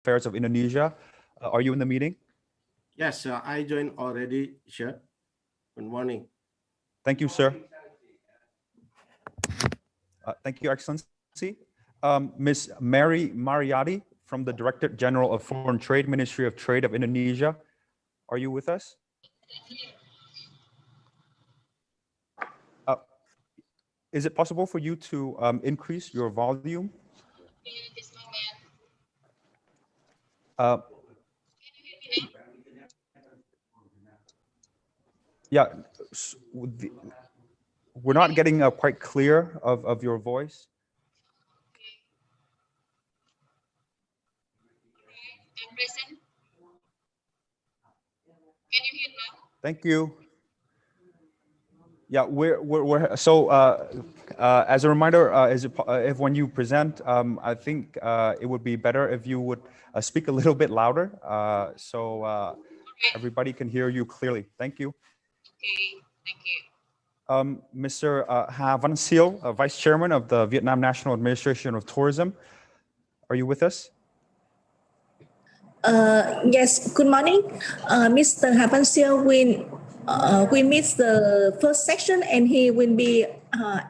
Affairs of Indonesia. Are you in the meeting? Yes, I joined already, sir. Good morning. Thank you, sir. Thank you, Excellency. Ms. Mary Mariotti from the Director General of Foreign Trade, Ministry of Trade of Indonesia. Are you with us? Is it possible for you to increase your volume? Yeah, we're not getting quite clear of your voice. I'm present. Can you hear now? Thank you. Yeah, we're so as a reminder, if when you present, I think it would be better if you would speak a little bit louder, so everybody can hear you clearly. Thank you. Okay, thank you. Mr. Ha Van Siel, Vice Chairman of the Vietnam National Administration of Tourism, are you with us? Yes, good morning. Mr. Ha Van Siel will miss the first section and he will be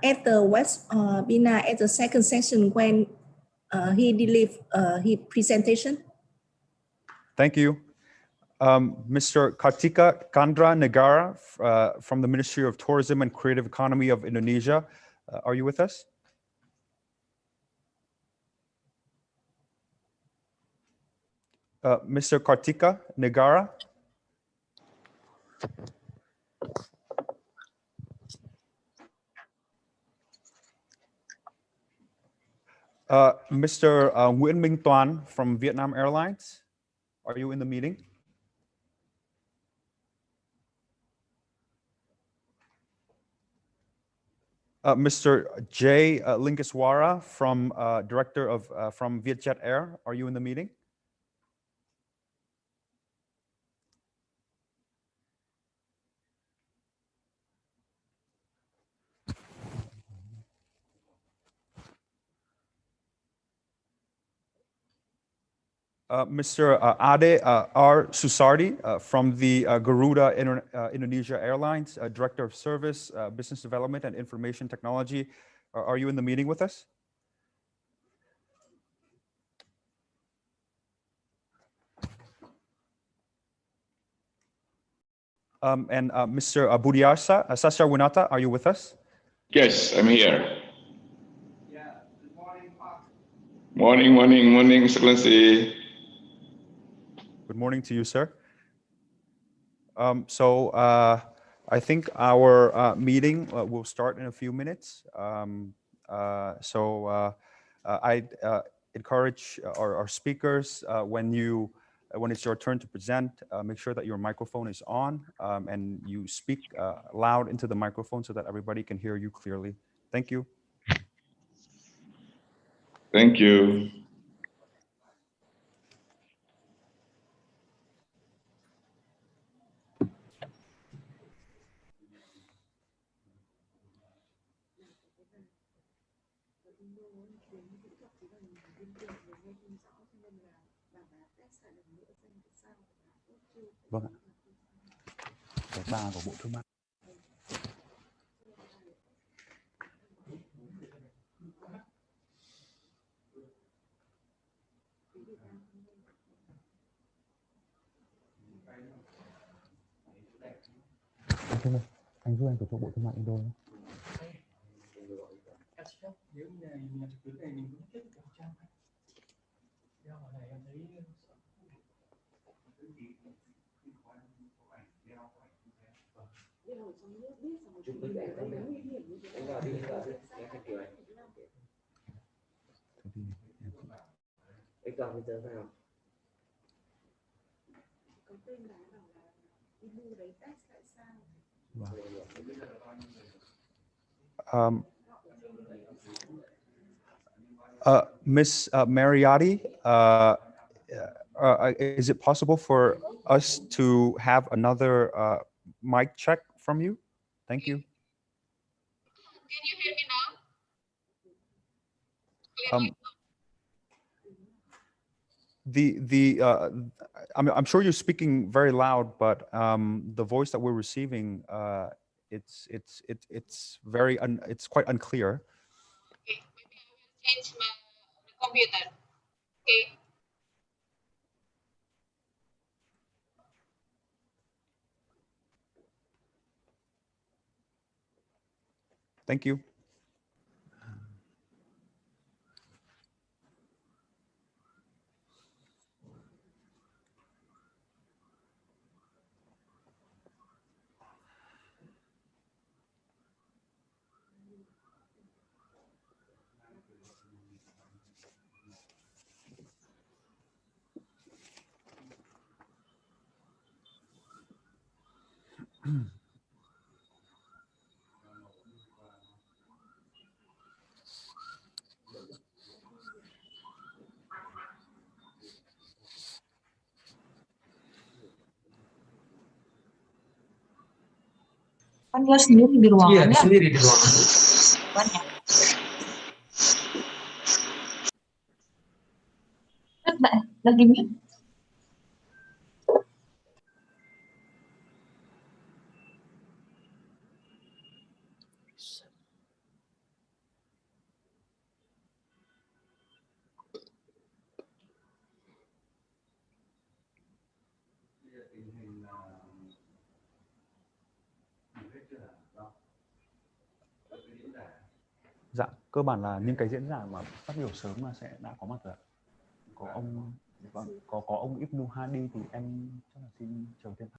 at the West Bina at the second section when he deliver his presentation. Thank you. Mr. Kartika Kandra Negara from the Ministry of Tourism and Creative Economy of Indonesia, are you with us? Mr. Kartika Negara. Mr. Nguyen Minh Tuan from Vietnam Airlines, are you in the meeting? Mr. Jay Linkeswara from Director of from Viet Air, are you in the meeting? Mr. Ade R. Susardi from the Garuda Indonesia Airlines, Director of Service, Business Development and Information Technology. Are you in the meeting with us? And Mr. Budiarsa Sasha Winata, are you with us? Yes, I'm here. Yeah, good morning, Mark. Morning, Excellency. Good morning to you, sir. So I think our meeting will start in a few minutes. I encourage our speakers when it's your turn to present, make sure that your microphone is on and you speak loud into the microphone so that everybody can hear you clearly. Thank you. Thank you. Vâng ạ. Cái 3 của Bộ Thương mại. Anh giúp em của chỗ Bộ Thương mại Indo nhé. Miss Mariotti, is it possible for us to have another mic check from you? Thank you. Can you hear me now? I'm sure you're speaking very loud, but the voice that we're receiving, it's it's quite unclear. Okay, maybe I will change my computer. Okay. Thank you. Kan dia sendiri di ruangan Iya, ya? sendiri di ruangan. Banyak. Lagi mute. Dạ, cơ bản là những cái diễn giả mà phát biểu sớm là sẽ đã có mặt rồi. Có ông, vâng, có ông Ibnu Hadi thì em chắc là xin chờ thêm.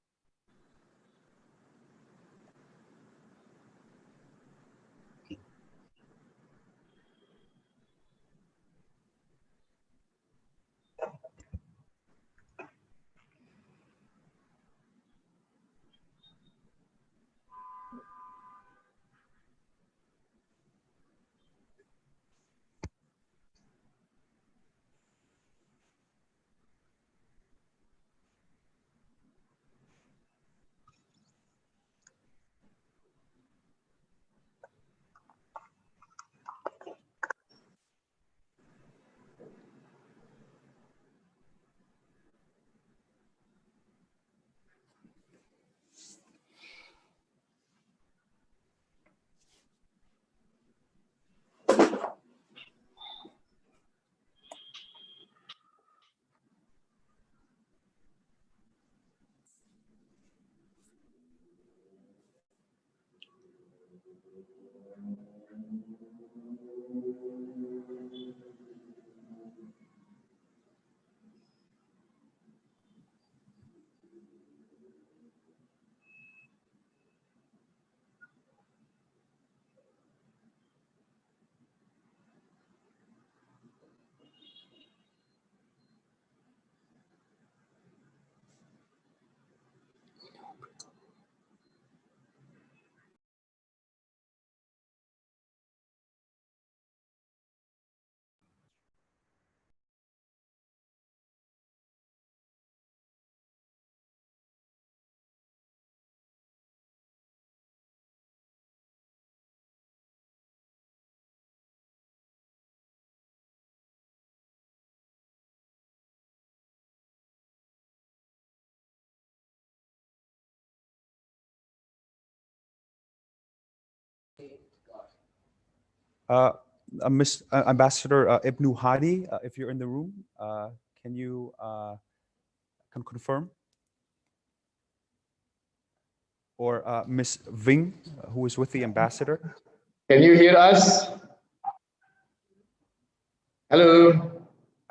Miss Ambassador Ibnu Hadi, if you're in the room, can you confirm? Or Miss Ving, who is with the ambassador? Can you hear us? Hello.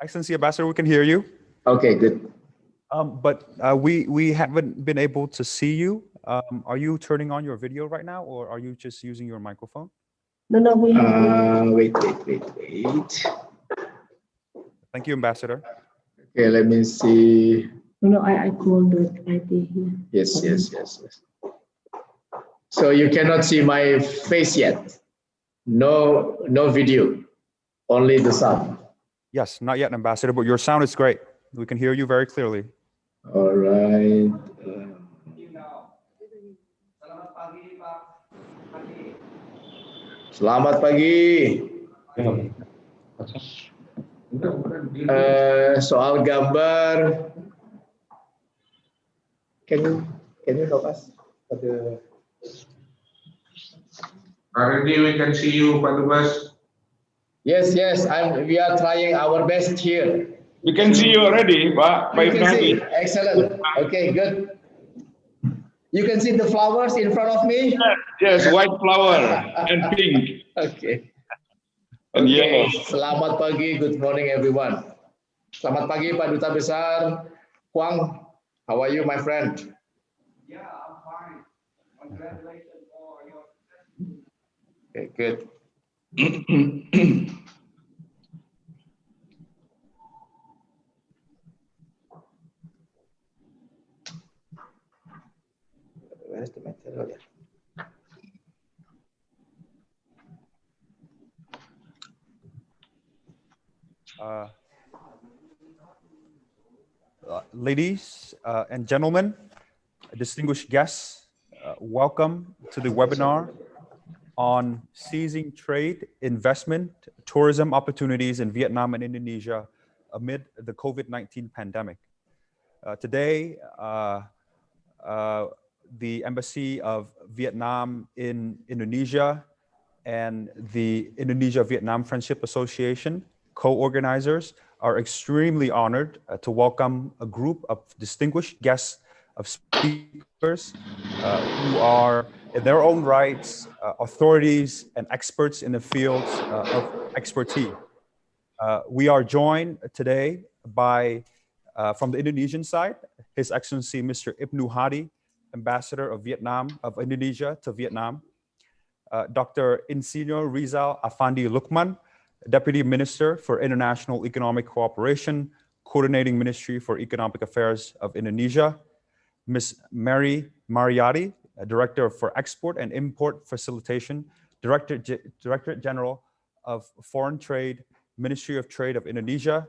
Excellency Ambassador, we can hear you. Okay, good. But we haven't been able to see you. Are you turning on your video right now, or are you just using your microphone? No, we have. Wait. Thank you, Ambassador. Okay, let me see. No, I called the ID here. Yes. So you cannot see my face yet. No video, only the sound. Yes, not yet, Ambassador, but your sound is great. We can hear you very clearly. All right. Selamat pagi. Soal gambar, can you help us? Already we can see you, Pak Dubes. Yes, we are trying our best here. We can see you already, Pak You can see, Ibrahim. excellent. Okay, good. You can see the flowers in front of me? Yes, white flower and pink Okay. and yellow. Selamat pagi, good morning everyone. Selamat pagi Pak Duta Besar Kwang. How are you, my friend? Yeah, I'm fine. Congratulations for your Okay, good. Where is the material? Ladies and gentlemen, distinguished guests, welcome to the webinar on seizing trade, investment, tourism opportunities in Vietnam and Indonesia amid the COVID-19 pandemic. Today, the Embassy of Vietnam in Indonesia and the Indonesia-Vietnam Friendship Association, co-organizers, are extremely honored to welcome a group of distinguished guests of speakers who are, in their own rights, authorities and experts in the fields of expertise. We are joined today by, from the Indonesian side, His Excellency Mr. Ibnu Hadi, Ambassador of Indonesia to Vietnam, Dr. Insinyur Rizal Afandi Lukman, Deputy Minister for International Economic Cooperation, Coordinating Ministry for Economic Affairs of Indonesia, Ms. Mary Mariati, Director for Export and Import Facilitation, Directorate General of Foreign Trade, Ministry of Trade of Indonesia,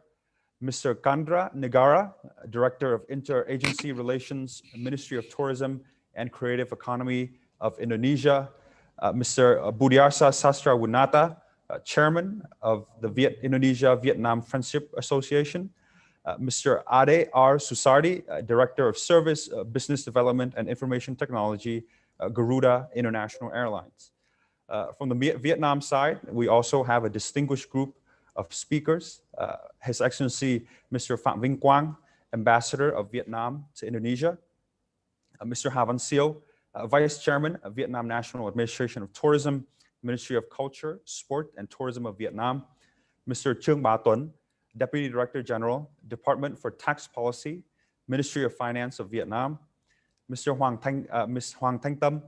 Mr. Kandra Negara, Director of Interagency Relations, Ministry of Tourism and Creative Economy of Indonesia, Mr. Budiarsa Sastra Winata, Chairman of the Indonesia-Vietnam Friendship Association, Mr. Ade R. Susardi, Director of Service, Business Development and Information Technology, Garuda International Airlines. From the Vietnam side, we also have a distinguished group of speakers. His Excellency Mr. Phạm Vinh Quang, Ambassador of Vietnam to Indonesia, Mr. Havan Seo, Vice Chairman of Vietnam National Administration of Tourism, Ministry of Culture, Sport and Tourism of Vietnam, Mr. Trương Bá Tuấn, Deputy Director General, Department for Tax Policy, Ministry of Finance of Vietnam, Ms. Hoàng Thanh Tâm,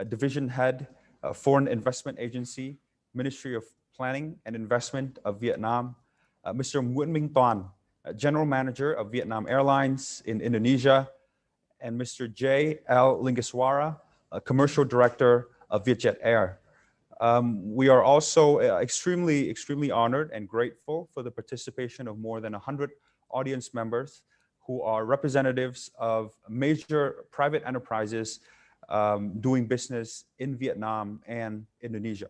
Division Head, Foreign Investment Agency, Ministry of Planning and Investment of Vietnam, Mr. Nguyễn Minh Toàn, General Manager of Vietnam Airlines in Indonesia, and Mr. J. L. Lingeswara, Commercial Director of Viet Air. We are also extremely honored and grateful for the participation of more than 100 audience members who are representatives of major private enterprises doing business in Vietnam and Indonesia.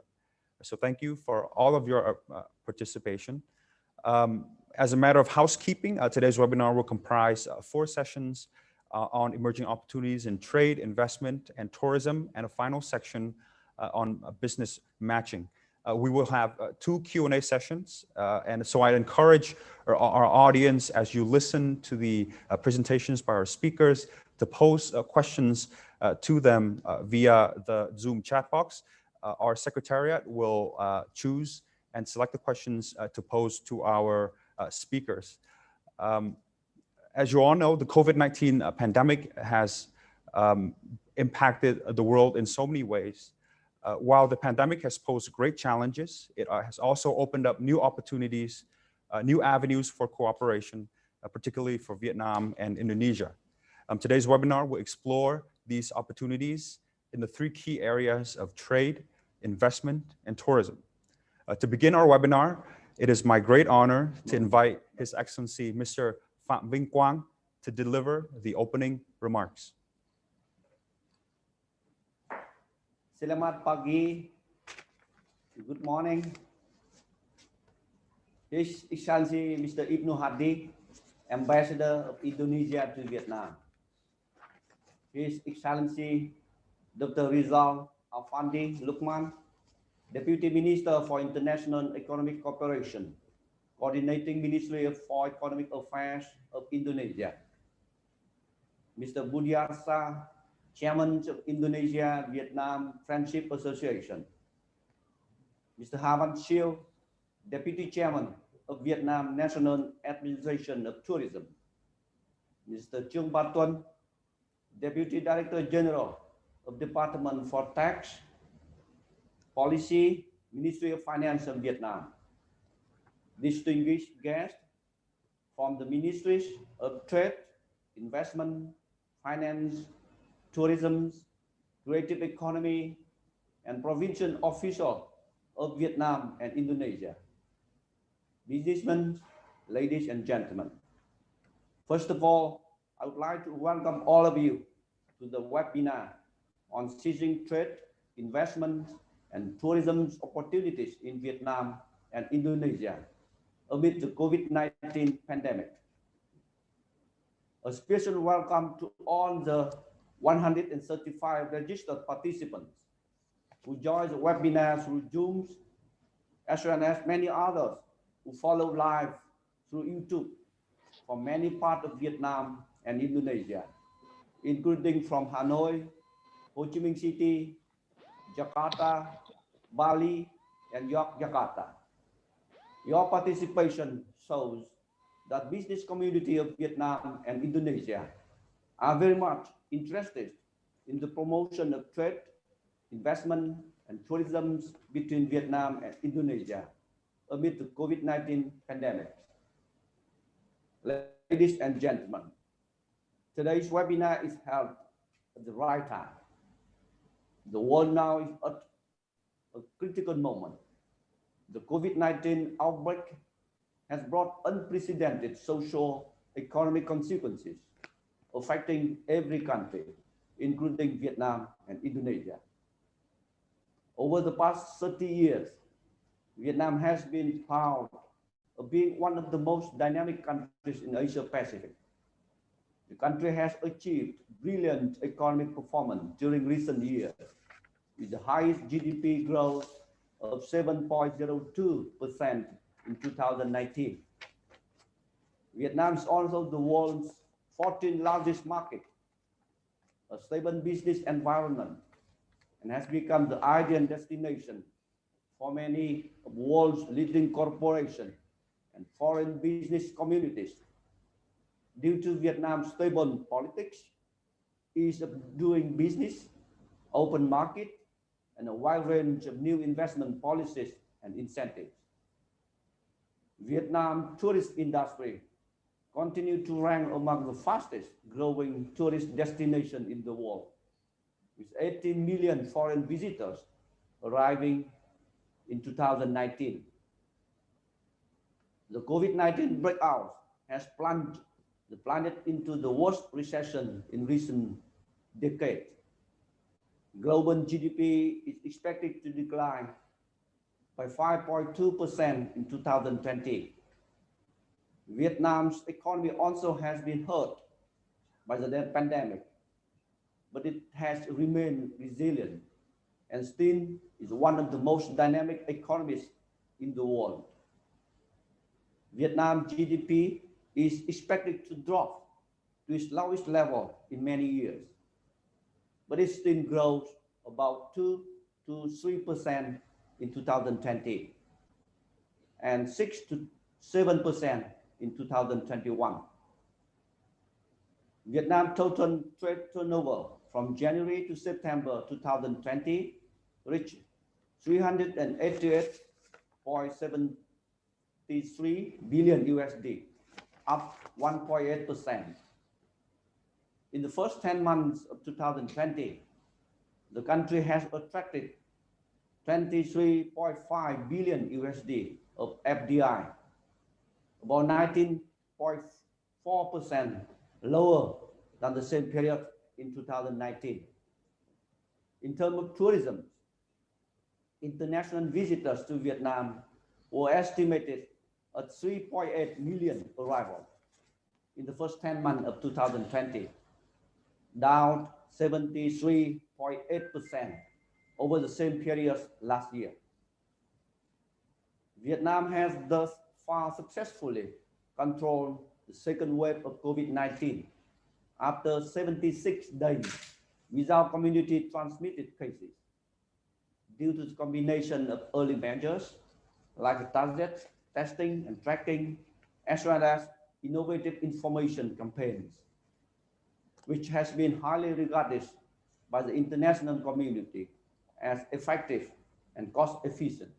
So thank you for all of your participation. As a matter of housekeeping, today's webinar will comprise 4 sessions on emerging opportunities in trade, investment, and tourism, and a final section on business matching. We will have 2 Q&A sessions, and so I encourage our audience, as you listen to the presentations by our speakers, to pose questions to them via the Zoom chat box. Our secretariat will choose and select the questions to pose to our speakers. As you all know, the COVID-19 pandemic has impacted the world in so many ways. While the pandemic has posed great challenges, it has also opened up new opportunities, new avenues for cooperation, particularly for Vietnam and Indonesia. Today's webinar will explore these opportunities in the 3 key areas of trade, investment, and tourism. To begin our webinar, it is my great honor to invite His Excellency Mr. Phạm Vinh Quang to deliver the opening remarks. Selamat pagi. Good morning. His Excellency Mr. Ibnu Hadi, Ambassador of Indonesia to Vietnam. His Excellency Dr. Rizal Afandi Lukman, Deputy Minister for International Economic Cooperation, Coordinating Ministry for Economic Affairs of Indonesia. Mr. Budiarsa, Chairman of Indonesia-Vietnam Friendship Association. Mr. Havan Siêu, Deputy Chairman of Vietnam National Administration of Tourism. Mr. Trương Ba Tuân, Deputy Director General of Department for Tax Policy, Ministry of Finance of Vietnam. Distinguished guests from the Ministries of Trade, Investment, Finance, Tourism, Creative Economy, and provincial officials of Vietnam and Indonesia. Businessmen, ladies and gentlemen. First of all, I would like to welcome all of you to the webinar on seizing trade, investment, and tourism opportunities in Vietnam and Indonesia amid the COVID-19 pandemic. A special welcome to all the 135 registered participants who joined the webinar through Zoom, as well as many others who follow live through YouTube from many parts of Vietnam and Indonesia, including from Hanoi, Ho Chi Minh City, Jakarta, Bali, and Yogyakarta. Your participation shows that business community of Vietnam and Indonesia are very much interested in the promotion of trade, investment, and tourism between Vietnam and Indonesia amid the COVID-19 pandemic. Ladies and gentlemen, today's webinar is held at the right time. The world now is at a critical moment. The COVID-19 outbreak has brought unprecedented social economic consequences affecting every country, including Vietnam and Indonesia. Over the past 30 years, Vietnam has been proud of being one of the most dynamic countries in Asia Pacific. The country has achieved brilliant economic performance during recent years, with the highest GDP growth of 7.02% in 2019. Vietnam is also the world's 14th largest market, a stable business environment, and has become the ideal destination for many of the world's leading corporations and foreign business communities. Due to Vietnam's stable politics, ease of doing business, open market, and a wide range of new investment policies and incentives. Vietnam tourist industry continue to rank among the fastest growing tourist destinations in the world, with 18 million foreign visitors arriving in 2019. The COVID-19 breakout has plunged the planet into the worst recession in recent decades. Global GDP is expected to decline by 5.2% in 2020. Vietnam's economy also has been hurt by the pandemic, but it has remained resilient and still is one of the most dynamic economies in the world. Vietnam GDP is expected to drop to its lowest level in many years, but it still grows about 2 to 3% in 2020 and 6 to 7% in 2021. Vietnam total trade turnover from January to September 2020 reached 388.73 billion USD, up 1.8%. In the first 10 months of 2020, the country has attracted 23.5 billion USD of FDI, about 19.4% lower than the same period in 2019. In terms of tourism, international visitors to Vietnam were estimated a 3.8 million arrival in the first 10 months of 2020, down 73.8% over the same period last year. Vietnam has thus far successfully controlled the second wave of COVID-19 after 76 days without community transmitted cases, due to the combination of early measures like target testing and tracking, as well as innovative information campaigns, which has been highly regarded by the international community as effective and cost efficient.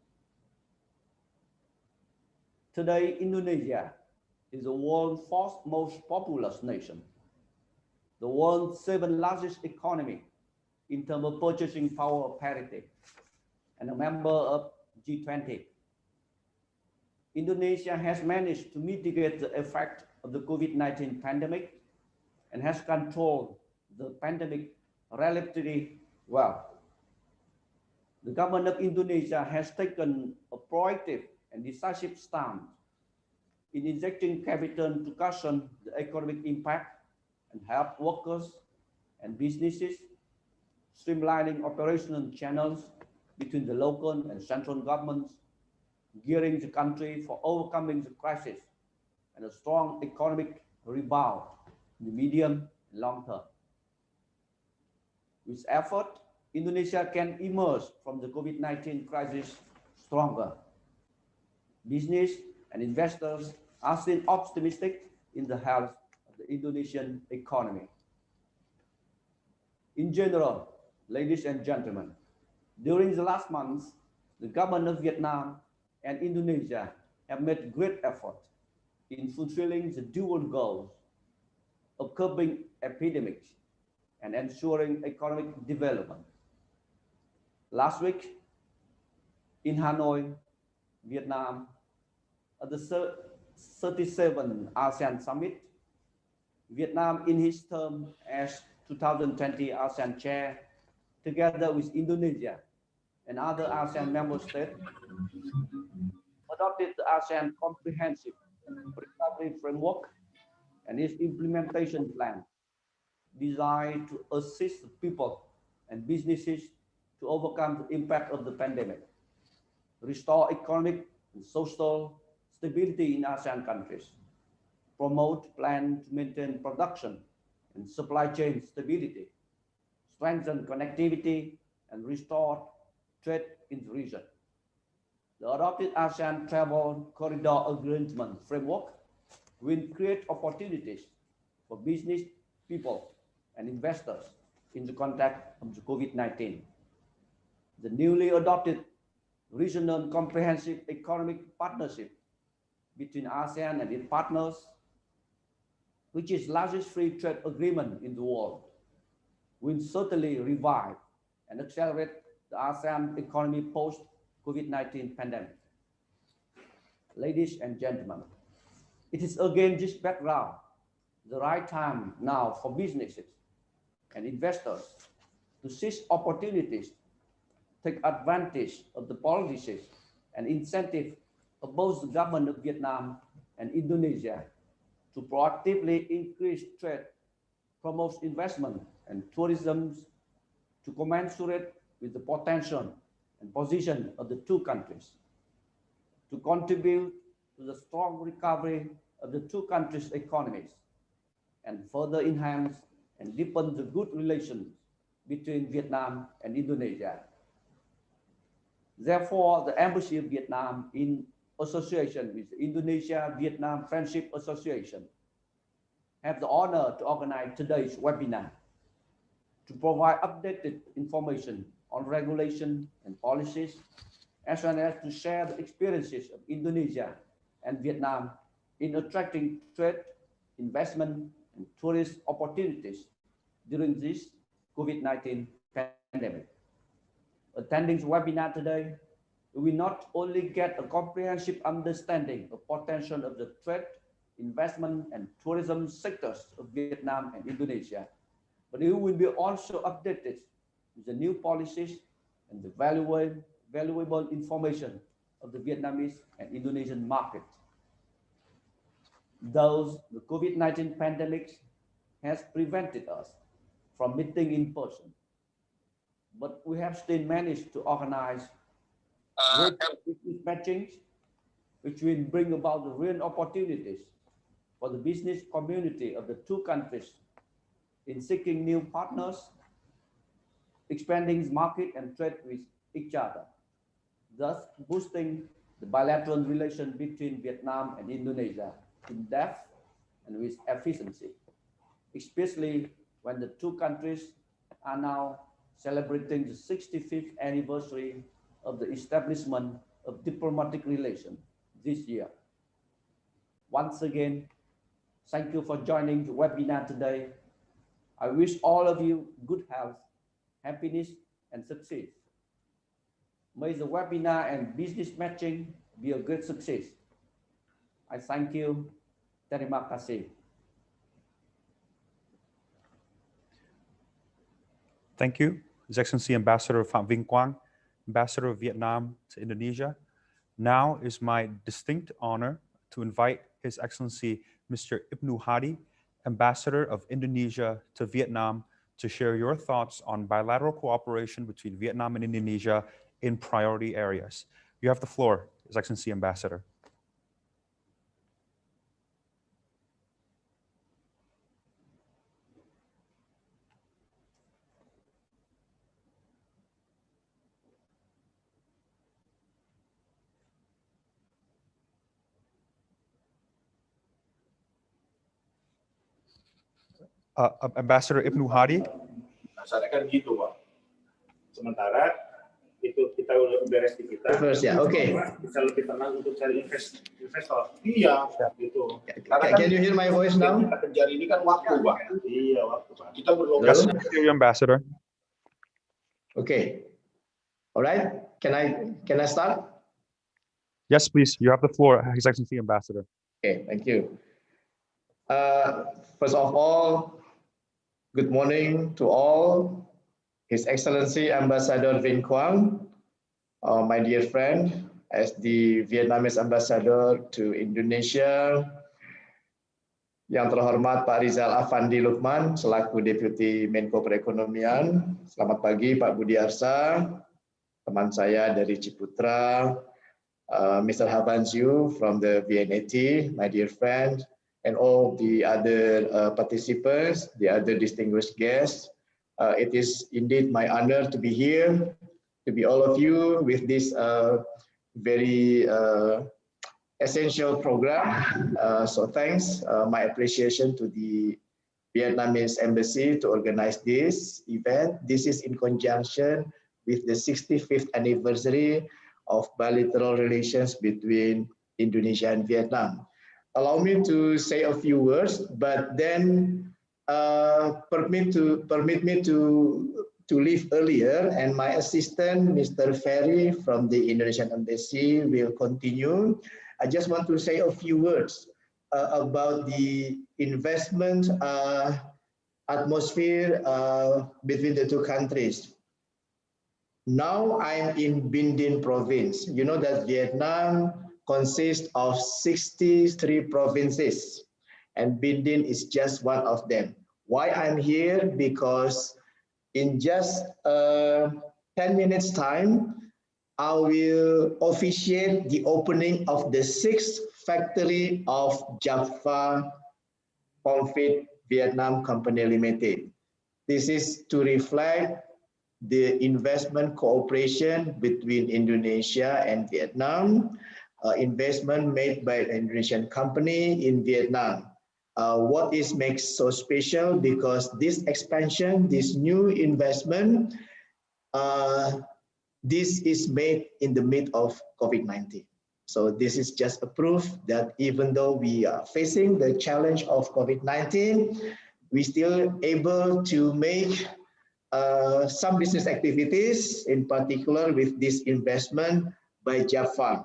Today, Indonesia is the world's fourth most populous nation, the world's seventh largest economy in terms of purchasing power parity, and a member of G20. Indonesia has managed to mitigate the effect of the COVID-19 pandemic and has controlled the pandemic relatively well. The government of Indonesia has taken a proactive and decisive stance in injecting capital to cushion the economic impact and help workers and businesses, streamlining operational channels between the local and central governments, gearing the country for overcoming the crisis and a strong economic rebound in the medium and long term. With effort, Indonesia can emerge from the COVID-19 crisis stronger. Business and investors are still optimistic in the health of the Indonesian economy. In general, ladies and gentlemen, during the last months, the government of Vietnam and Indonesia have made great effort in fulfilling the dual goals of curbing epidemics and ensuring economic development. Last week in Hanoi, Vietnam, at the 37th ASEAN Summit, Vietnam, in his term as 2020 ASEAN Chair, together with Indonesia and other ASEAN member states, adopted the ASEAN Comprehensive Recovery Framework and its implementation plan, designed to assist people and businesses to overcome the impact of the pandemic, restore economic and social stability in ASEAN countries, promote plans to maintain production and supply chain stability, strengthen connectivity, and restore trade in the region. The adopted ASEAN Travel Corridor Agreement framework will create opportunities for business people and investors in the context of the COVID-19. The newly adopted Regional Comprehensive Economic Partnership between ASEAN and its partners, which is the largest free trade agreement in the world, will certainly revive and accelerate the ASEAN economy post-COVID-19 pandemic. Ladies and gentlemen, it is again this background, the right time now for businesses and investors to seize opportunities, take advantage of the policies and incentives of both the government of Vietnam and Indonesia to proactively increase trade, promote investment and tourism to commensurate with the potential and position of the two countries, to contribute to the strong recovery of the two countries' economies, and further enhance and deepen the good relations between Vietnam and Indonesia. Therefore, the Embassy of Vietnam, in association with the Indonesia-Vietnam Friendship Association, have the honor to organize today's webinar to provide updated information on regulation and policies, as well as to share the experiences of Indonesia and Vietnam in attracting trade, investment, and tourist opportunities during this COVID-19 pandemic. Attending the webinar today, we not only get a comprehensive understanding of potential of the trade, investment, and tourism sectors of Vietnam and Indonesia, but you will be also updated with the new policies and the valuable information of the Vietnamese and Indonesian market Thus, the COVID-19 pandemic has prevented us from meeting in person, but we have still managed to organize virtual business matchings, which will bring about the real opportunities for the business community of the two countries in seeking new partners, expanding market and trade with each other, thus boosting the bilateral relation between Vietnam and Indonesia in depth and with efficiency, especially when the two countries are now celebrating the 65th anniversary of the establishment of diplomatic relations this year. Once again, thank you for joining the webinar today. I wish all of you good health, happiness, and success. May the webinar and business matching be a great success. I thank you. Terima kasih. Thank you, His Excellency Ambassador Phạm Vinh Quang, Ambassador of Vietnam to Indonesia. Now is my distinct honor to invite His Excellency Mr. Ibnu Hadi, Ambassador of Indonesia to Vietnam, to share your thoughts on bilateral cooperation between Vietnam and Indonesia in priority areas. You have the floor, His Excellency Ambassador. Ambassador Ibnu Hadi. Saya kan gitu, Pak. Sementara itu kita udah beres di kita. First, yeah, okay. Bisa lebih tenang untuk cari investor. Iya, gitu. Can you hear my voice now? Kita kejar ini kan waktu, Pak. Iya, waktu, Pak. Kita berlomba. Yes, hear you, Ambassador. Okay. All right. Can I start? Yes, please. You have the floor, His Excellency Ambassador. Okay, thank you. First of all, good morning to all. His Excellency Ambassador Vinh Quang, my dear friend, as the Vietnamese Ambassador to Indonesia, yang terhormat Pak Rizal Afandi Lukman, selaku Deputi Menko Perekonomian. Selamat pagi Pak Budiarsa, teman saya dari Ciputra, Mr. Habansiu from the VNAT, my dear friend, and all the other participants, the other distinguished guests. It is indeed my honor to be here, to be all of you with this very essential program. So thanks, my appreciation to the Vietnamese Embassy to organize this event. This is in conjunction with the 65th anniversary of bilateral relations between Indonesia and Vietnam. Allow me to say a few words, but then permit me to leave earlier, and my assistant, Mr. Ferry from the Indonesian Embassy, will continue. I just want to say a few words about the investment atmosphere between the two countries. Now I'm in Binh Dinh province. You know that Vietnam consists of 63 provinces, and Binh Dinh is just one of them. Why I'm here? Because in just 10 minutes time, I will officiate the opening of the 6th factory of Jaffa Confit Vietnam Company Limited. This is to reflect the investment cooperation between Indonesia and Vietnam, investment made by an Indonesian company in Vietnam. What makes so special, because this expansion, this new investment, this is made in the mid of COVID-19. So this is just a proof that even though we are facing the challenge of COVID-19, we still able to make some business activities, in particular with this investment by Jaffa.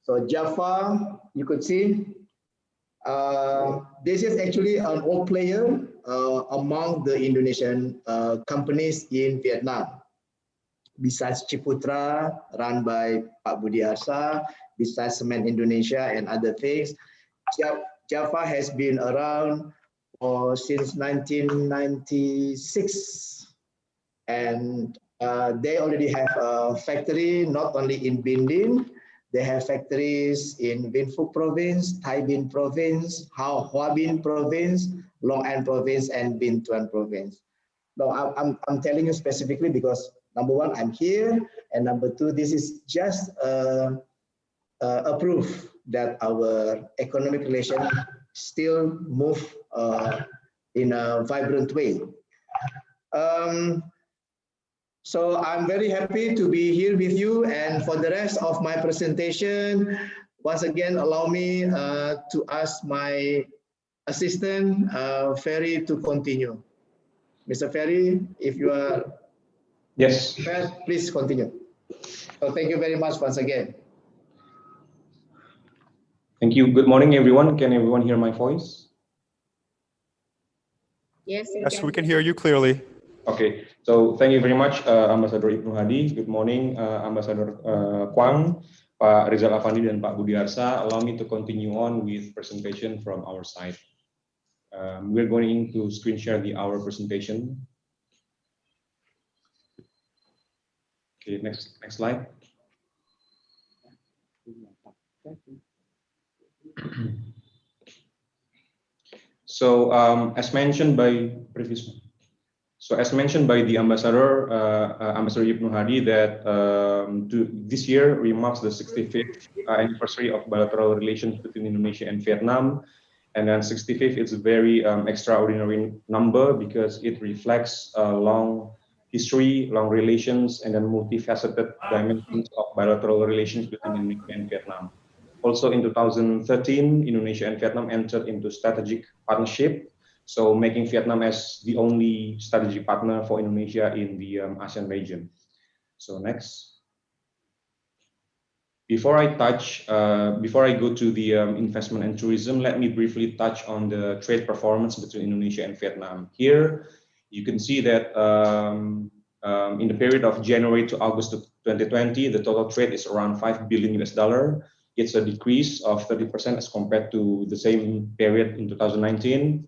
So Jaffa, you could see, this is actually an old player among the Indonesian companies in Vietnam. Besides Ciputra, run by Pak Budiarsa, besides Cement Indonesia and other things, Java has been around since 1996, and they already have a factory not only in Bindin, they have factories in Vinh Phúc province, Thái Bình province, Hoa Binh province, Long An province, and Binh Thuan province. No, I'm telling you specifically because number one, I'm here, and number two, this is just a proof that our economic relations still move in a vibrant way. So I'm very happy to be here with you, and for the rest of my presentation, once again, allow me to ask my assistant, Ferry, to continue. Mr. Ferry, if you are Yes. prepared, please continue. So thank you very much once again. Thank you. Good morning, everyone. Can everyone hear my voice? Yes, Yes, we can hear you clearly. Okay, so thank you very much, Ambassador Ibnu Hadi. Good morning, Ambassador Kwang, Pak Rizal Afandi, dan Pak Budiarsa. Allow me to continue on with presentation from our side. We're going to screen share our presentation. Okay, next slide. So as mentioned by the ambassador, Ambassador Ibnu Hadi, that this year remarks the 65th anniversary of bilateral relations between Indonesia and Vietnam, and then 65th is a very extraordinary number because it reflects a long history, long relations, and then multifaceted dimensions of bilateral relations between Indonesia and Vietnam. Also in 2013, Indonesia and Vietnam entered into strategic partnership, so making Vietnam as the only strategic partner for Indonesia in the ASEAN region. So next. Before I go to the investment and tourism, let me briefly touch on the trade performance between Indonesia and Vietnam. Here, you can see that in the period of January to August 2020, the total trade is around $5 billion. It's a decrease of 30% as compared to the same period in 2019.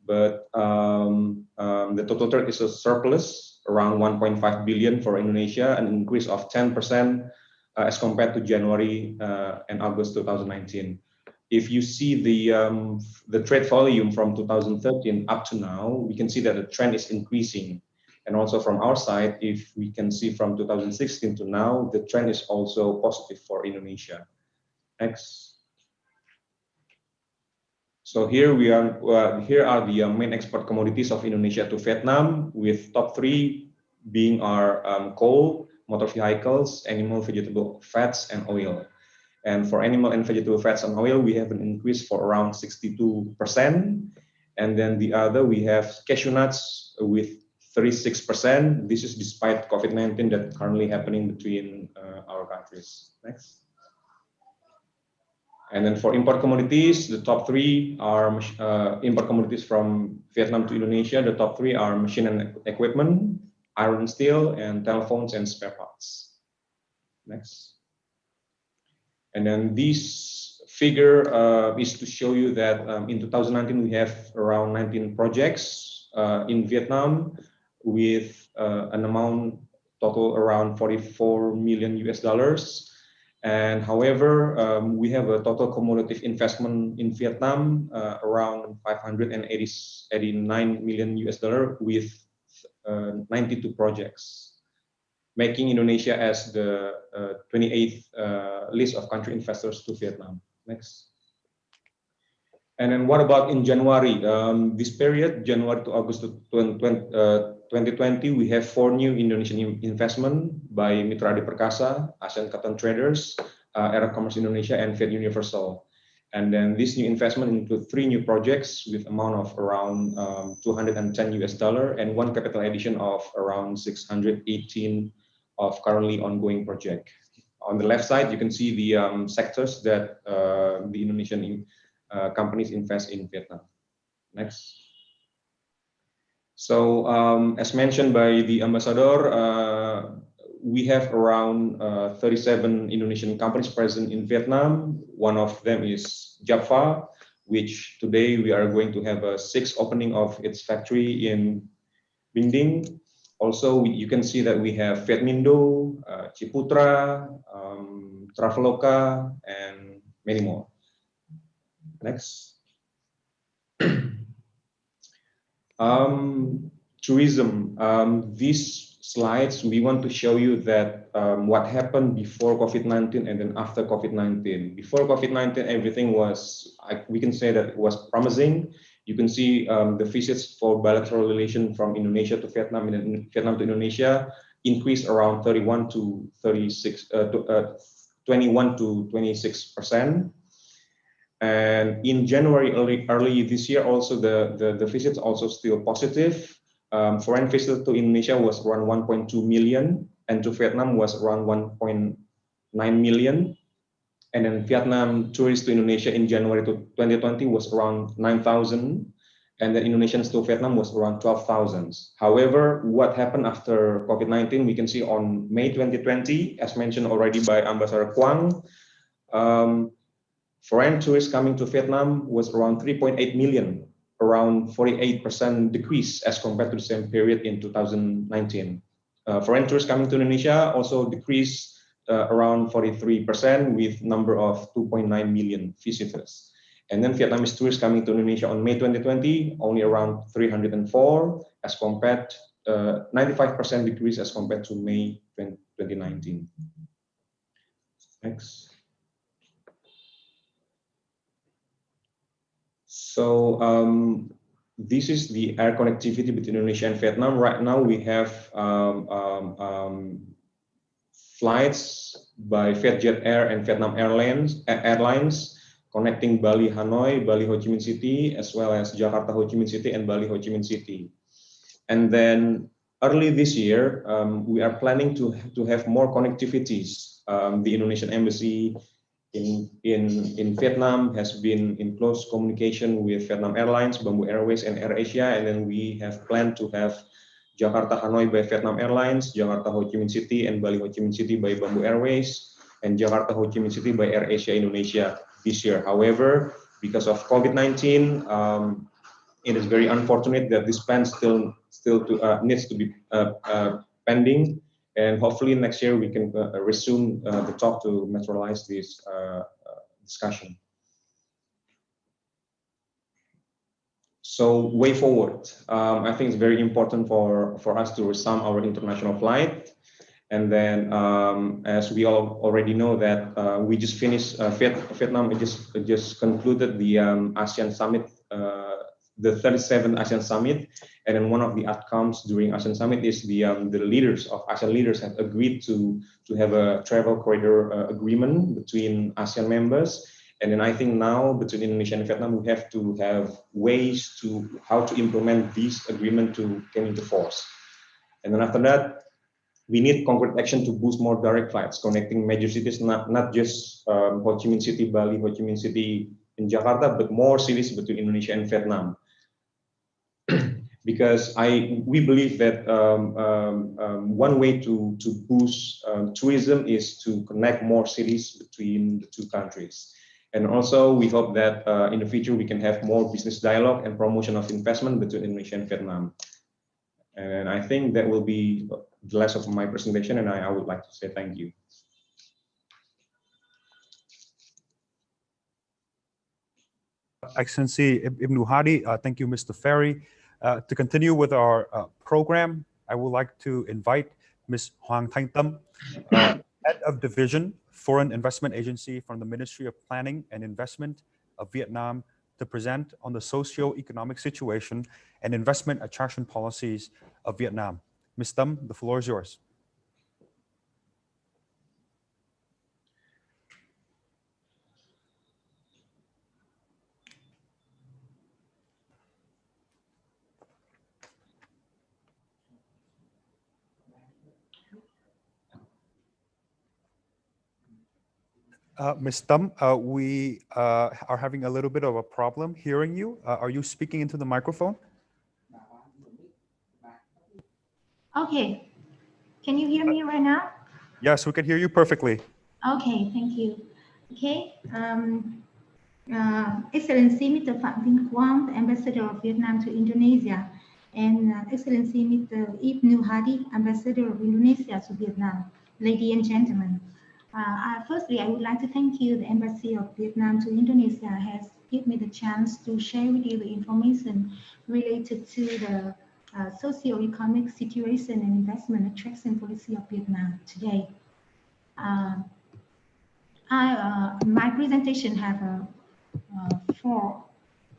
But the total trade is a surplus around 1.5 billion for Indonesia, an increase of 10% as compared to January and August 2019. If you see the trade volume from 2013 up to now, we can see that the trend is increasing. And also from our side, if we can see from 2016 to now, the trend is also positive for Indonesia. Next. So here are the main export commodities of Indonesia to Vietnam, with top three being our coal, motor vehicles, animal vegetable fats, and oil. And for animal and vegetable fats and oil, we have an increase for around 62%. And then the other, we have cashew nuts with 36%. This is despite COVID-19 that's currently happening between our countries. Next. And then for import commodities, the top three are import commodities from Vietnam to Indonesia. The top three are machine and equipment, iron and steel, and telephones and spare parts. Next. And then this figure is to show you that in 2019, we have around 19 projects in Vietnam with an amount total around $44 million. And however, we have a total cumulative investment in Vietnam around $589 million with 92 projects, making Indonesia as the 28th list of country investors to Vietnam. Next. And then what about in January? This period, January to August 2020, we have 4 new Indonesian investment by Mitradi Perkasa, ASEAN Cotton Traders, Era Commerce Indonesia, and Viet Universal. And then this new investment include 3 new projects with amount of around $210 and 1 capital addition of around 618 of currently ongoing project. On the left side, you can see the sectors that the Indonesian companies invest in Vietnam. Next. So as mentioned by the ambassador, we have around 37 Indonesian companies present in Vietnam. One of them is Java, which today we are going to have a 6th opening of its factory in Binding. Also, you can see that we have Vietmindo, Ciputra, Traveloka, and many more. Next. Tourism. These slides, we want to show you that what happened before COVID-19 and then after COVID-19. Before COVID-19, everything was, we can say that it was promising. You can see the visits for bilateral relation from Indonesia to Vietnam and Vietnam to Indonesia increased around 21 to 26%. And in January, early this year, also the visits also still positive. Foreign visitors to Indonesia was around 1.2 million, and to Vietnam was around 1.9 million. And then Vietnam tourists to Indonesia in January 2020 was around 9,000, and the Indonesians to Vietnam was around 12,000. However, what happened after COVID-19, we can see on May 2020, as mentioned already by Ambassador Quang, foreign tourists coming to Vietnam was around 3.8 million, around 48% decrease as compared to the same period in 2019. Foreign tourists coming to Indonesia also decreased around 43% with number of 2.9 million visitors. And then Vietnamese tourists coming to Indonesia on May 2020, only around 304 as compared 95% decrease as compared to May 2019. Next. So this is the air connectivity between Indonesia and Vietnam. Right now we have flights by Vietjet Air and Vietnam Airlines connecting Bali Hanoi, Bali Ho Chi Minh City, as well as Jakarta Ho Chi Minh City and Bali Ho Chi Minh City. And then early this year, we are planning to have more connectivities. The Indonesian Embassy in Vietnam has been in close communication with Vietnam Airlines, Bamboo Airways, and AirAsia, and then we have planned to have Jakarta Hanoi by Vietnam Airlines, Jakarta Ho Chi Minh City and Bali Ho Chi Minh City by Bamboo Airways, and Jakarta Ho Chi Minh City by AirAsia Indonesia this year. However, because of COVID-19, it is very unfortunate that this plan still needs to be pending. And hopefully next year we can resume the talk to materialize this discussion. So way forward, I think it's very important for us to resume our international flight. And then, as we all already know that we just finished, Vietnam just concluded the ASEAN Summit, the 37th ASEAN Summit. And then one of the outcomes during ASEAN Summit is the leaders of ASEAN leaders have agreed to have a travel corridor agreement between ASEAN members. And then I think now between Indonesia and Vietnam, we have to have ways to how to implement this agreement to come into force. And then after that, we need concrete action to boost more direct flights connecting major cities, not just Ho Chi Minh City, Bali, Ho Chi Minh City, in Jakarta, but more cities between Indonesia and Vietnam. Because we believe that one way to boost tourism is to connect more cities between the two countries. And also we hope that in the future we can have more business dialogue and promotion of investment between Indonesia and Vietnam. And I think that will be the last of my presentation, and I would like to say thank you. Excellency Ibn Hadi, thank you, Mr. Ferry. To continue with our program, I would like to invite Ms. Hoang Thanh Tâm, Head of Division, Foreign Investment Agency from the Ministry of Planning and Investment of Vietnam, to present on the socio-economic situation and investment attraction policies of Vietnam. Ms. Tâm, the floor is yours. Ms. Tâm, we are having a little bit of a problem hearing you. Are you speaking into the microphone? Okay. Can you hear me right now? Yes, we can hear you perfectly. Okay, thank you. Okay. Excellency Mr. Phạm Vinh Quang, the Ambassador of Vietnam to Indonesia, and Excellency Mr. Ibnu Hadi, Ambassador of Indonesia to Vietnam. Ladies and gentlemen, firstly, I would like to thank you. The Embassy of Vietnam to Indonesia has given me the chance to share with you the information related to the socio-economic situation and investment attraction policy of Vietnam today. My presentation have four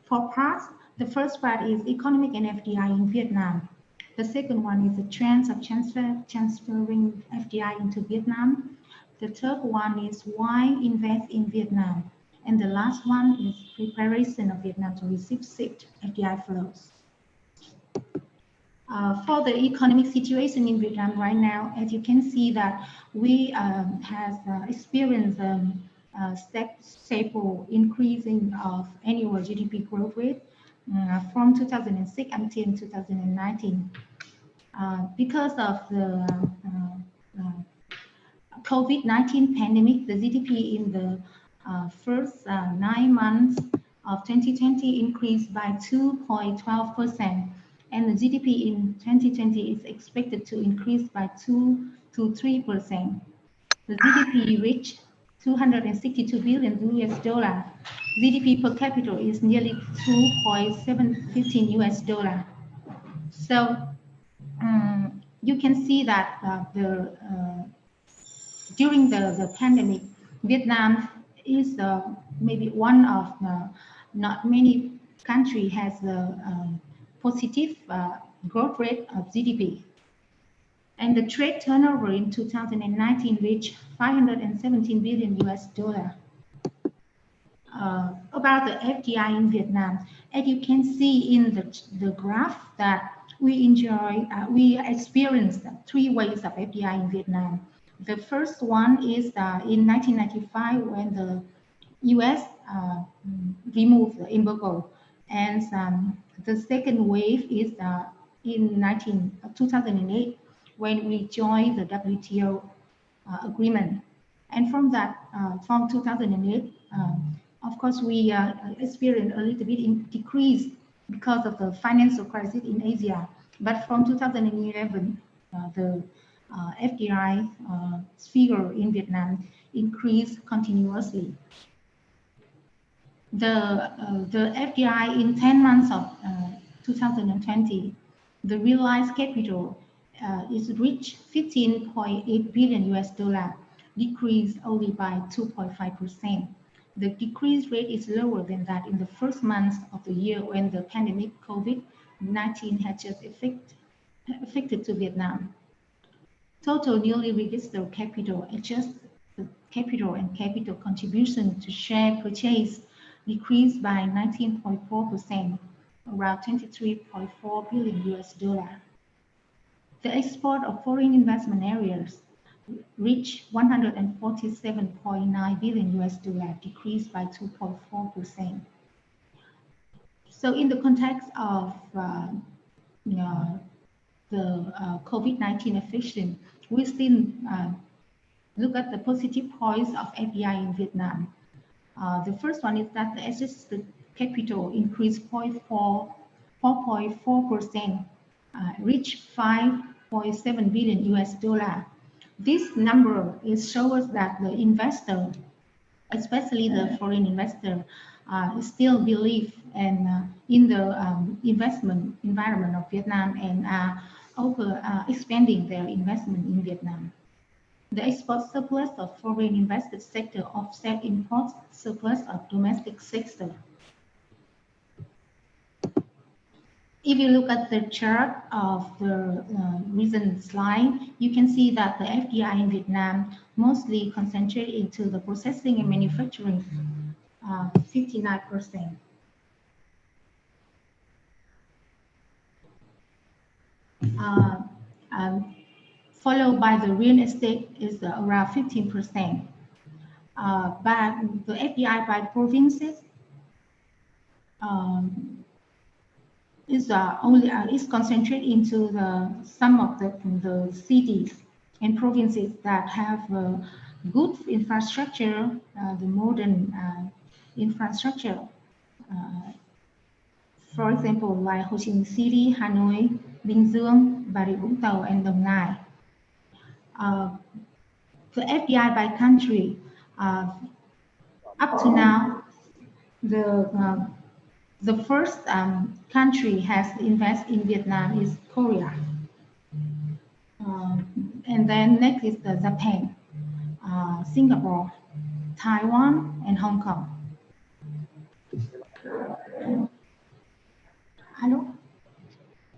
parts. The first part is economic and FDI in Vietnam. The second one is the trends of transferring FDI into Vietnam. The third one is why invest in Vietnam. And the last one is preparation of Vietnam to receive SIFT FDI flows. For the economic situation in Vietnam right now, as you can see that we have experienced stable increasing of annual GDP growth rate from 2006 until 2019. Because of the COVID-19 pandemic, the GDP in the first 9 months of 2020 increased by 2.12%, and the GDP in 2020 is expected to increase by 2 to 3%. The GDP reached $262 billion US. GDP per capita is nearly 2.715 US. So you can see that during the pandemic, Vietnam is maybe one of not many countries has a positive growth rate of GDP. And the trade turnover in 2019 reached $517 billion US. About the FDI in Vietnam, as you can see in the graph that we experienced 3 waves of FDI in Vietnam. The first one is in 1995 when the US removed the embargo, and the second wave is in 2008 when we joined the WTO agreement. And from that, from 2008, of course, we experienced a little bit in decrease because of the financial crisis in Asia. But from 2011, the FDI figure in Vietnam increased continuously. The FDI in 10 months of 2020, the realized capital is reached $15.8 billion US, decreased only by 2.5%. The decrease rate is lower than that in the first months of the year when the pandemic COVID-19 had just affected to Vietnam. Total newly registered capital, adjusted capital and capital contribution to share purchase decreased by 19.4%, around $23.4 billion US. The export of foreign investment areas reached $147.9 billion US, decreased by 2.4%. So in the context of the COVID-19 affection, we still look at the positive points of FDI in Vietnam. The first one is that the adjusted capital increased 4.4%, reached $5.7 billion US. This number shows that the investor, especially the foreign investor, still believe in the investment environment of Vietnam and expanding their investment in Vietnam. The export surplus of foreign invested sector offset import surplus of domestic sector. If you look at the chart of the recent slide, you can see that the FDI in Vietnam mostly concentrated into the processing and manufacturing, 59%. Followed by the real estate is around 15%. But the FDI by provinces is concentrated into some of the cities and provinces that have good infrastructure, the modern infrastructure. For example, like Ho Chi Minh City, Hanoi, Bình Dương, Bà Rịa Vũng Tàu, and Đồng Nai. The FDI by country, up to now, the first country has invested in Vietnam is Korea. And then next is the Japan, Singapore, Taiwan, and Hong Kong. Hello?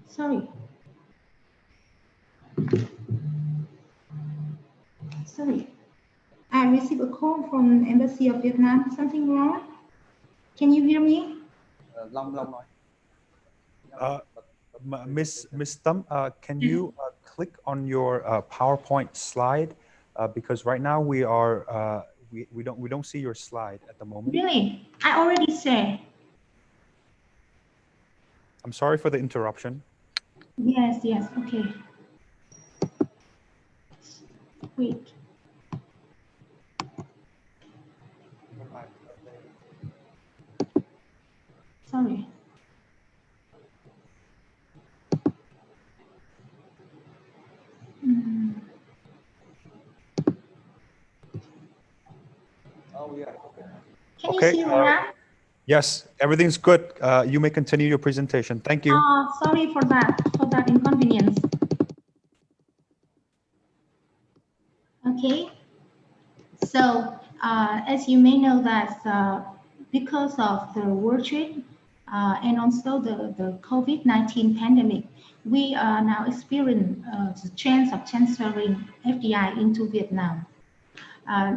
Sorry. Sorry. I received a call from Embassy of Vietnam. Something wrong? Can you hear me? Miss Thum, can you click on your PowerPoint slide because right now we are we don't see your slide at the moment. Really? I already said. I'm sorry for the interruption. Yes, yes, okay. Wait. Sorry. Oh, yeah. Can Okay. you see that? Yes, everything's good. You may continue your presentation. Thank you. Sorry for that inconvenience. Okay. So, as you may know that because of the world trade and also the COVID-19 pandemic, we are now experiencing the trends of transferring FDI into Vietnam.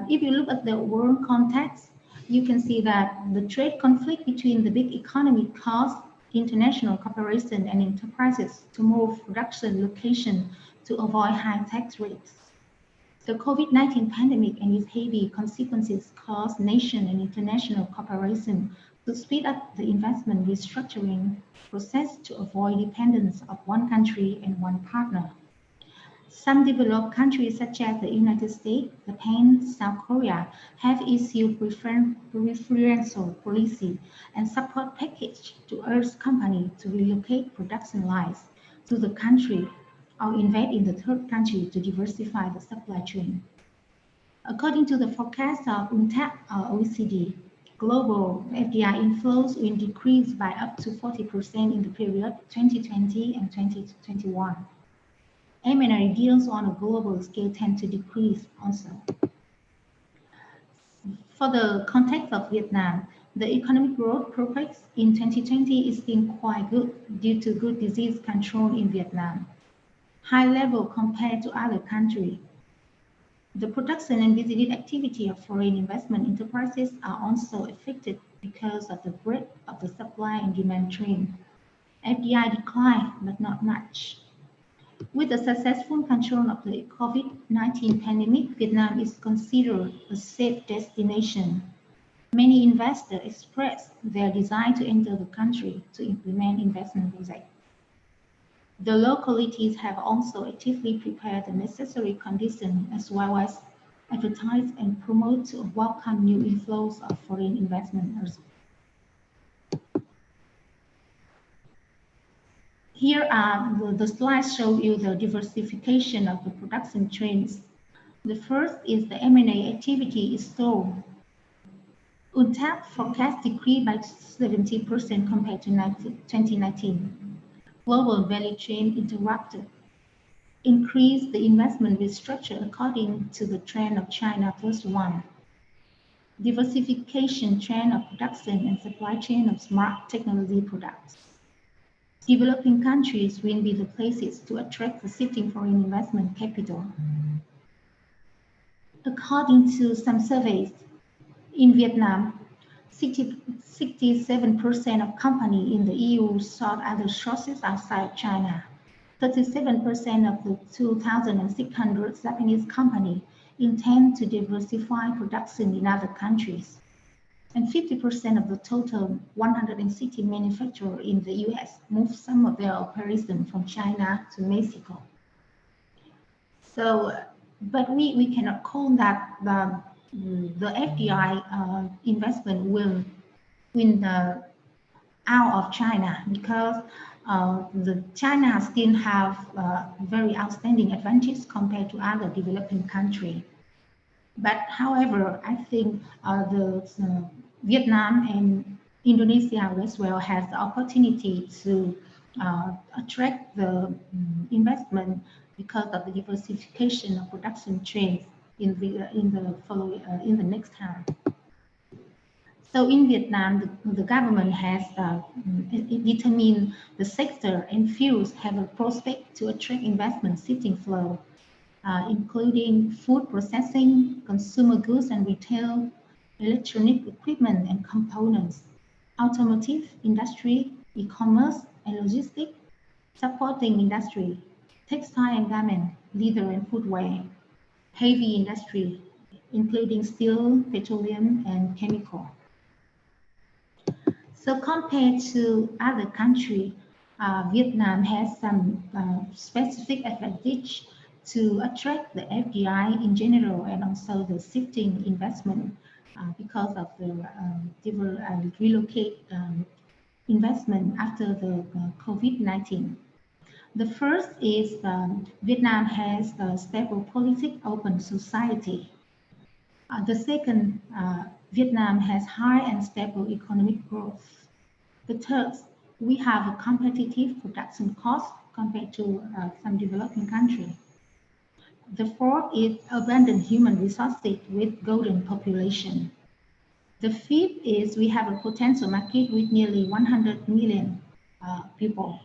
If you look at the world context, you can see that the trade conflict between the big economy caused international corporations and enterprises to move production location to avoid high tax rates. The COVID-19 pandemic and its heavy consequences caused nation and international corporations to speed up the investment restructuring process to avoid dependence of one country and one partner. Some developed countries such as the United States, Japan, South Korea have issued preferential policy and support package to urge companies to relocate production lines to the country or invest in the third country to diversify the supply chain. According to the forecast of UNCTAD OECD, global FDI inflows will decrease by up to 40% in the period 2020 and 2021. M&A deals on a global scale tend to decrease also. For the context of Vietnam, the economic growth prospects in 2020 is still quite good due to good disease control in Vietnam. High level compared to other countries. The production and business activity of foreign investment enterprises are also affected because of the breadth of the supply and demand trend. FDI declined, but not much. With the successful control of the COVID-19 pandemic, Vietnam is considered a safe destination. Many investors expressed their desire to enter the country to implement investment projects. The localities have also actively prepared the necessary conditions as well as advertise and promote to welcome new inflows of foreign investment. Here are the slides show you the diversification of the production trends. The first is the M&A activity is slow. UNCTAD forecast decreased by 70% compared to 2019. Global value chain interrupted. Increase the investment restructure according to the trend of China Plus One. Diversification trend of production and supply chain of smart technology products. Developing countries will be the places to attract the shifting foreign investment capital. According to some surveys, in Vietnam, 67% of companies in the EU sought other sources outside China. 37% of the 2,600 Japanese companies intend to diversify production in other countries. And 50% of the total 160 manufacturers in the US moved some of their operations from China to Mexico. So but we cannot call that the FDI investment will out of China, because the China still have very outstanding advantage compared to other developing countries. But however, I think Vietnam and Indonesia as well has the opportunity to attract the investment because of the diversification of production chains in the next time. So in Vietnam, the government has determined the sector and fields have a prospect to attract investment shifting flow, including food processing, consumer goods and retail, electronic equipment and components, automotive industry, e-commerce and logistics, supporting industry, textile and garment, leather and footwear, heavy industry, including steel, petroleum and chemical. So compared to other countries, Vietnam has some specific advantage to attract the FDI in general and also the shifting investment because of the relocate investment after the COVID-19. The first is Vietnam has a stable political open society. The second, Vietnam has high and stable economic growth. The third, we have a competitive production cost compared to some developing countries. The fourth is abundant human resources with golden population. The fifth is we have a potential market with nearly 100 million people.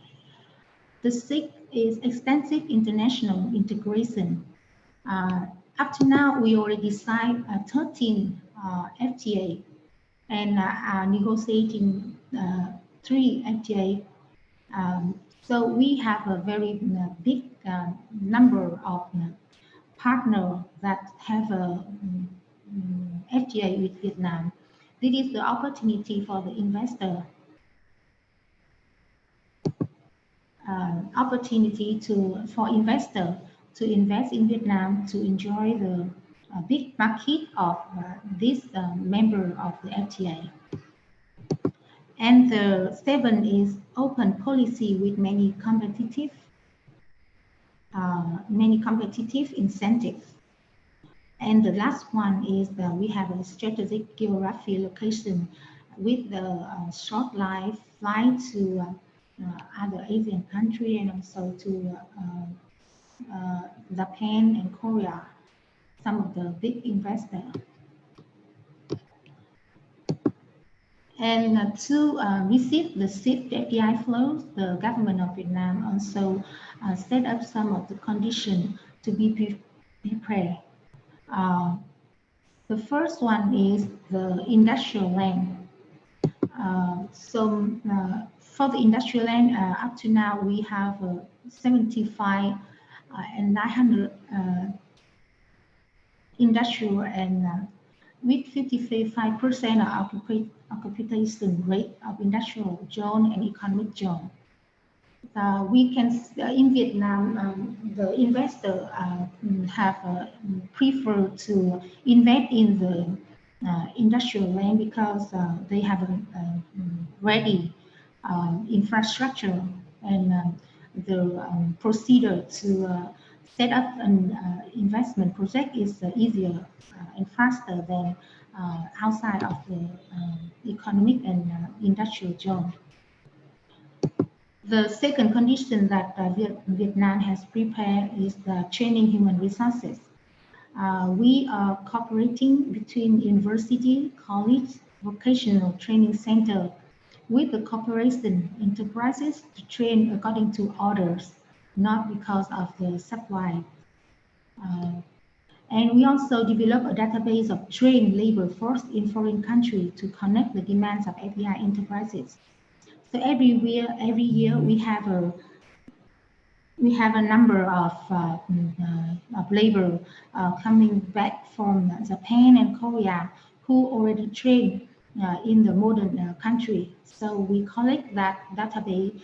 The sixth is extensive international integration. Up to now, we already signed 13 FTA and are negotiating 3 FTA. So we have a very big number of partners that have a FTA with Vietnam. This is the opportunity for the investor. For investor to invest in Vietnam to enjoy the big market of this member of the FTA. And the seventh is open policy with many competitive incentives. And the last one is that we have a strategic geography location with the short line flight to other Asian countries and also to Japan and Korea, some of the big investors. And to receive the SIP FDI flows, the government of Vietnam also set up some of the conditions to be prepared. The first one is the industrial land. For the industrial land, up to now we have 75 and 900 industrial and with 55% occupation rate of industrial zone and economic zone. We can, in Vietnam, the investor have preferred to invest in the industrial land because they have a ready infrastructure and the procedure to set up an investment project is easier and faster than outside of the economic and industrial zone. The second condition that Vietnam has prepared is the training human resources. We are cooperating between university, college, vocational training center with the corporation enterprises to train according to orders, not because of the supply. And we also develop a database of trained labor force in foreign countries to connect the demands of FDI enterprises. So every year we have a number of labor coming back from Japan and Korea who already trained in the modern country. So we collect that database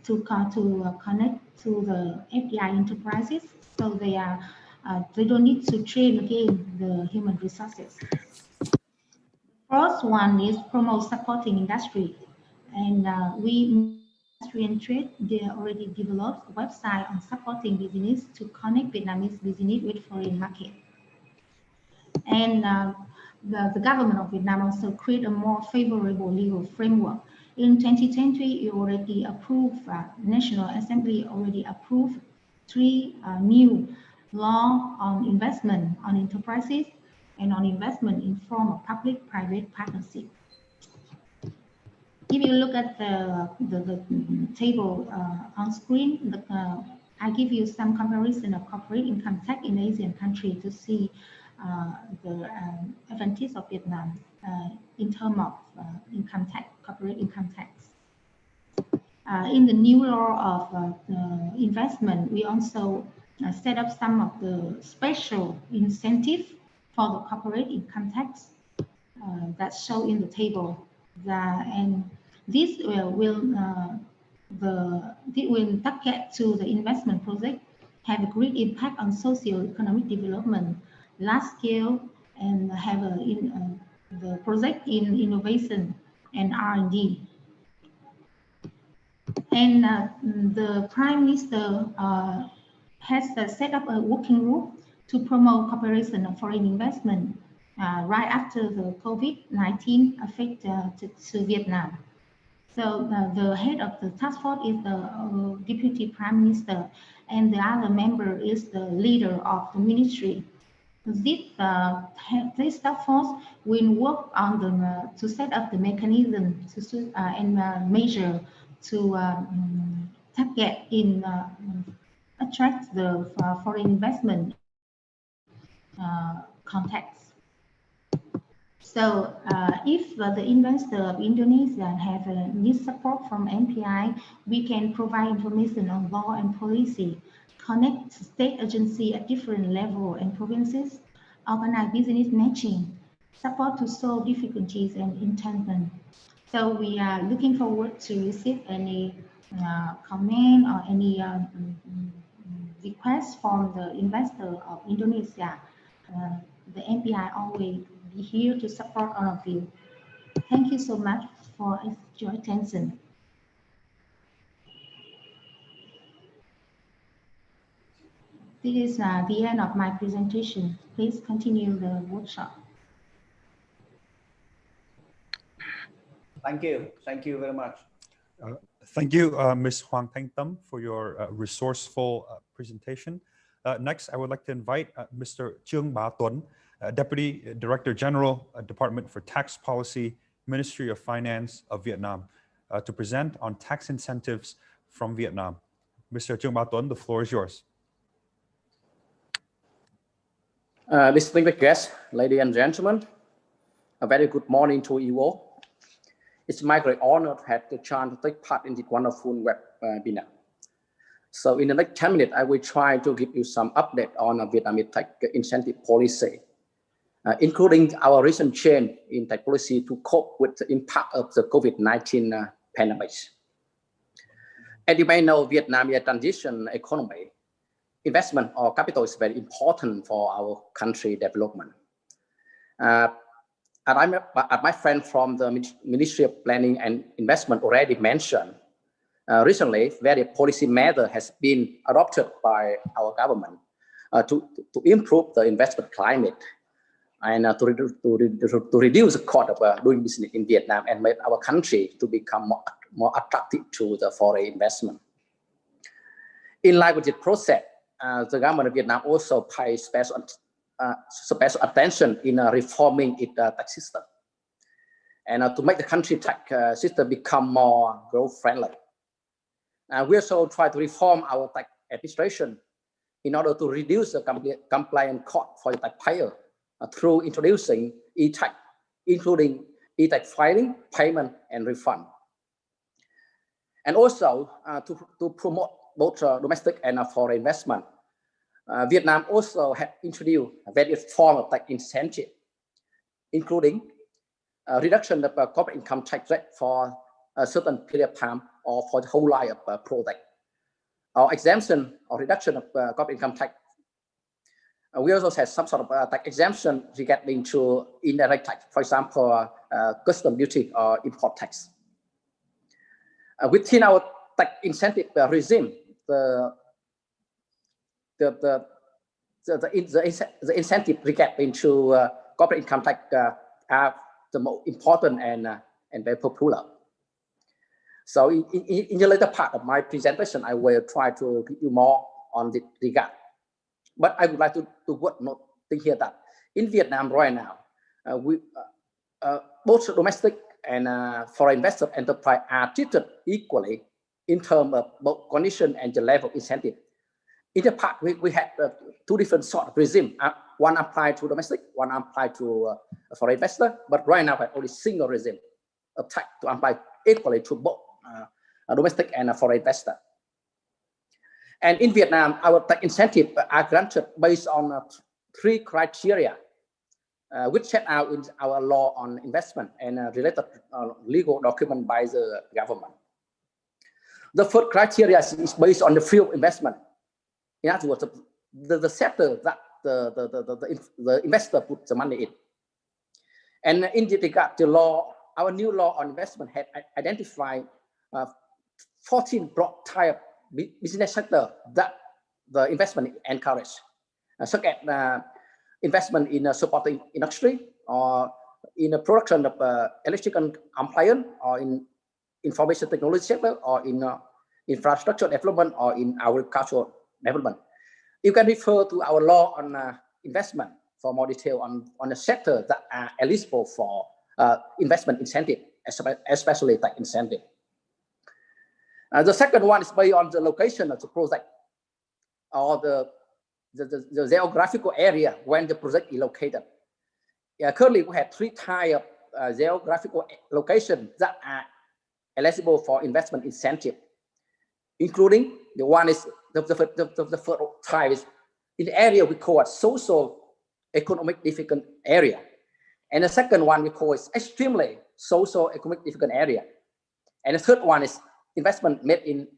to connect to the FDI enterprises, so they are they don't need to train again the human resources. First one is promote supporting industry, and Industry and Trade, they already developed a website on supporting business to connect Vietnamese business with foreign market. And the government of Vietnam also create a more favorable legal framework. In 2020, it already approved, National Assembly already approved 3 new law on investment on enterprises and on investment in form of public-private partnership. If you look at the table on screen, I give you some comparison of corporate income tax in Asian countries to see the advantage of Vietnam in terms of income tax, corporate income tax. In the new law of investment, we also set up some of the special incentive for the corporate income tax that's shown in the table. And this will target to the investment project, have a great impact on socio-economic development, large scale, and have the project in innovation and R&D. And the Prime Minister has set up a working group to promote cooperation of foreign investment right after the COVID-19 affect to Vietnam. So the head of the task force is the Deputy Prime Minister, and the other member is the leader of the ministry. This task force will work on to set up the mechanism and measure to target in attract the foreign investment context. So if the investor of Indonesia have need support from MPI, we can provide information on law and policy, connect state agency at different level and provinces, organize business matching, support to solve difficulties and intendment. So we are looking forward to receive any comment or any request from the investor of Indonesia. The MPI always be here to support all of you. Thank you so much for your attention. This is the end of my presentation. Please continue the workshop. Thank you. Thank you very much. Thank you, Ms. Hoang Thanh Tâm, for your resourceful presentation. Next, I would like to invite Mr. Trương Bá Tuấn, Deputy Director General, Department for Tax Policy, Ministry of Finance of Vietnam, to present on tax incentives from Vietnam. Mr. Trương Bá Tuấn, the floor is yours. Distinguished guests, ladies and gentlemen, a very good morning to you all. It's my great honor to have the chance to take part in this wonderful webinar. So in the next 10 minutes, I will try to give you some update on Vietnamese tax incentive policy, including our recent change in tax policy to cope with the impact of the COVID-19 pandemic. As you may know, Vietnam is a transition economy. Investment or capital is very important for our country development. As my friend from the Ministry of Planning and Investment already mentioned, recently, various policy measures has been adopted by our government to improve the investment climate and to reduce the cost of doing business in Vietnam and make our country to become more attractive to the foreign investment. In line with this process, the government of Vietnam also pays special attention in reforming its tax system and to make the country tax system become more growth-friendly. We also try to reform our tax administration in order to reduce the compliance cost for the taxpayer through introducing e-tax, including e-tax filing, payment, and refund. And also to promote both domestic and foreign investment. Vietnam also has introduced various forms of tax incentive, including reduction of corporate income tax rate for a certain period of time or for the whole life of product, or exemption or reduction of corporate income tax We also have some sort of tax exemption regarding to indirect tax, for example, custom duty or import tax. Within our tax incentive regime, the incentive regarding to corporate income tax are the most important and very popular. So in the later part of my presentation, I will try to give you more on this regard. But I would like to note here that in Vietnam right now, both domestic and foreign investor enterprise are treated equally in terms of both condition and the level of incentive. In the past, we had two different sort of regime. One applied to domestic, one applied to foreign investor. But right now, we have only single regime of tax to apply equally to both domestic and foreign investor. And in Vietnam, our tax incentives are granted based on 3 criteria, which set out in our law on investment and related legal document by the government. The first criteria is based on the field of investment. In other words, the sector that the investor puts the money in. And in this regard, the law, our new law on investment had identified 14 broad type business sector that the investment encouraged, such as investment in supporting industry, or in the production of electrical appliance, or in information technology sector, or in infrastructure development, or in agricultural development. You can refer to our law on investment for more detail on the sector that are eligible for investment incentive, especially tax incentive. The second one is based on the location of the project, or the geographical area when the project is located. Currently, we have 3 types of geographical locations that are eligible for investment incentive, including the one is the first type is in the area we call it social economic difficult area, and the second one we call is extremely social economic difficult area, and the third one is investment made in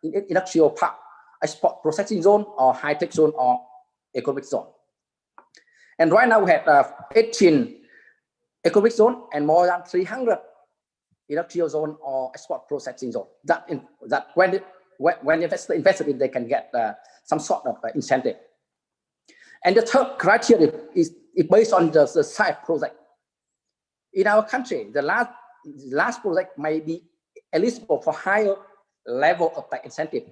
industrial park, export processing zone, or high-tech zone, or economic zone. And right now we have 18 economic zone and more than 300 industrial zone or export processing zone. That when investor invested in, they can get some sort of incentive. And the third criteria is based on the size project. In our country, the last project may be eligible for higher level of tax incentive.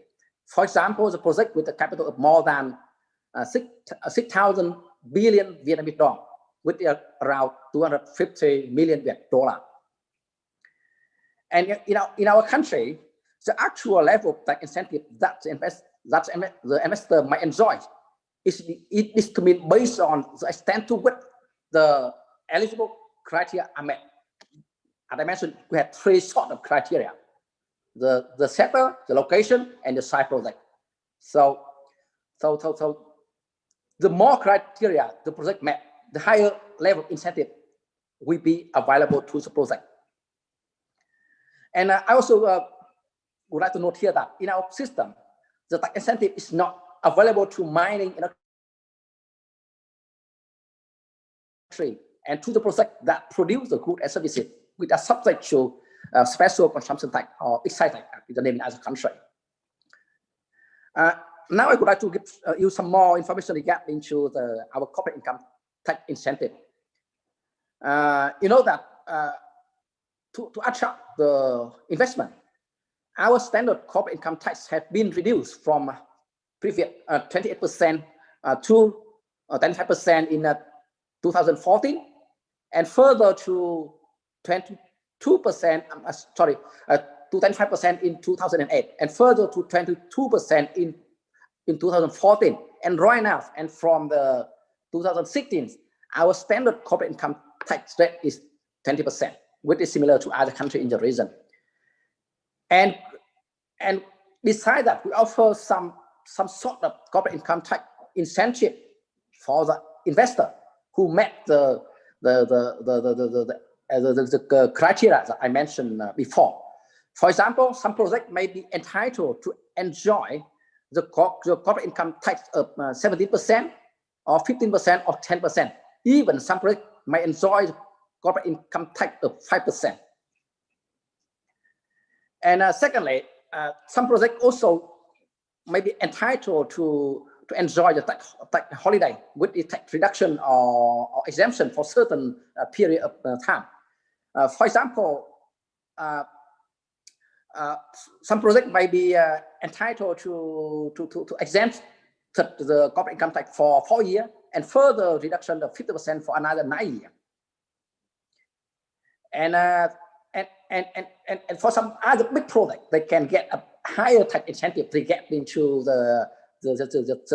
For example, the project with a capital of more than 6,000 billion Vietnamese dong, with around 250 million $. And in our country, the actual level of tax incentive that the investor might enjoy is determined based on the extent to which the eligible criteria are met. As I mentioned, we have 3 sort of criteria: the sector, the location, and the size project. So the more criteria the project met, the higher level of incentive will be available to the project. And I also would like to note here that in our system, the tax incentive is not available to mining industry and to the project that produce the goods and services, which are subject to special consumption tax or excise tax, is the name in other country. Now I would like to give you some more information regarding to our corporate income tax incentive. You know that to attract the investment, our standard corporate income tax has been reduced from previous 28% to 25% in 2014, and further to 22%, to 25% in 2008, and further to 22% in 2014. And right now, and from the 2016, our standard corporate income tax rate is 20%, which is similar to other countries in the region. And besides that, we offer some sort of corporate income tax incentive for the investor who met the criteria that I mentioned before. For example, some projects may be entitled to enjoy the corporate income tax of 17% or 15% or 10%. Even some projects may enjoy corporate income tax of 5%. And secondly, some projects also may be entitled to enjoy the tax holiday with the tax reduction or exemption for certain period of time. For example, some projects may be entitled to exempt the corporate income tax for 4 years and further reduction of 50% for another 9 years. And for some other big projects, they can get a higher tax incentive to get into the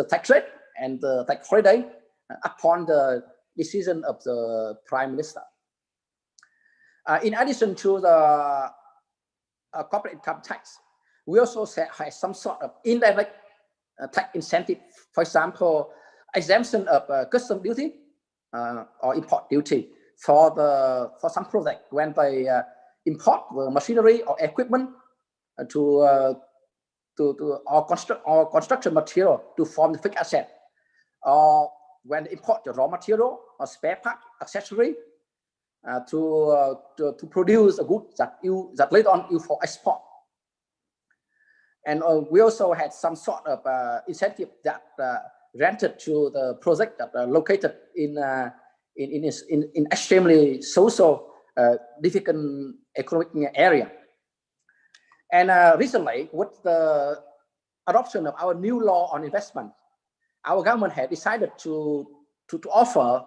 tax rate and the tax holiday upon the decision of the Prime Minister. In addition to the corporate income tax, we also have some sort of indirect tax incentive. For example, exemption of custom duty or import duty for some project when they import the machinery or equipment or construction material to form the fixed asset, or when they import the raw material or spare part accessory to produce a good that later on used for export. And we also had some sort of incentive that granted to the project that are located in extremely social difficult economic area. And recently, with the adoption of our new law on investment, our government had decided to offer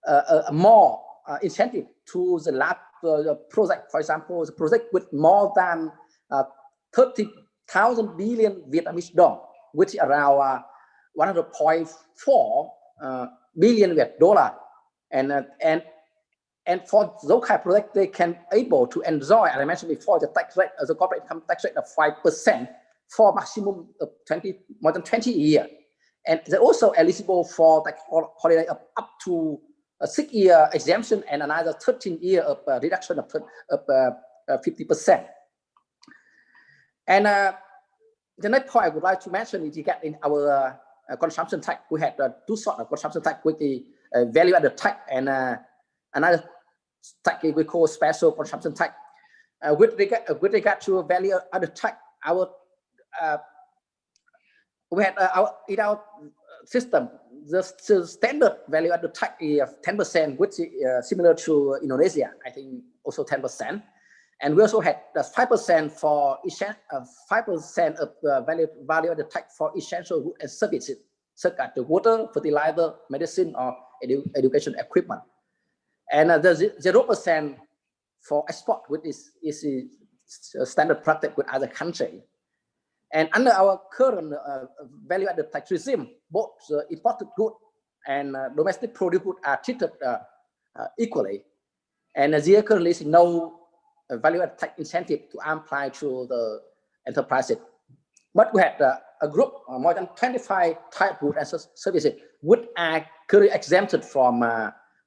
a more incentive to the lab project. For example, the project with more than 30,000 billion Vietnamese dong, which is around 100.4 billion Viet dollar. And for those kind of projects, they can able to enjoy, as I mentioned before, the tax rate, the corporate income tax rate of 5% for maximum of more than 20 years. And they're also eligible for tax holiday of up to a 6-year exemption and another 13 years of reduction of 50%. And the next point I would like to mention is that in our consumption tax, we had two sorts of consumption tax, with the value-added tax and another tax we call special consumption tax. With regard to value-added tax, we had in our system the standard value-added tax is 10%, which is similar to Indonesia. I think also 10%. And we also had 5% for 5% of value-added tax for essential goods and services, such as the water, fertilizer, medicine, or education equipment. And the 0% for export, which is standard practice with other countries. And under our current value-added tax regime, both the imported goods and domestic produce goods are treated equally. And there currently is no value-added tax incentive to apply to the enterprises. But we had a group of more than 25 type of goods and services which are currently exempted from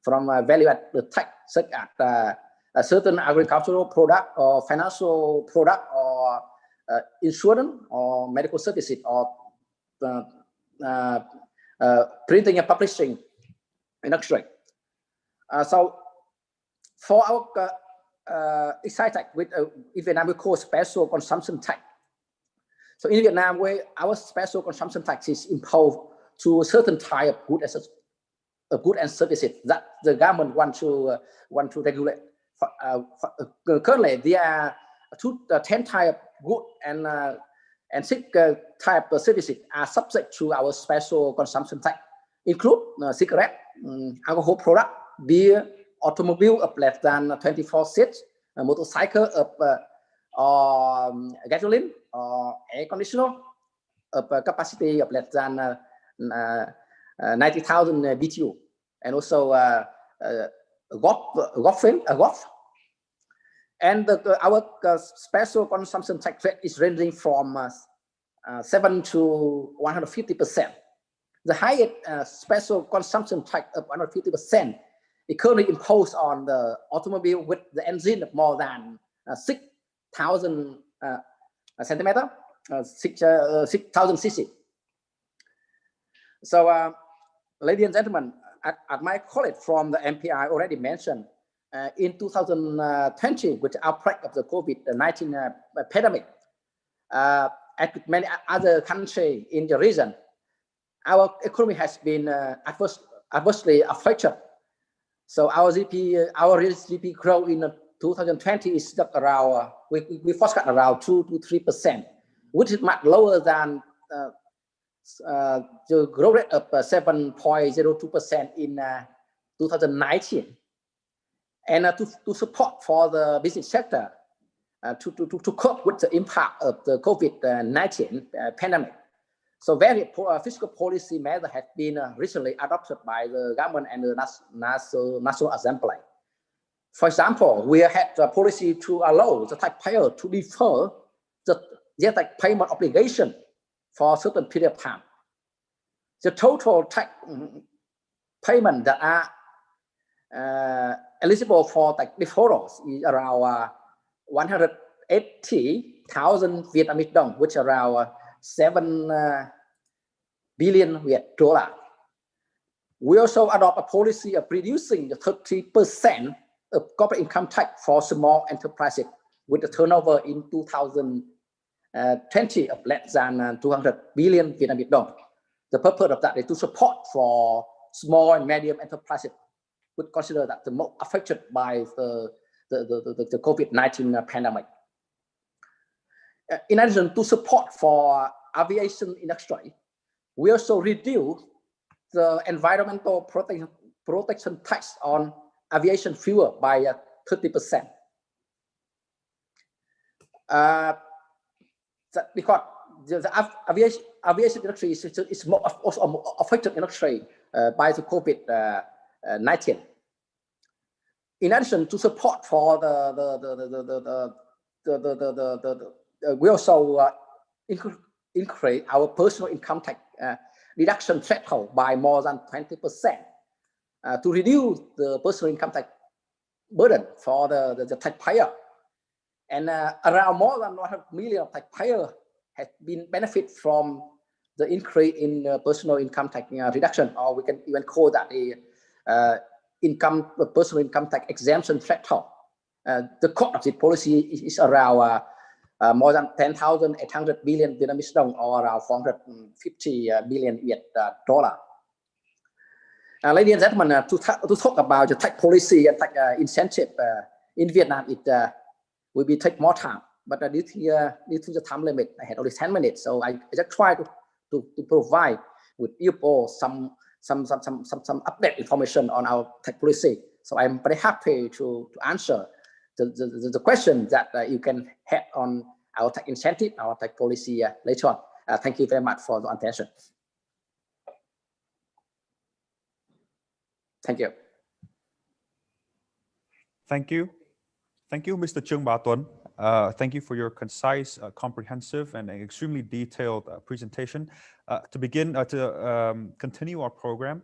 value-added tax, such as a certain agricultural product or financial product or insurance or medical services or printing and publishing industry. So for our excise tax, in Vietnam we call special consumption tax. So in Vietnam, our special consumption tax is imposed to a certain type of goods and services that the government want to regulate. Currently, there are 10 type of goods and 6 type of services are subject to our special consumption tax, include cigarette, alcohol product, beer, automobile of less than 24 seats, a motorcycle of gasoline or air conditioner of a capacity of less than 90,000 BTU, and also golf. And our special consumption tax rate is ranging from 7 to 150%. The highest special consumption tax of 150% is currently imposed on the automobile with the engine of more than 6,000 centimeter, 6,000 cc. So ladies and gentlemen, as my colleague from the MPI already mentioned, in 2020, with the outbreak of the COVID-19 pandemic, as with many other countries in the region, our economy has been adversely affected. So our real GDP growth in 2020 is just around, we forecast around 2 to 3%, which is much lower than the growth rate of 7.02% in 2019. And to support for the business sector to cope with the impact of the COVID-19 pandemic. So various fiscal policy measures have been recently adopted by the government and the National Assembly. For example, we had a policy to allow the taxpayer to defer their tax payment obligation for a certain period of time. The total tax payment that are eligible for tax deferrals is around 180,000 Vietnamese dong, which is around 7 billion Viet dollar. We also adopt a policy of reducing the 30% of corporate income tax for small enterprises with a turnover in 2020 of less than 200 billion Vietnamese dong. The purpose of that is to support for small and medium enterprises, would consider that the most affected by the COVID-19 pandemic. In addition to support for aviation industry, we also reduce the environmental protection tax on aviation fuel by 30%. Because the aviation industry is also more affected industry by the COVID-19. In addition to support for we also increase our personal income tax deduction threshold by more than 20% to reduce the personal income tax burden for the taxpayer. And around more than 100 million taxpayers have been benefit from the increase in personal income tax reduction, or we can even call that a personal income tax exemption threshold. The cost of this policy is around more than 10,800 billion Vietnamese dong, or around 450 billion Viet dollar. Ladies and gentlemen, to talk about the tax policy and tax incentive in Vietnam, it will be take more time. But due to the time limit, I had only 10 minutes, so I just try to provide with you all some update information on our tax policy. So I'm very happy to answer the question that you can have on our tax incentive, our tax policy later on. Thank you very much for the attention. Thank you. Thank you. Thank you, Mr. Trương Bá Tuấn. Thank you for your concise, comprehensive, and extremely detailed presentation. To begin, to continue our program,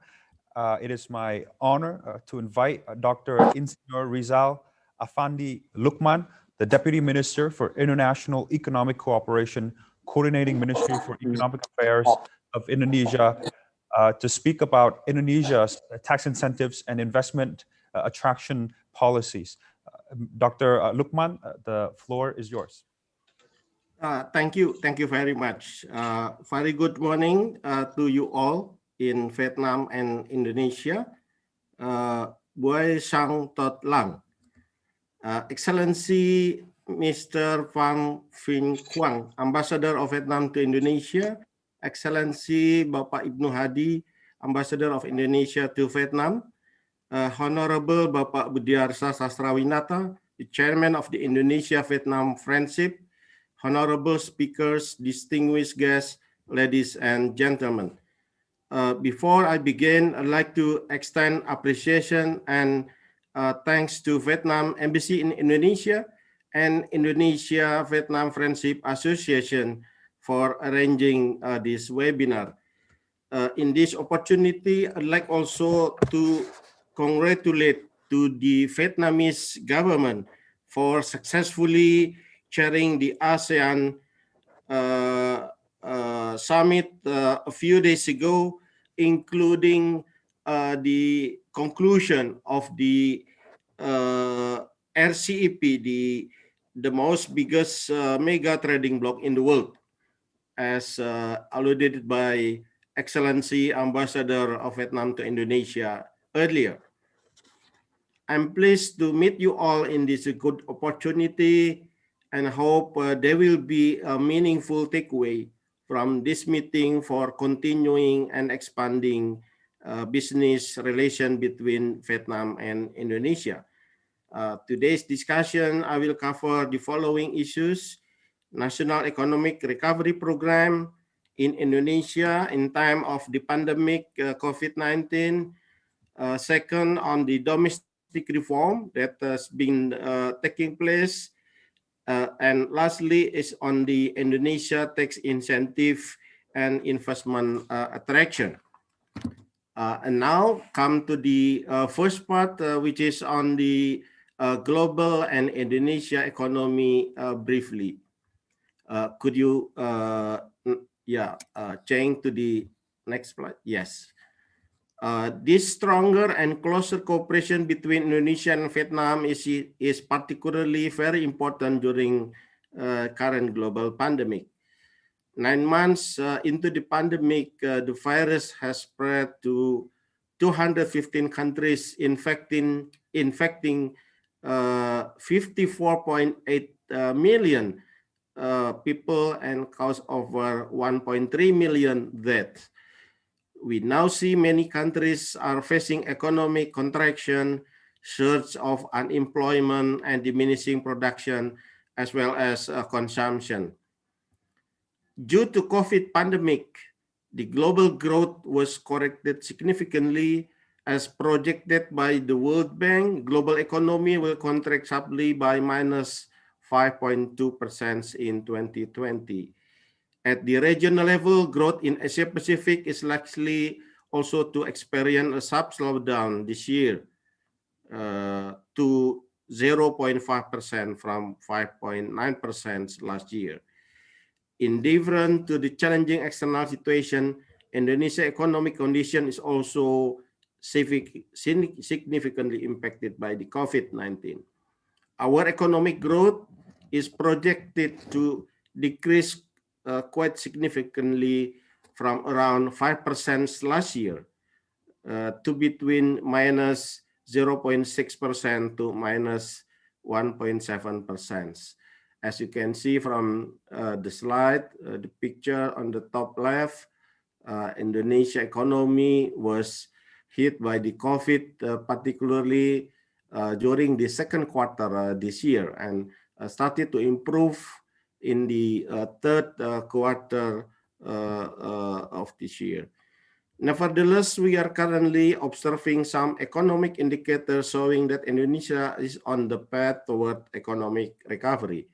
it is my honor to invite Dr. Insinyur Rizal Afandi Lukman, the Deputy Minister for International Economic Cooperation, Coordinating Ministry for Economic Affairs of Indonesia, to speak about Indonesia's tax incentives and investment attraction policies. Dr. Lukman, the floor is yours. Thank you very much. Very good morning to you all in Vietnam and Indonesia. Bui Sang Tot Lang. Excellency Mr. Pham Vinh Quang, Ambassador of Vietnam to Indonesia. Excellency Bapak Ibnu Hadi, Ambassador of Indonesia to Vietnam. Honorable Bapak Budiarsa Sastrawinata, the Chairman of the Indonesia-Vietnam Friendship. Honorable speakers, distinguished guests, ladies and gentlemen. Before I begin, I'd like to extend appreciation and thanks to Vietnam Embassy in Indonesia and Indonesia-Vietnam Friendship Association for arranging this webinar. In this opportunity, I'd like also to congratulate to the Vietnamese government for successfully chairing the ASEAN summit a few days ago including the conclusion of the RCEP, the most biggest mega trading bloc in the world, as alluded by Excellency Ambassador of Vietnam to Indonesia earlier. I'm pleased to meet you all in this good opportunity and hope there will be a meaningful takeaway from this meeting for continuing and expanding business relation between Vietnam and Indonesia. Today's discussion, I will cover the following issues: National Economic Recovery Program in Indonesia in time of the pandemic COVID-19. Second, on the domestic reform that has been taking place. And lastly is on the Indonesia tax incentive and investment attraction. And now come to the first part, which is on the global and Indonesia economy briefly. Could you, change to the next slide? Yes. This stronger and closer cooperation between Indonesia and Vietnam is particularly very important during current global pandemic. 9 months into the pandemic, the virus has spread to 215 countries, infecting 54.8 million people and caused over 1.3 million deaths. We now see many countries are facing economic contraction, surge of unemployment, and diminishing production, as well as consumption. Due to COVID pandemic, the global growth was corrected significantly. As projected by the World Bank, global economy will contract sharply by minus 5.2% in 2020. At the regional level, growth in Asia Pacific is likely also to experience a sharp slowdown this year to 0.5% from 5.9% last year. Indifferent to the challenging external situation, Indonesia's economic condition is also significantly impacted by the COVID-19. Our economic growth is projected to decrease quite significantly from around 5% last year to between minus 0.6% to minus 1.7%. As you can see from the slide, the picture on the top left, Indonesia economy was hit by the COVID, particularly during the second quarter this year, and started to improve in the third quarter of this year. Nevertheless, we are currently observing some economic indicators showing that Indonesia is on the path toward economic recovery.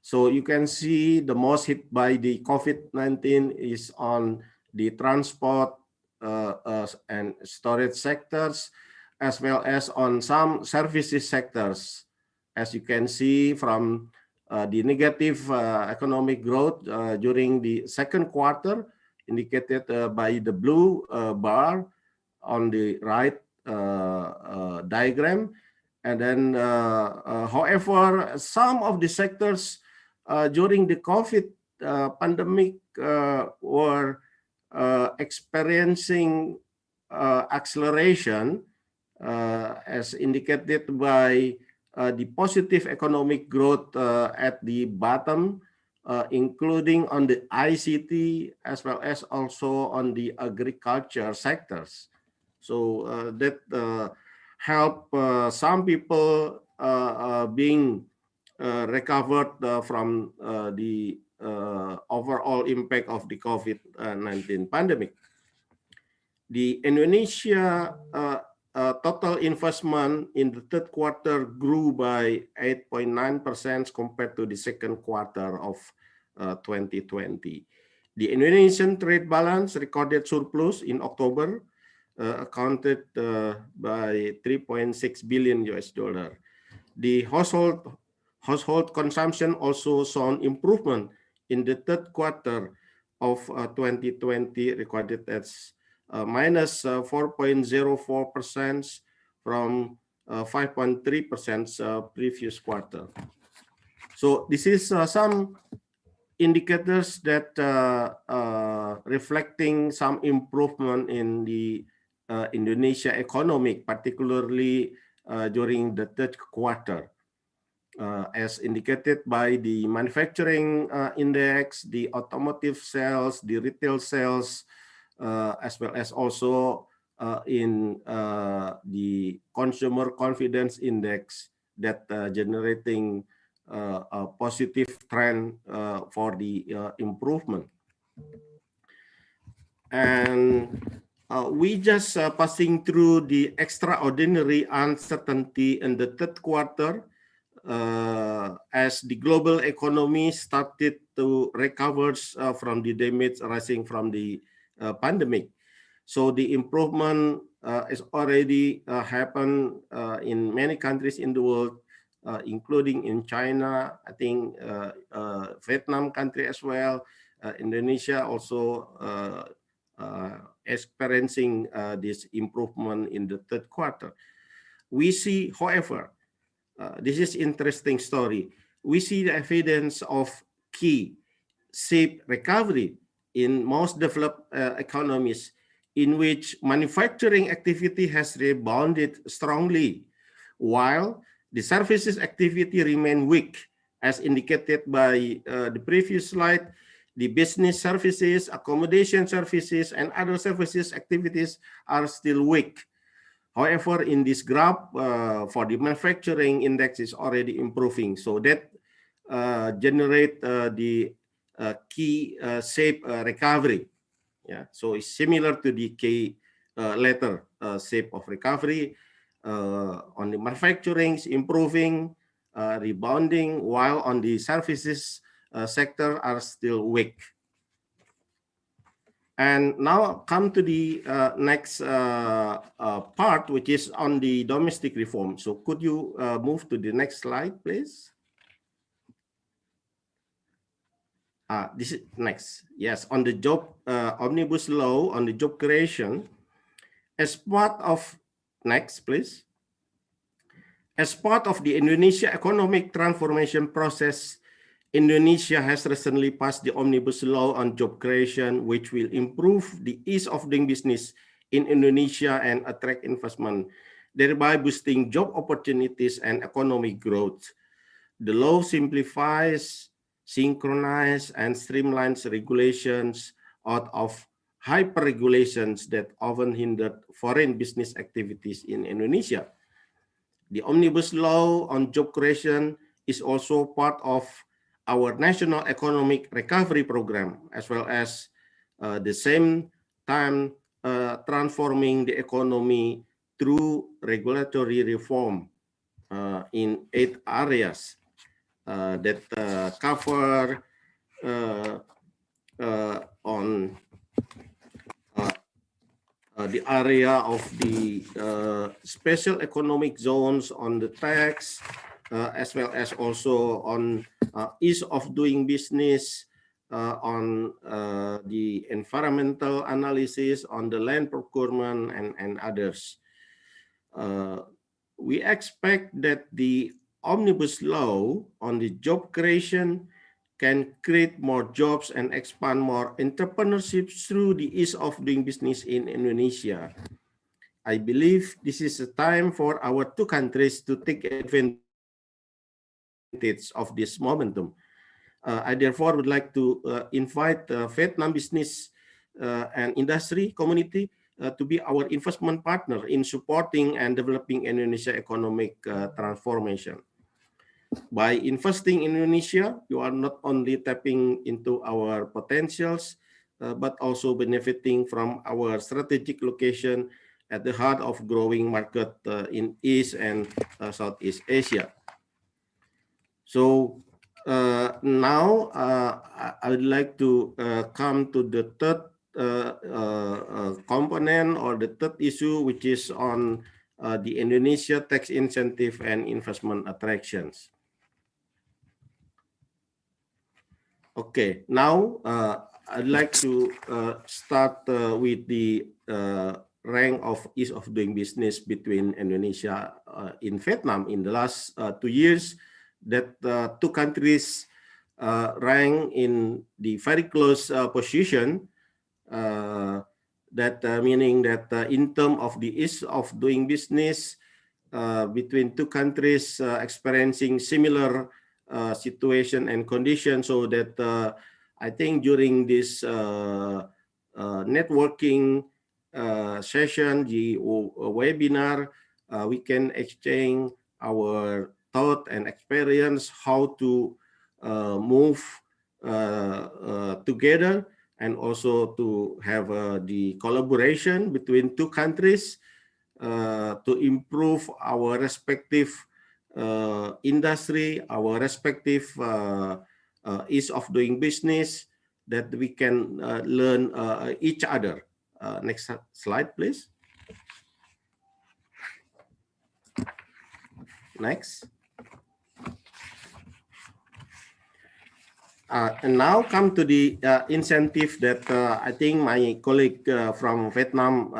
So you can see the most hit by the COVID-19 is on the transport and storage sectors, as well as on some services sectors. As you can see from the negative economic growth during the second quarter, indicated by the blue bar on the right diagram. And then, however, some of the sectors during the COVID pandemic were experiencing acceleration as indicated by the positive economic growth at the bottom, including on the ICT as well as also on the agriculture sectors. So that help some people being recovered from the overall impact of the COVID-19 pandemic. The Indonesia total investment in the third quarter grew by 8.9% compared to the second quarter of 2020. The Indonesian trade balance recorded surplus in October, accounted by $3.6 billion. The household consumption also saw an improvement in the third quarter of 2020, recorded as minus 4.04% from 5.3% previous quarter. So this is some indicators that reflecting some improvement in the Indonesia economic, particularly during the third quarter, as indicated by the manufacturing index, the automotive sales, the retail sales, as well as also in the consumer confidence index that generating a positive trend for the improvement. And we just passing through the extraordinary uncertainty in the third quarter as the global economy started to recover from the damage arising from the pandemic. So the improvement is already happened in many countries in the world, including in China, I think Vietnam country as well, Indonesia also experiencing this improvement in the third quarter. We see, however, this is interesting story. We see the evidence of key shape recovery in most developed economies, in which manufacturing activity has rebounded strongly, while the services activity remain weak, as indicated by the previous slide. The business services, accommodation services, and other services activities are still weak. However, in this graph, for the manufacturing index is already improving. So that generate the key shape recovery. Yeah, so it's similar to the K letter shape of recovery. On the manufacturing is improving, rebounding, while on the services sector are still weak. And now come to the next part, which is on the domestic reform. So could you move to the next slide, please? This is next. Yes, on the job omnibus law on the job creation, as part of next, please. As part of the Indonesia economic transformation process, Indonesia has recently passed the omnibus law on job creation, which will improve the ease of doing business in Indonesia and attract investment, thereby boosting job opportunities and economic growth. The law simplifies, synchronizes, and streamlines regulations out of hyper-regulations that often hindered foreign business activities in Indonesia. The omnibus law on job creation is also part of our national economic recovery program, as well as the same time transforming the economy through regulatory reform in 8 areas that cover on the area of the special economic zones, on the tax, as well as also on ease of doing business, on the environmental analysis, on the land procurement, and others. We expect that the omnibus law on the job creation can create more jobs and expand more entrepreneurship through the ease of doing business in Indonesia. I believe this is a time for our two countries to take advantage of this momentum. I therefore would like to invite Vietnam business and industry community to be our investment partner in supporting and developing Indonesia economic transformation. By investing in Indonesia, you are not only tapping into our potentials, but also benefiting from our strategic location at the heart of growing market in East and Southeast Asia. So now I would like to come to the third component or the third issue, which is on the Indonesia tax incentive and investment attractions. Okay, now I'd like to start with the rank of ease of doing business between Indonesia and Vietnam in the last 2 years. That two countries rank in the very close position. Meaning that in terms of the ease of doing business between two countries experiencing similar situation and conditions, so that I think during this networking session, the webinar, we can exchange our thought and experience how to move together, and also to have the collaboration between two countries to improve our respective industry, our respective ease of doing business, that we can learn each other. Next slide, please. Next. And now come to the incentive that I think my colleague from Vietnam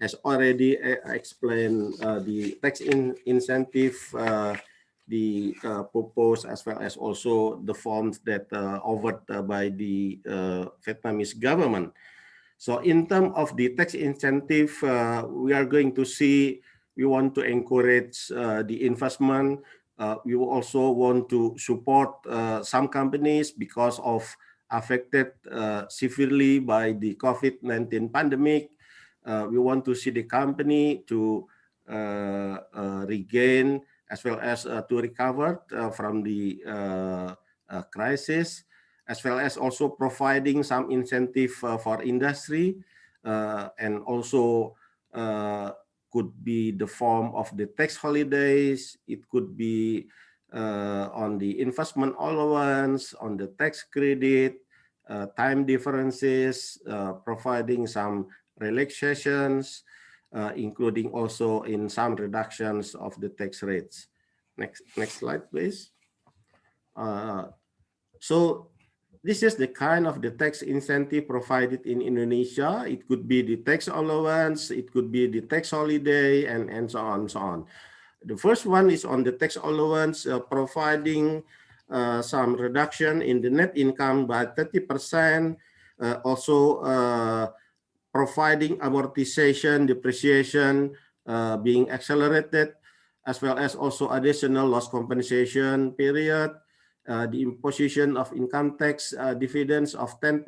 has already explained the tax incentive, the purpose, as well as also the forms that offered by the Vietnamese government. So in terms of the tax incentive, we are going to see, we want to encourage the investment. We will also want to support some companies because of affected severely by the COVID-19 pandemic. We want to see the company to regain as well as to recover from the crisis, as well as also providing some incentive for industry, and also could be the form of the tax holidays. It could be on the investment allowance, on the tax credit, time differences, providing some relaxations, including also in some reductions of the tax rates. Next slide, please. So this is the kind of the tax incentive provided in Indonesia. It could be the tax allowance, it could be the tax holiday, and so on, so on. The first one is on the tax allowance, providing some reduction in the net income by 30%. Also providing amortization, depreciation being accelerated, as well as also additional loss compensation period. The imposition of income tax dividends of 10%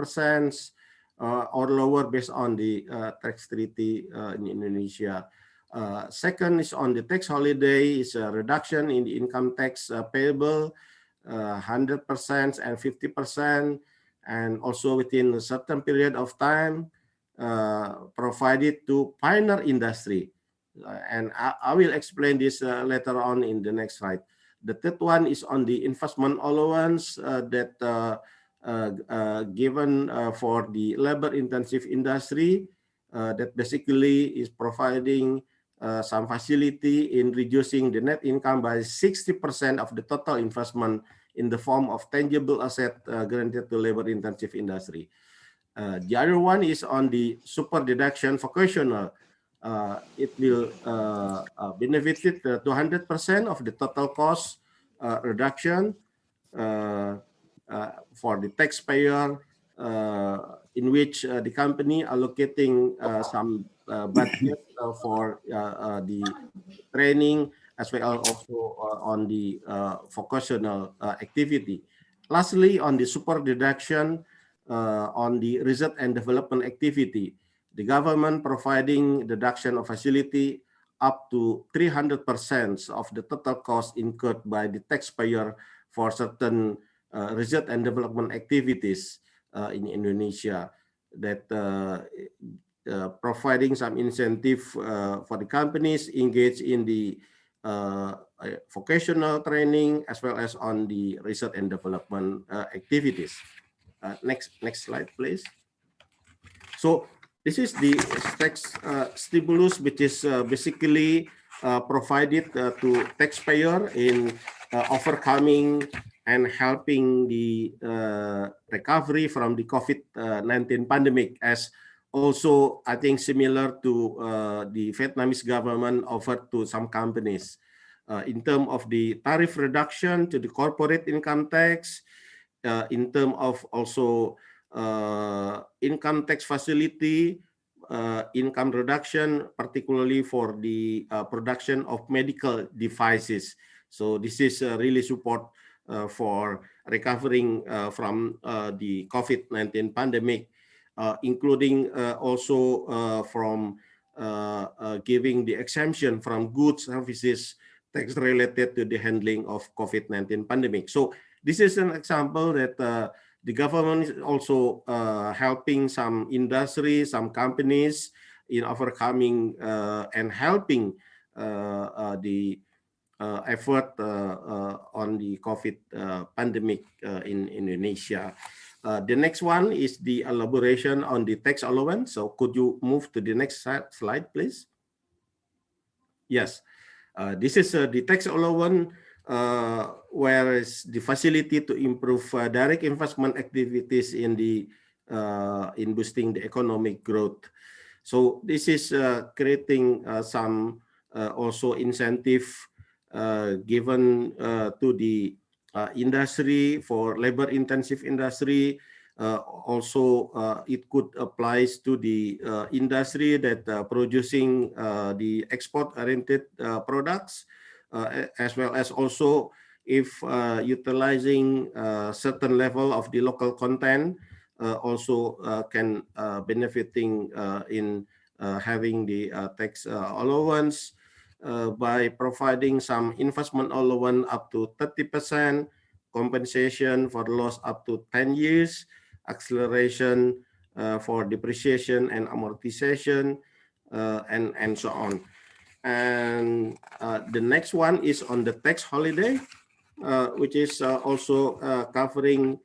or lower based on the tax treaty in Indonesia. Second is on the tax holiday, is a reduction in the income tax payable, 100% and 50%, and also within a certain period of time, provided to pioneer industry. And I will explain this later on in the next slide. The third one is on the investment allowance that given for the labor-intensive industry that basically is providing some facility in reducing the net income by 60% of the total investment in the form of tangible asset granted to labor-intensive industry. The other one is on the super deduction vocational. It will benefit to 100% of the total cost reduction for the taxpayer, in which the company allocating some budget for the training, as well as also on the vocational activity. Lastly, on the super deduction on the research and development activity, the government providing deduction of facility up to 300% of the total cost incurred by the taxpayer for certain research and development activities in Indonesia, that providing some incentive for the companies engaged in the vocational training, as well as on the research and development activities. Next slide, please. So this is the tax stimulus, which is basically provided to taxpayer in overcoming and helping the recovery from the COVID-19 pandemic, as also I think similar to the Vietnamese government offered to some companies in terms of the tariff reduction to the corporate income tax, in terms of also income tax facility, income reduction, particularly for the production of medical devices. So this is really support for recovering from the COVID-19 pandemic, including also from giving the exemption from goods services tax related to the handling of COVID-19 pandemic. So this is an example that the government is also helping some industry, some companies in overcoming and helping the effort on the COVID pandemic in Indonesia. The next one is the elaboration on the tax allowance. So could you move to the next slide, please? Yes, this is the tax allowance, whereas the facility to improve direct investment activities in the in boosting the economic growth. So this is creating some also incentive given to the industry for labor intensive industry. Also, it could applies to the industry that producing the export-oriented products, as well as also if utilizing certain level of the local content, also can benefiting in having the tax allowance by providing some investment allowance up to 30%, compensation for loss up to 10 years, acceleration for depreciation and amortization, and so on. And the next one is on the tax holiday, which is also covering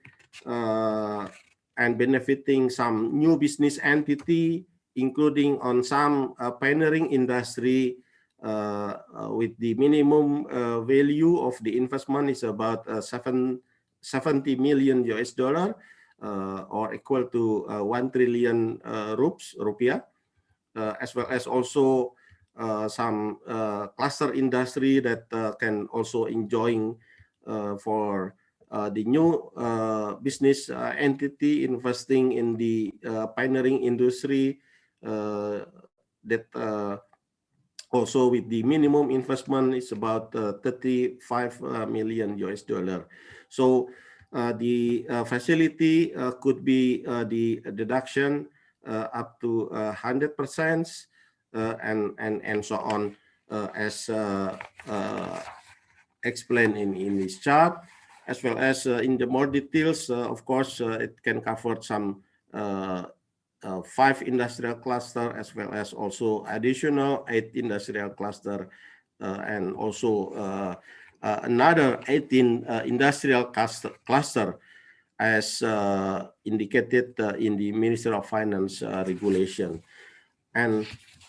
and benefiting some new business entity, including on some pioneering industry with the minimum value of the investment is about $70 million or equal to 1 trillion rupiah, as well as also some cluster industry that can also enjoying for the new business entity investing in the pioneering industry that also with the minimum investment is about $35 million. So the facility could be the deduction up to 100%, and so on, as explained in this chart, as well as in the more details. Of course, it can cover some 5 industrial cluster, as well as also additional 8 industrial cluster, and also another 18 industrial cluster as indicated in the Ministry of Finance regulation. And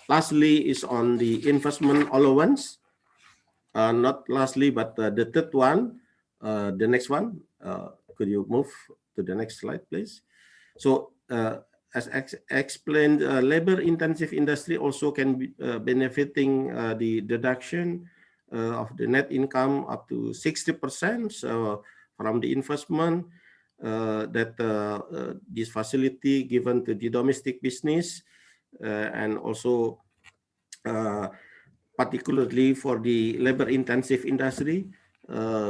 lastly is on the investment allowance. Not lastly, but the third one, the next one. Could you move to the next slide, please? So as explained, labor-intensive industry also can be benefiting the deduction of the net income up to 60% from the investment that this facility given to the domestic business, and also particularly for the labor-intensive industry,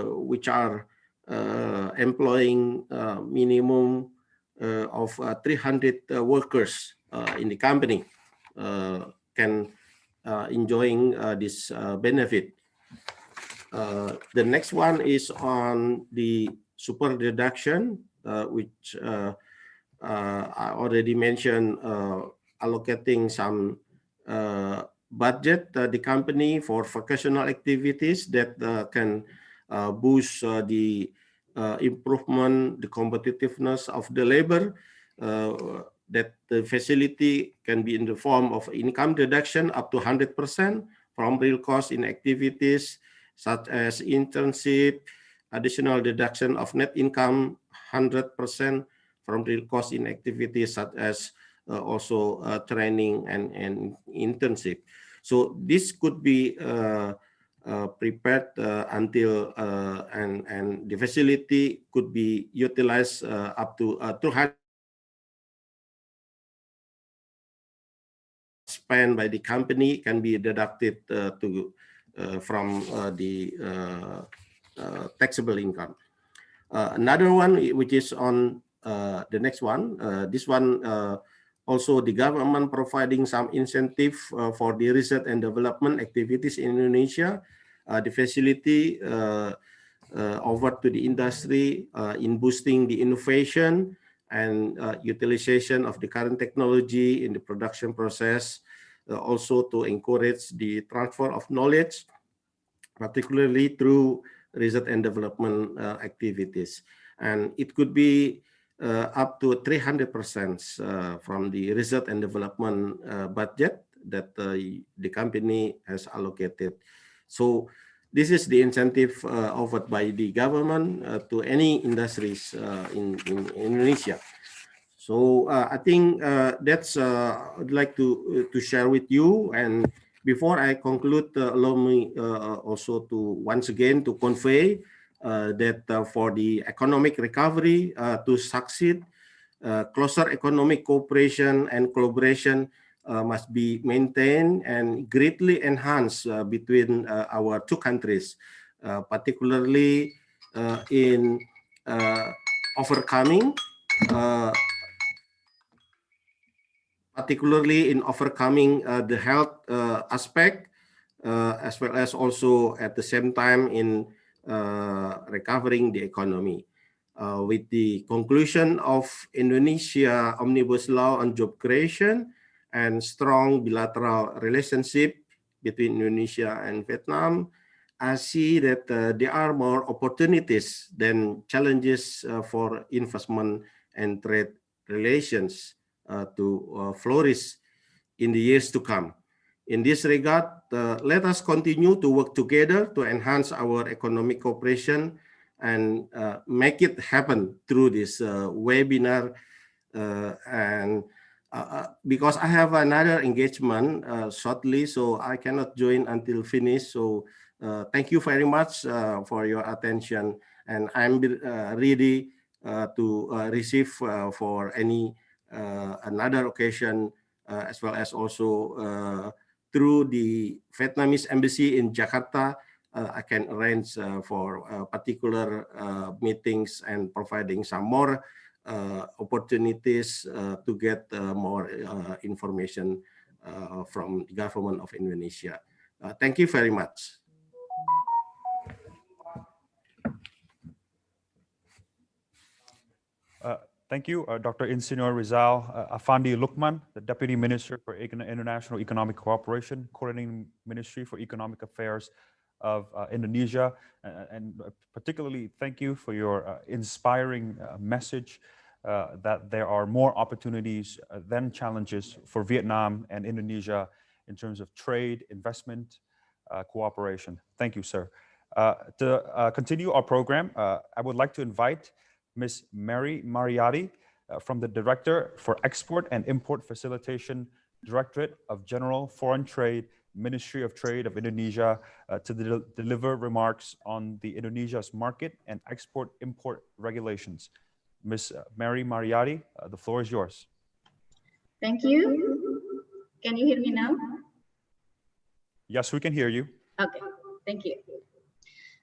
which are employing minimum of 300 workers in the company, can enjoying this benefit. The next one is on the super deduction, which I already mentioned, allocating some budget the company for vocational activities that can boost the improvement, the competitiveness of the labor, that the facility can be in the form of income deduction up to 100% from real cost in activities such as internship, additional deduction of net income 100% from real cost in activities such as also training and internship. So this could be prepared until and the facility could be utilized up to 200 spent by the company can be deducted from the taxable income. Another one, which is on the next one, this one also the government providing some incentive for the research and development activities in Indonesia. The facility offered to the industry in boosting the innovation and utilization of the current technology in the production process, also to encourage the transfer of knowledge, particularly through research and development activities. And it could be up to 300% from the research and development budget that the company has allocated. So this is the incentive offered by the government to any industries in Indonesia. So I think that's I'd like to share with you. And before I conclude, allow me also to once again to convey that for the economic recovery to succeed, closer economic cooperation and collaboration must be maintained and greatly enhanced between our two countries, particularly in overcoming the health aspect, as well as also at the same time in recovering the economy. With the conclusion of Indonesia Omnibus Law on Job Creation and strong bilateral relationship between Indonesia and Vietnam, I see that there are more opportunities than challenges for investment and trade relations to flourish in the years to come. In this regard, let us continue to work together to enhance our economic cooperation and make it happen through this webinar. Because I have another engagement shortly, so I cannot join until finish. So thank you very much for your attention, and I'm ready to receive for any another occasion, as well as also through the Vietnamese embassy in Jakarta. I can arrange for particular meetings and providing some more opportunities to get more information from the government of Indonesia. Thank you very much. Thank you, Dr. Insinyur Rizal Afandi Lukman, the Deputy Minister for International Economic Cooperation, Coordinating Ministry for Economic Affairs of Indonesia. And particularly thank you for your inspiring message that there are more opportunities than challenges for Vietnam and Indonesia in terms of trade, investment, cooperation. Thank you, sir. To continue our program, I would like to invite Ms. Mary Mariotti from the Director for Export and Import Facilitation, Directorate of General Foreign Trade, Ministry of Trade of Indonesia, to deliver remarks on the Indonesia's market and export-import regulations. Ms. Mary Mariotti, the floor is yours. Thank you. Can you hear me now? Yes, we can hear you. Okay, thank you.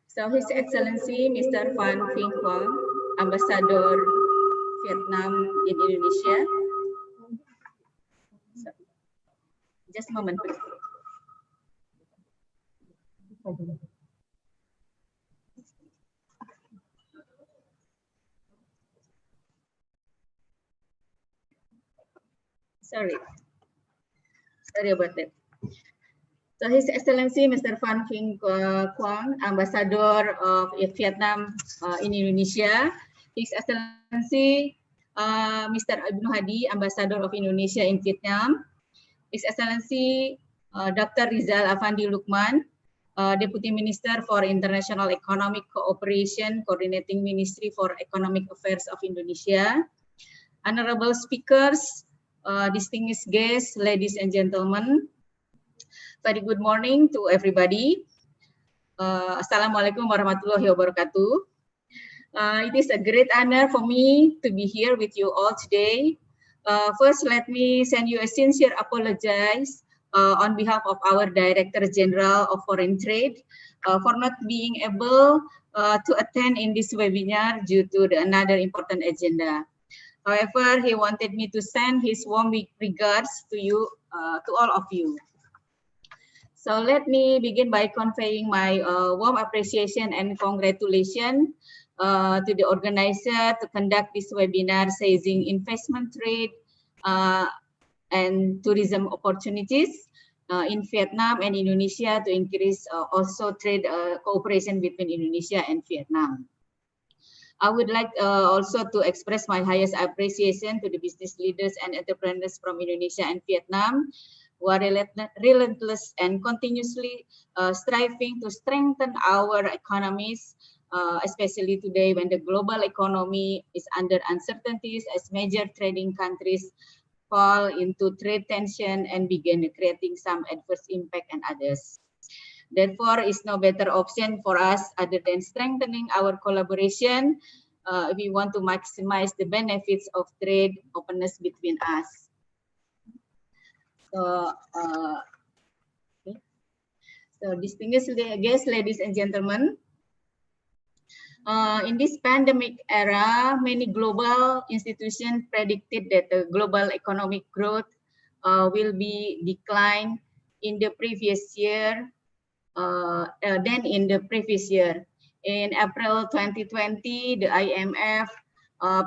So His Excellency Mr. Van Vinh Quang, Ambassador Vietnam in Indonesia. So, just a moment, please. Sorry about that. So His Excellency Mr. Van Vinh Quang, Ambassador of Vietnam in Indonesia, His Excellency Mr. Ibnu Hadi, Ambassador of Indonesia in Vietnam, His Excellency Dr. Rizal Afandi Lukman, Deputy Minister for International Economic Cooperation, Coordinating Ministry for Economic Affairs of Indonesia, honorable speakers, distinguished guests, ladies and gentlemen. Very good morning to everybody. Assalamualaikum warahmatullahi wabarakatuh. It is a great honor for me to be here with you all today. First, let me send you a sincere apologize on behalf of our Director General of Foreign Trade for not being able to attend in this webinar due to another important agenda. However, he wanted me to send his warm regards to you, to all of you. So let me begin by conveying my warm appreciation and congratulations to the organizer to conduct this webinar seizing investment trade and tourism opportunities in Vietnam and Indonesia to increase also trade cooperation between Indonesia and Vietnam. I would like also to express my highest appreciation to the business leaders and entrepreneurs from Indonesia and Vietnam who are relentless and continuously striving to strengthen our economies, especially today when the global economy is under uncertainties as major trading countries fall into trade tension and begin creating some adverse impact and others. Therefore, is no better option for us other than strengthening our collaboration if we want to maximize the benefits of trade openness between us. So, okay. So distinguished guests, ladies and gentlemen, in this pandemic era, many global institutions predicted that the global economic growth will be declined in the previous year than in the previous year. In April 2020, the IMF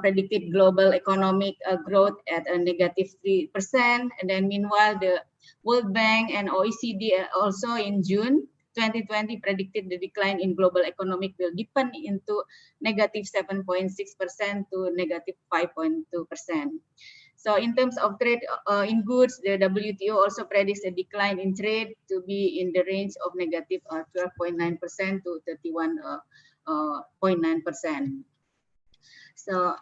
predicted global economic growth at a negative 3%. And then meanwhile, the World Bank and OECD also in June 2020 predicted the decline in global economic will deepen into negative 7.6% to negative 5.2%. So in terms of trade in goods, the WTO also predicts a decline in trade to be in the range of negative 12.9% to 31.9%. So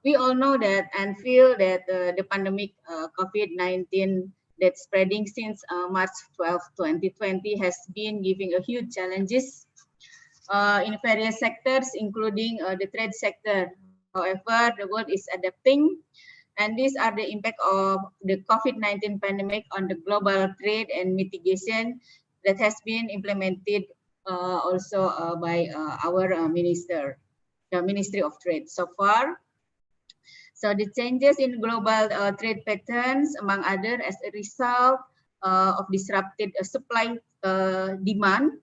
we all know that and feel that the pandemic COVID-19 that's spreading since March 12, 2020 has been giving a huge challenges in various sectors, including the trade sector. However, the world is adapting. And these are the impact of the COVID-19 pandemic on the global trade and mitigation that has been implemented also by our minister, the Ministry of Trade so far. So the changes in global trade patterns, among others, as a result of disrupted supply demand,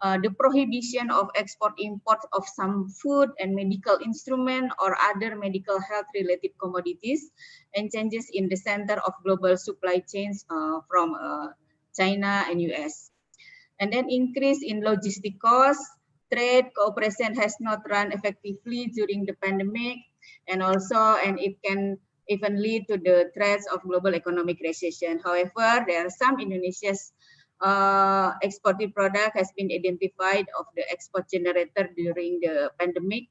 the prohibition of export-import of some food and medical instrument or other medical health-related commodities, and changes in the center of global supply chains from China and US. And then increase in logistic costs, trade cooperation has not run effectively during the pandemic, and it can even lead to the threats of global economic recession. However, there are some Indonesia's exported product has been identified of the export generator during the pandemic.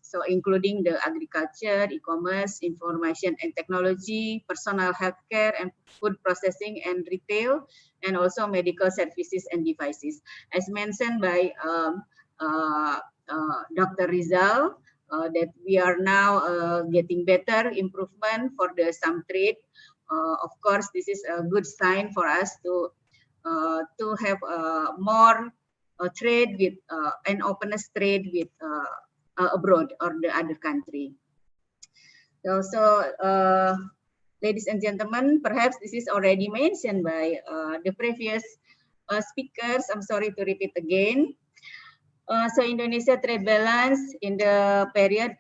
So including the agriculture, e-commerce, information and technology, personal healthcare and food processing and retail, and also medical services and devices. As mentioned by Dr. Rizal, that we are now getting better improvement for the some trade. Of course, this is a good sign for us to have more trade with and openness trade with abroad or the other country. So, ladies and gentlemen, perhaps this is already mentioned by the previous speakers. I'm sorry to repeat again. So Indonesia trade balance in the period,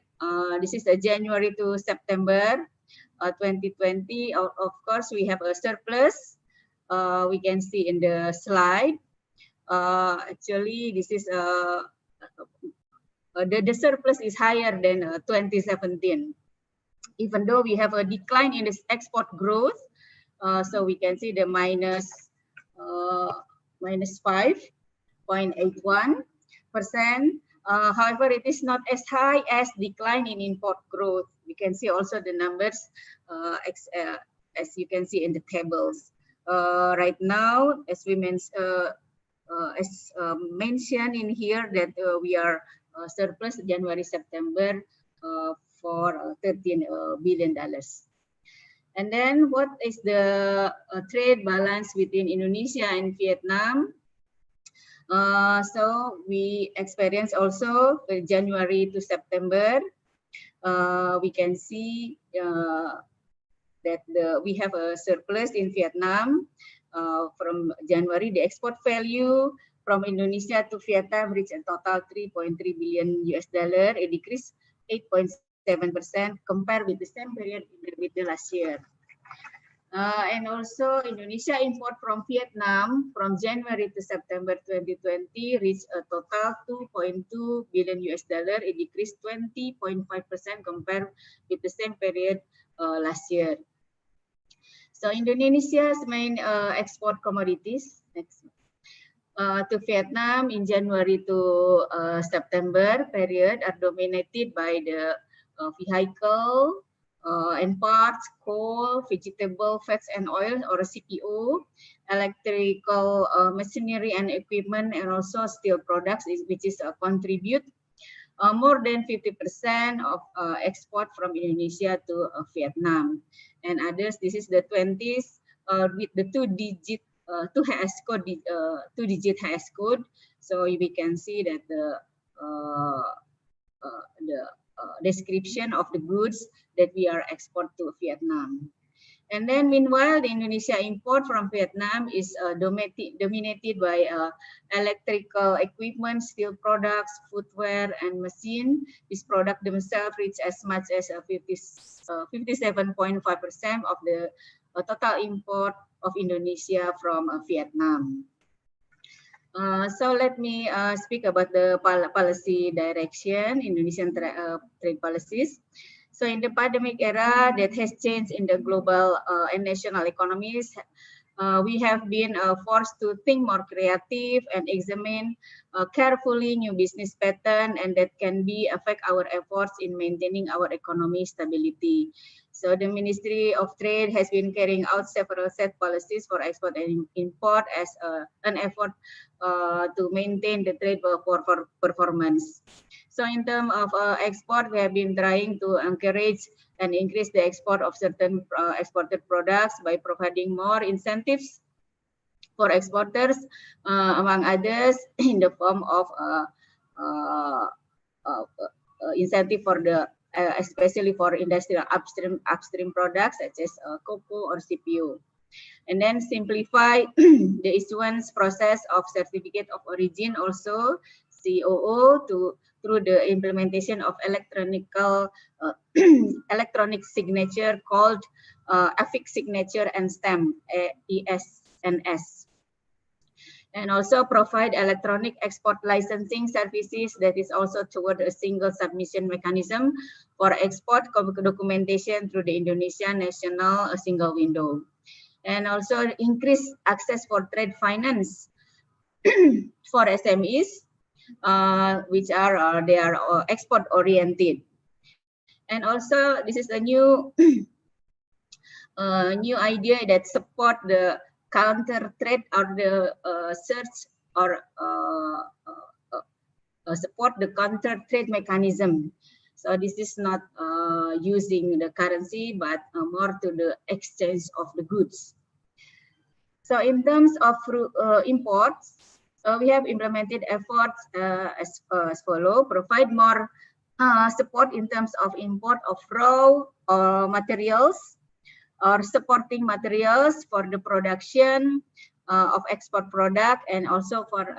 this is January to September 2020. Of course, we have a surplus. We can see in the slide. Actually, this is the surplus is higher than 2017. Even though we have a decline in this export growth, so we can see the minus 5. However, it is not as high as decline in import growth. We can see also the numbers as you can see in the tables. Right now, as we mentioned in here, that we are surplus January-September for $13 billion. And then what is the trade balance between Indonesia and Vietnam? So we experience also January to September. We can see that we have a surplus in Vietnam. From January, the export value from Indonesia to Vietnam reached a total $3.3 billion. A decrease 8.7% compared with the same period with the last year. And also Indonesia import from Vietnam from January to September 2020 reached a total $2.2 billion, a decrease 20.5% compared with the same period last year. So Indonesia's main export commodities to Vietnam in January to September period are dominated by the vehicle and parts, coal, vegetable fats and oil or CPO, electrical machinery and equipment, and also steel products, which is contribute more than 50% of export from Indonesia to Vietnam. And others, this is the 20s with the two-digit HS code. So we can see that the description of the goods that we are export to Vietnam. And then meanwhile, the Indonesia import from Vietnam is dominated by electrical equipment, steel products, footwear, and machine. These products themselves reach as much as 57.5% of the total import of Indonesia from Vietnam. So let me speak about the policy direction, Indonesian trade policies. So in the pandemic era that has changed in the global and national economies, we have been forced to think more creative and examine carefully new business pattern, and that can be affect our efforts in maintaining our economy stability. So the Ministry of Trade has been carrying out several set policies for export and import as an effort to maintain the trade performance. So in terms of export, we have been trying to encourage and increase the export of certain exported products by providing more incentives for exporters, among others, in the form of incentive for the especially for industrial upstream products such as cocoa or CPO. And then simplify the issuance process of certificate of origin, also COO, through the implementation of electronic signature called affix signature and stamp, ESNS. And also provide electronic export licensing services that is also toward a single submission mechanism for export documentation through the Indonesia National Single Window. And also increase access for trade finance for SMEs, which are they are export oriented. And also this is a new new idea that support the counter trade or the search or support the counter trade mechanism. So this is not using the currency, but more to the exchange of the goods. So in terms of imports, we have implemented efforts as follow: provide more support in terms of import of raw materials or supporting materials for the production of export product, and also for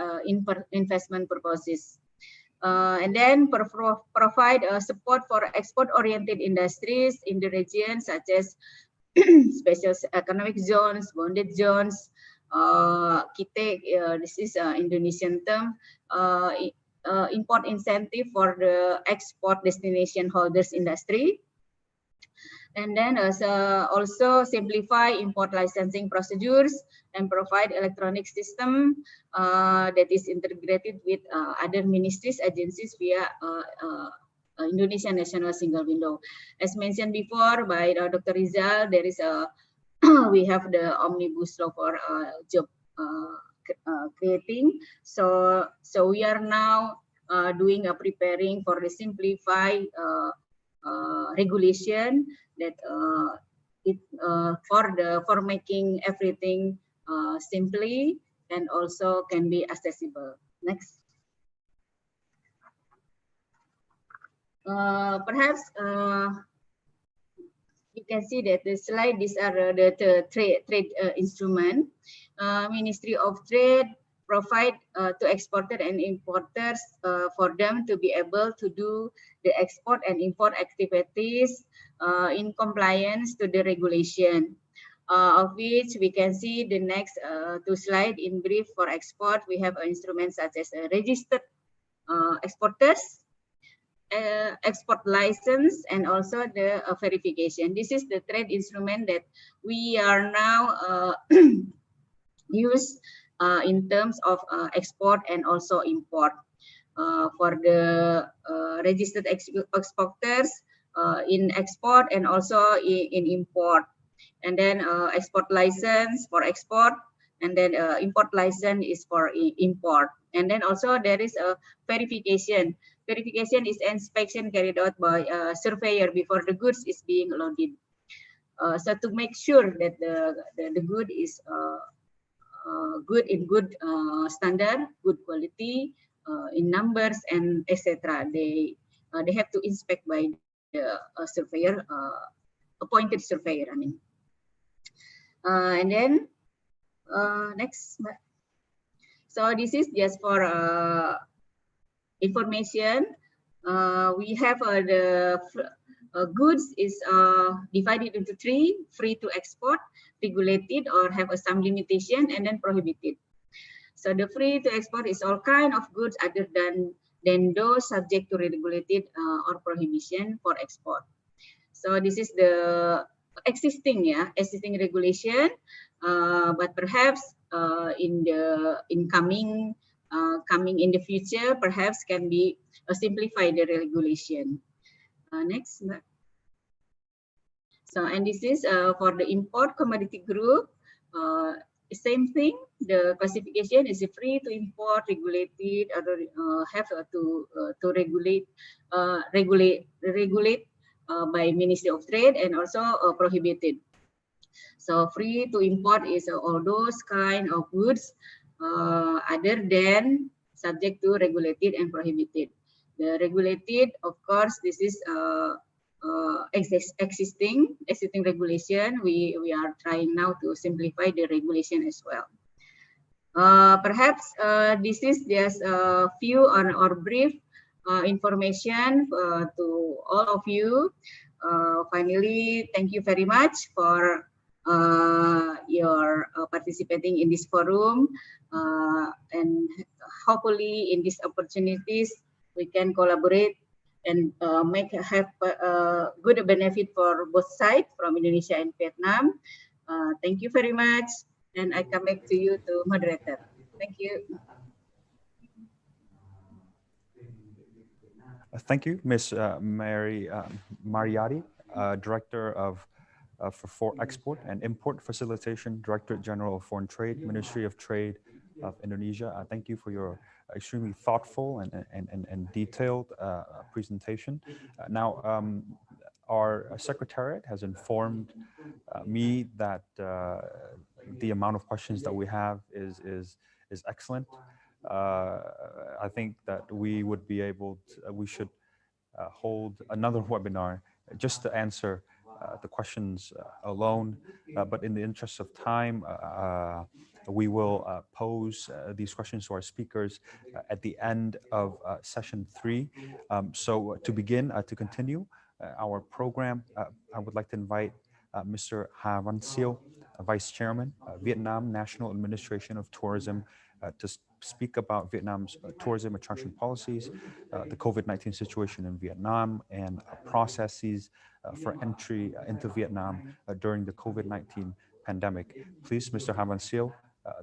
investment purposes. And then provide support for export-oriented industries in the region, such as special economic zones, bonded zones, KITE, this is Indonesian term, import incentive for the export destination holders industry. And then also simplify import licensing procedures and provide electronic system that is integrated with other ministries, agencies via Indonesia National Single Window. As mentioned before by Dr. Rizal, there is a we have the omnibus law for job creating. So we are now doing a preparing for the simplified regulation that for making everything simply and also can be accessible. Next. Perhaps you can see that the slide, these are the trade instrument. Ministry of Trade provide to exporters and importers for them to be able to do the export and import activities in compliance to the regulation. Of which we can see the next two slides in brief. For export, we have instruments such as registered exporters, export license, and also the verification. This is the trade instrument that we are now use in terms of export and also import. For the registered exporters in export and also in import. And then export license for export, and then import license is for import. And then also there is a verification. Verification is inspection carried out by a surveyor before the goods is being loaded. So to make sure that the good is good in good standard, good quality, in numbers and etc. They have to inspect by the surveyor, appointed surveyor. I mean, and then next. So this is just for information. We have the goods is divided into three: free to export, regulated or have some limitation, and then prohibited. So the free to export is all kind of goods other than those subject to regulated or prohibition for export. So this is the existing regulation, but perhaps in the coming in the future, perhaps can be simplify the regulation. Next. So, and this is for the import commodity group. Same thing. The classification is free to import, regulated, or have to regulate by Ministry of Trade, and also prohibited. So free to import is all those kind of goods other than subject to regulated and prohibited. The regulated, of course, this is existing regulation. We are trying now to simplify the regulation as well. Perhaps this is just a few or brief information to all of you. Finally, thank you very much for your participating in this forum, and hopefully in these opportunities we can collaborate and have good benefit for both sides, from Indonesia and Vietnam. Thank you very much, and I come back to you, to moderator. Thank you. Thank you, Ms. Mary Mariatti, Director of for Export and Import Facilitation, Directorate General of Foreign Trade, Ministry of Trade of Indonesia. Thank you for your extremely thoughtful and detailed presentation. Now, our Secretariat has informed me that the amount of questions that we have is excellent. I think that we would be able to, we should hold another webinar just to answer the questions alone, but in the interest of time, we will pose these questions to our speakers at the end of session 3. So to begin, to continue our program, I would like to invite Mr. Ha Van Siêu, Vice Chairman, Vietnam National Administration of Tourism, speak about Vietnam's tourism attraction policies, the COVID-19 situation in Vietnam, and processes for entry into Vietnam during the COVID-19 pandemic. Please, Mr. Havan Siêu,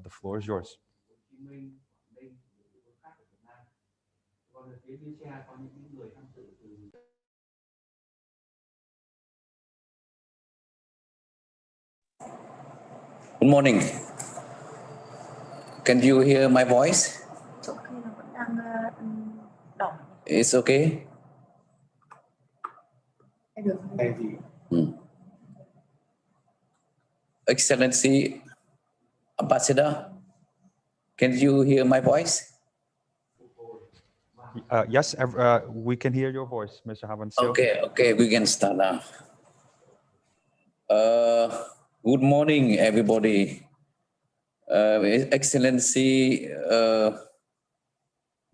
the floor is yours. Good morning. Can you hear my voice? It's okay. Excellency Ambassador, can you hear my voice? Yes, we can hear your voice, Mr. Havan Siêu. Okay, we can start now. Good morning, everybody. Excellency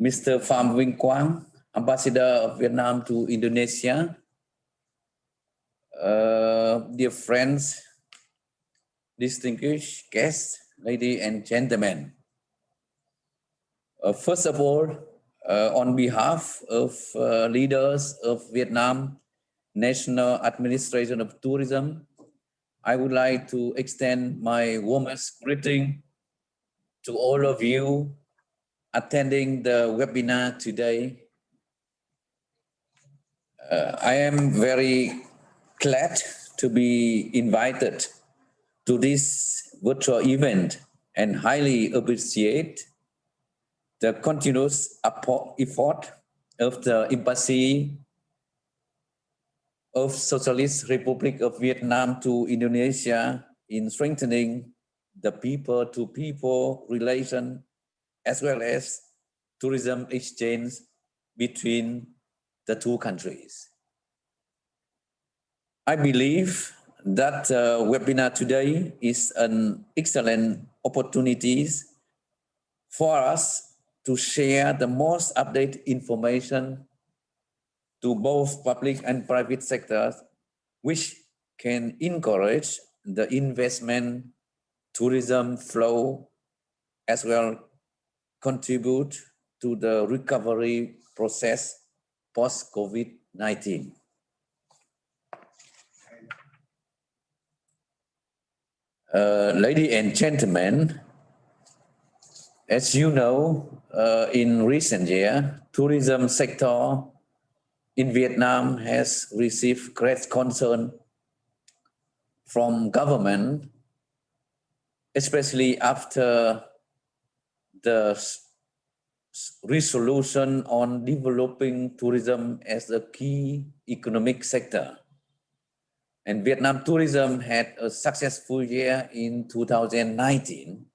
Mr. Pham Vinh Quang, Ambassador of Vietnam to Indonesia. Dear friends, distinguished guests, ladies and gentlemen. First of all, on behalf of leaders of Vietnam National Administration of Tourism, I would like to extend my warmest greeting to all of you attending the webinar today. I am very glad to be invited to this virtual event and highly appreciate the continuous effort of the Embassy of Socialist Republic of Vietnam to Indonesia in strengthening the people-to-people relation as well as tourism exchange between the two countries. I believe that webinar today is an excellent opportunity for us to share the most updated information to both public and private sectors, which can encourage the investment, tourism flow, as well contribute to the recovery process post-COVID-19. Ladies and gentlemen, as you know, in recent years, tourism sector in Vietnam has received great concern from government, especially after the resolution on developing tourism as a key economic sector. And Vietnam tourism had a successful year in 2019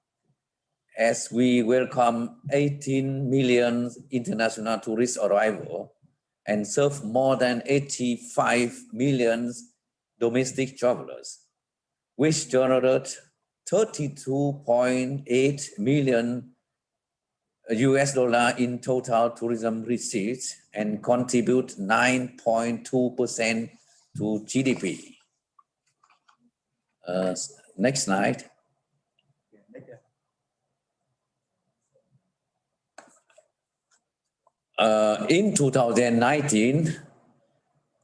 as we welcome 18 million international tourist arrival and serve more than 85 million domestic travelers, which generate 32.8 million US dollar in total tourism receipts and contribute 9.2% to GDP. Next slide. In 2019,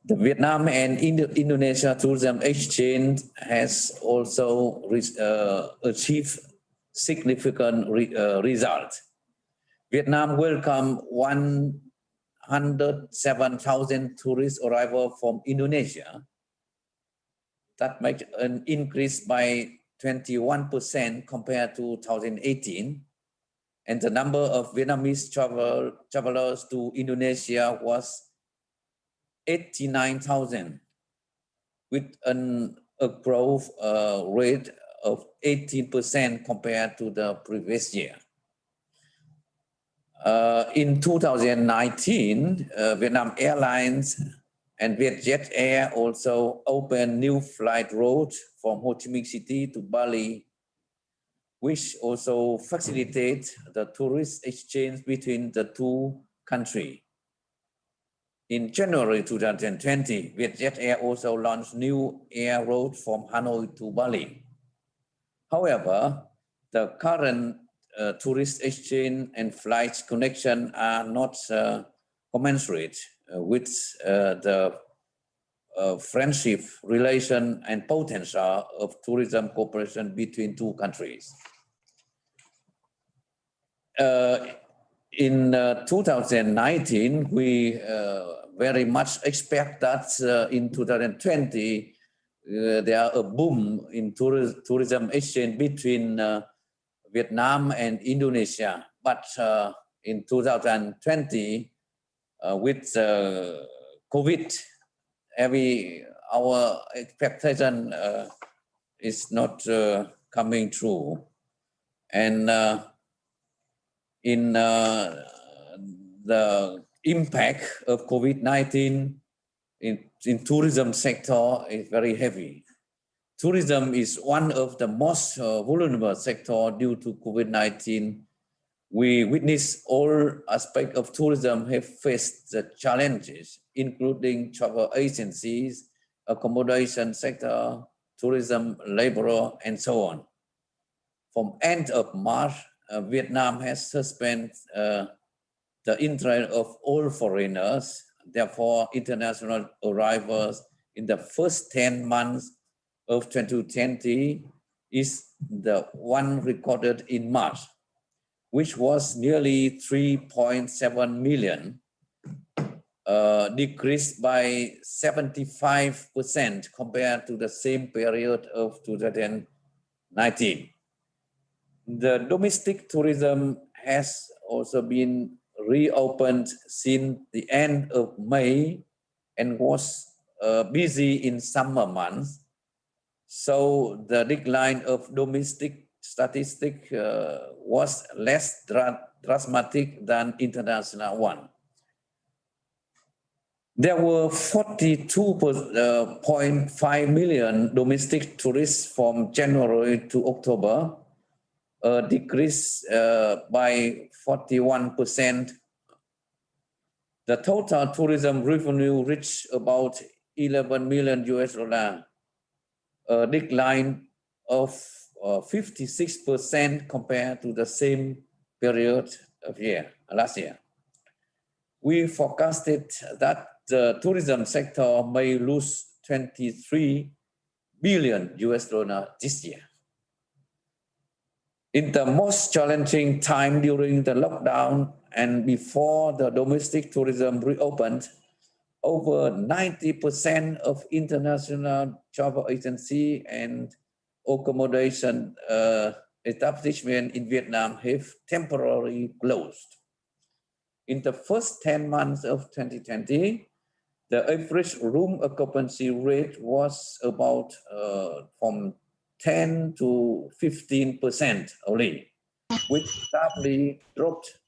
the Vietnam and Indonesia tourism exchange has also achieved significant results. Vietnam welcomed 107,000 tourist arrivals from Indonesia. That makes an increase by 21% compared to 2018. And the number of Vietnamese travelers to Indonesia was 89,000, with a growth rate of 18% compared to the previous year. In 2019, Vietnam Airlines and Vietjet Air also opened new flight routes from Ho Chi Minh City to Bali, which also facilitates the tourist exchange between the two countries. In January 2020, Vietjet Air also launched new air routes from Hanoi to Bali. However, the current tourist exchange and flight connection are not commensurate with the friendship, relation, and potential of tourism cooperation between two countries. In 2019, we very much expect that in 2020, there are a boom in tourism exchange between Vietnam and Indonesia. But in 2020, with COVID, our expectation is not coming true. And in the impact of COVID-19 in tourism sector is very heavy. Tourism is one of the most vulnerable sector due to COVID-19. We witness all aspects of tourism have faced the challenges, including travel agencies, accommodation sector, tourism laborer, and so on. From end of March, Vietnam has suspended the entry of all foreigners. Therefore, international arrivals in the first 10 months of 2020 is the one recorded in March, which was nearly 3.7 million, decreased by 75% compared to the same period of 2019. The domestic tourism has also been reopened since the end of May and was busy in summer months. So the decline of domestic statistic was less dramatic than international one. There were 42.5 million domestic tourists from January to October, a decrease by 41%. The total tourism revenue reached about 11 million US dollars, a decline of 56% compared to the same period of last year. We forecasted that the tourism sector may lose 23 billion US dollars this year. In the most challenging time during the lockdown and before the domestic tourism reopened, over 90% of international travel agency and accommodation establishment in Vietnam have temporarily closed. In the first 10 months of 2020, the average room occupancy rate was about from 10 to 15% only, which sharply dropped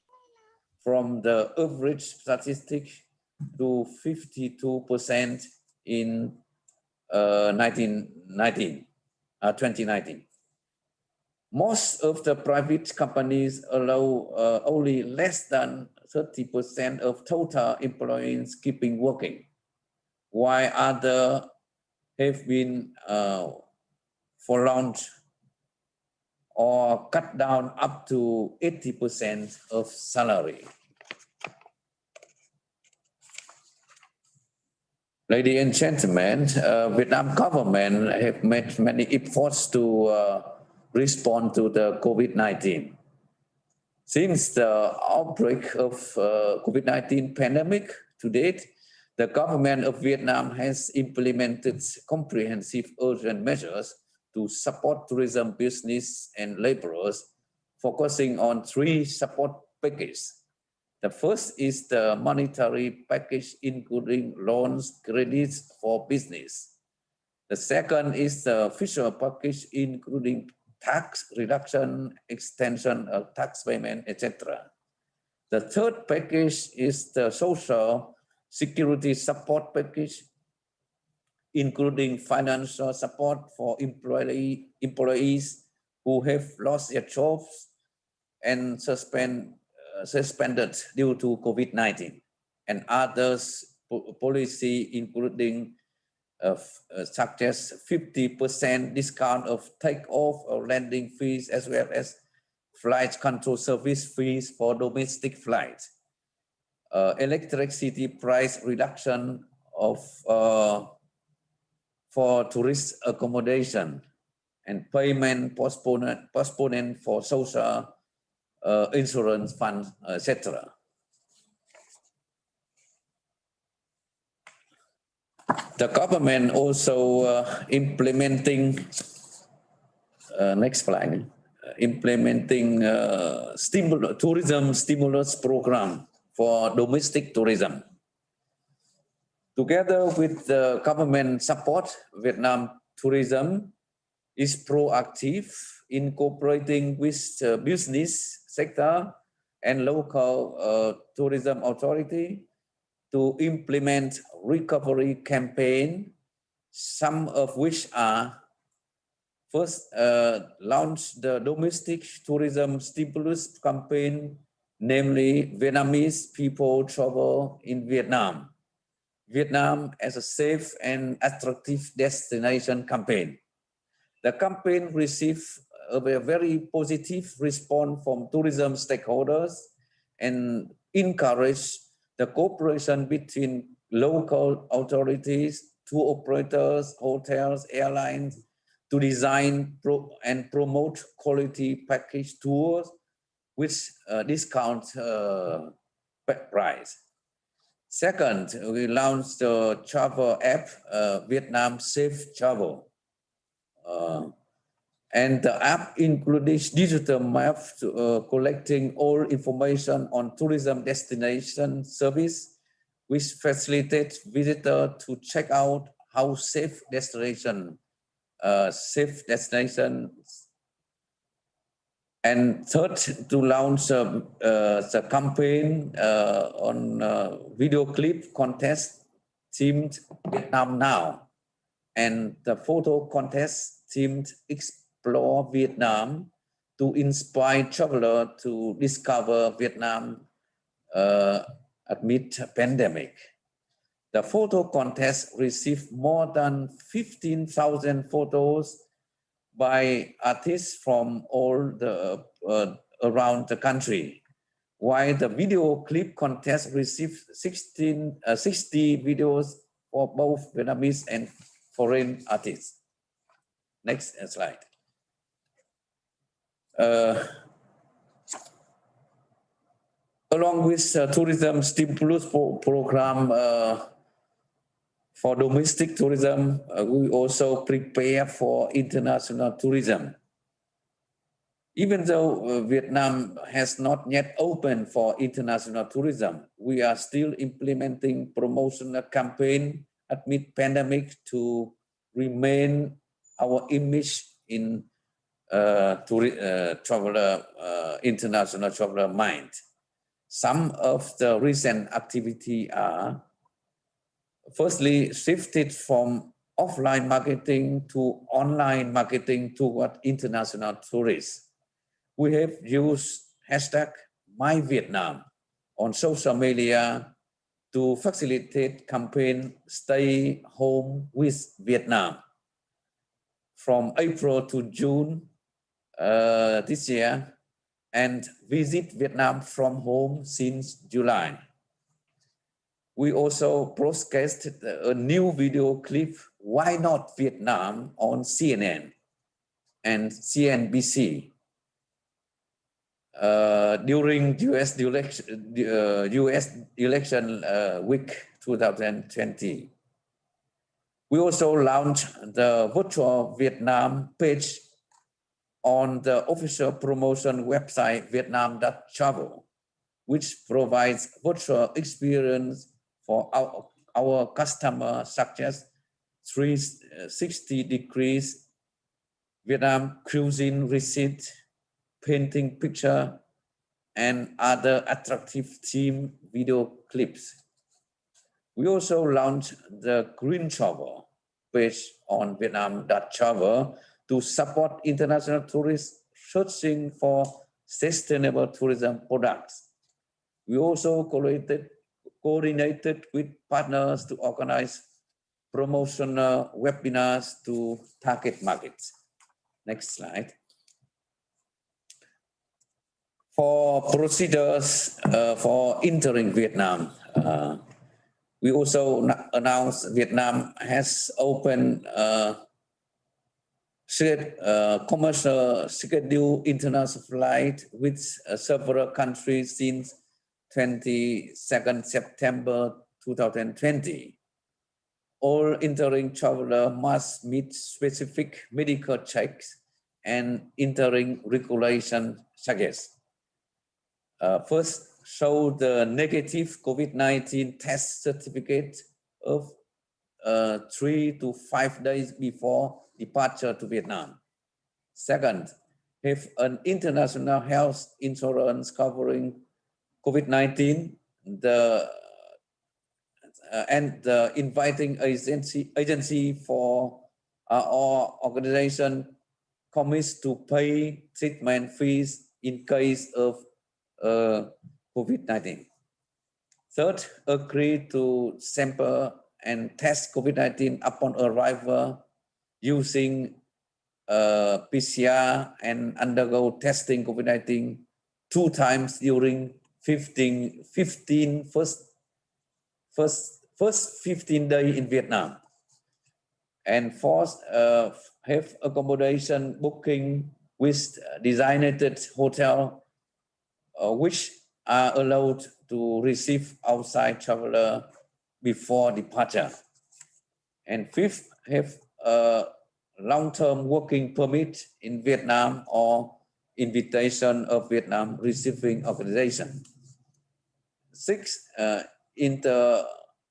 from the average statistic to 52% in 2019. Most of the private companies allow only less than 30% of total employees keeping working, while others have been furloughed or cut down up to 80% of salary. Ladies and gentlemen, Vietnam government have made many efforts to respond to the COVID-19. Since the outbreak of COVID-19 pandemic to date, the government of Vietnam has implemented comprehensive urgent measures to support tourism business and laborers, focusing on 3 support packages. The first is the monetary package, including loans, credits for business. The second is the fiscal package, including tax reduction, extension of tax payment, etc. The third package is the social security support package, including financial support for employees who have lost their jobs and suspended due to COVID-19, and others policy including such as 50% discount of take-off or landing fees, as well as flight control service fees for domestic flights, electricity price reduction of for tourist accommodation, and payment postponement for social insurance funds, etc. The government also implementing next slide. Implementing tourism stimulus program for domestic tourism. Together with the government support, Vietnam tourism is proactive in cooperating with the business sector and local tourism authority to implement recovery campaign, some of which are first, launch the domestic tourism stimulus campaign, namely Vietnamese people travel in Vietnam. Vietnam as a safe and attractive destination campaign. The campaign received a very positive response from tourism stakeholders and encouraged the cooperation between local authorities, tour operators, hotels, airlines, to design and promote quality package tours with discount price. Second, we launched the travel app, Vietnam Safe Travel. And the app includes digital maps collecting all information on tourism destination service, which facilitates visitors to check out how safe destinations. And third, to launch the campaign on video clip contest themed Vietnam Now, and the photo contest themed Explore Vietnam to inspire travelers to discover Vietnam amid pandemic. The photo contest received more than 15,000 photos by artists from all the around the country, while the video clip contest received 60 videos for both Vietnamese and foreign artists. Next slide. Along with tourism stimulus program for domestic tourism, we also prepare for international tourism. Even though Vietnam has not yet opened for international tourism, we are still implementing promotional campaign amid pandemic to remain our image in international traveler mind. Some of the recent activity are, firstly, shifted from offline marketing to online marketing toward international tourists. We have used hashtag #MyVietnam on social media to facilitate campaign Stay Home with Vietnam. From April to June this year, and Visit Vietnam from Home since July. We also broadcasted a new video clip, Why Not Vietnam, on CNN and CNBC during US election week 2020. We also launched the virtual Vietnam page on the official promotion website Vietnam.travel, which provides virtual experience for our customers, such as 360 degrees Vietnam cuisine receipt, painting picture, and other attractive theme video clips. We also launched the Green Travel page on Vietnam.travel to support international tourists searching for sustainable tourism products. We also coordinated with partners to organize promotional webinars to target markets. Next slide. For procedures for entering Vietnam, we also announced Vietnam has opened commercial scheduled international flight with several countries since 22nd September 2020. All entering traveler must meet specific medical checks and entering regulation suggest. First, show the negative COVID-19 test certificate of 3 to 5 days before departure to Vietnam. Second, have an international health insurance covering COVID-19, and the inviting agency for our organization commits to pay treatment fees in case of COVID-19. Third, agree to sample and test COVID-19 upon arrival using PCR and undergo testing COVID-19 2 times during 15 days in Vietnam. And fourth, have accommodation booking with designated hotel which are allowed to receive outside traveler before departure. And fifth, have a long-term working permit in Vietnam or invitation of Vietnam receiving organization. Sixth, enter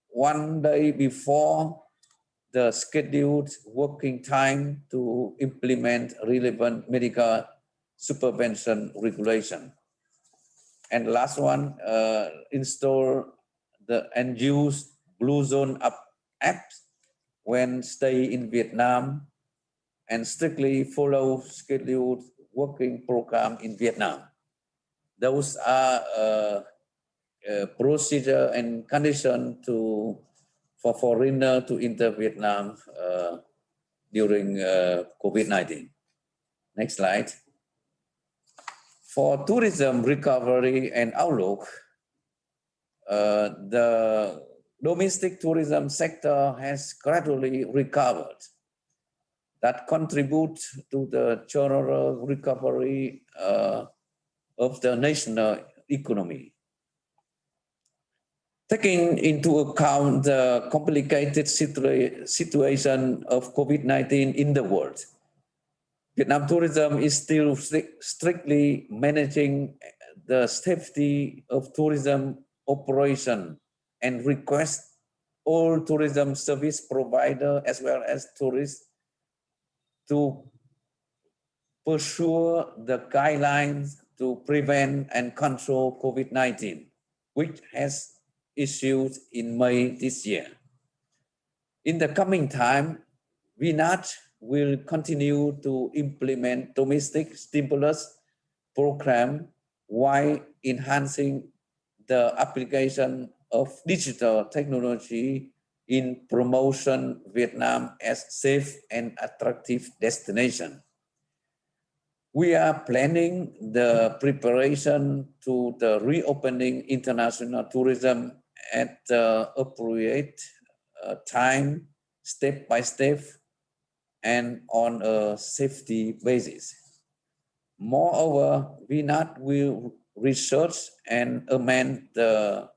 1 day before the scheduled working time to implement relevant medical supervision regulation. And last one, install and use Blue Zone apps when stay in Vietnam and strictly follow scheduled working program in Vietnam. Those are procedure and condition for foreigner to enter Vietnam during COVID-19. Next slide. For tourism recovery and outlook, the domestic tourism sector has gradually recovered. That contribute to the general recovery of the national economy. Taking into account the complicated situation of COVID-19 in the world, Vietnam tourism is still strictly managing the safety of tourism operation and request all tourism service provider as well as tourists to pursue the guidelines to prevent and control COVID-19, which has issued in May this year. In the coming time, VNAT will continue to implement domestic stimulus program while enhancing the application of digital technology in promotion Vietnam as safe and attractive destination. We are planning the preparation to the reopening international tourism at the appropriate time, step by step, and on a safety basis. Moreover, VNAT will research and amend the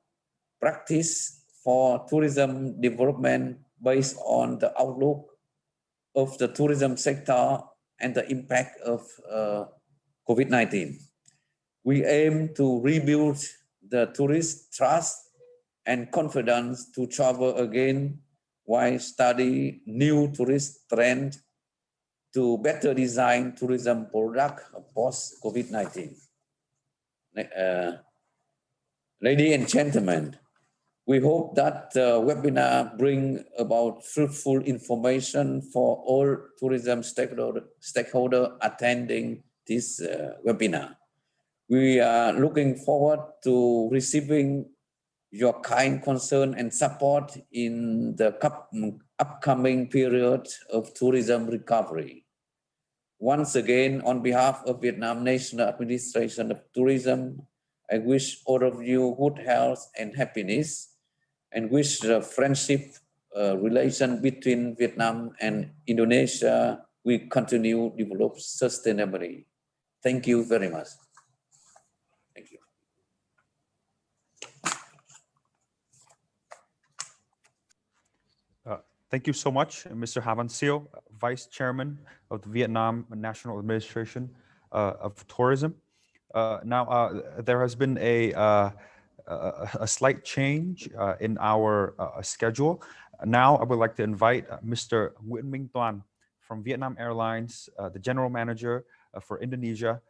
practice for tourism development based on the outlook of the tourism sector and the impact of COVID-19. We aim to rebuild the tourist trust and confidence to travel again while study new tourist trends to better design tourism product post-COVID-19. Ladies and gentlemen, we hope that the webinar bring about fruitful information for all tourism stakeholder attending this webinar. We are looking forward to receiving your kind concern and support in the upcoming period of tourism recovery. Once again, on behalf of Vietnam National Administration of Tourism, I wish all of you good health and happiness, and wish the friendship relation between Vietnam and Indonesia will continue to develop sustainably. Thank you very much. Thank you. Thank you so much, Mr. Havan Seo, Vice Chairman of the Vietnam National Administration of Tourism. Now, there has been a slight change in our schedule. Now, I would like to invite Mr. Nguyễn Minh Toan from Vietnam Airlines, the General Manager for Indonesia,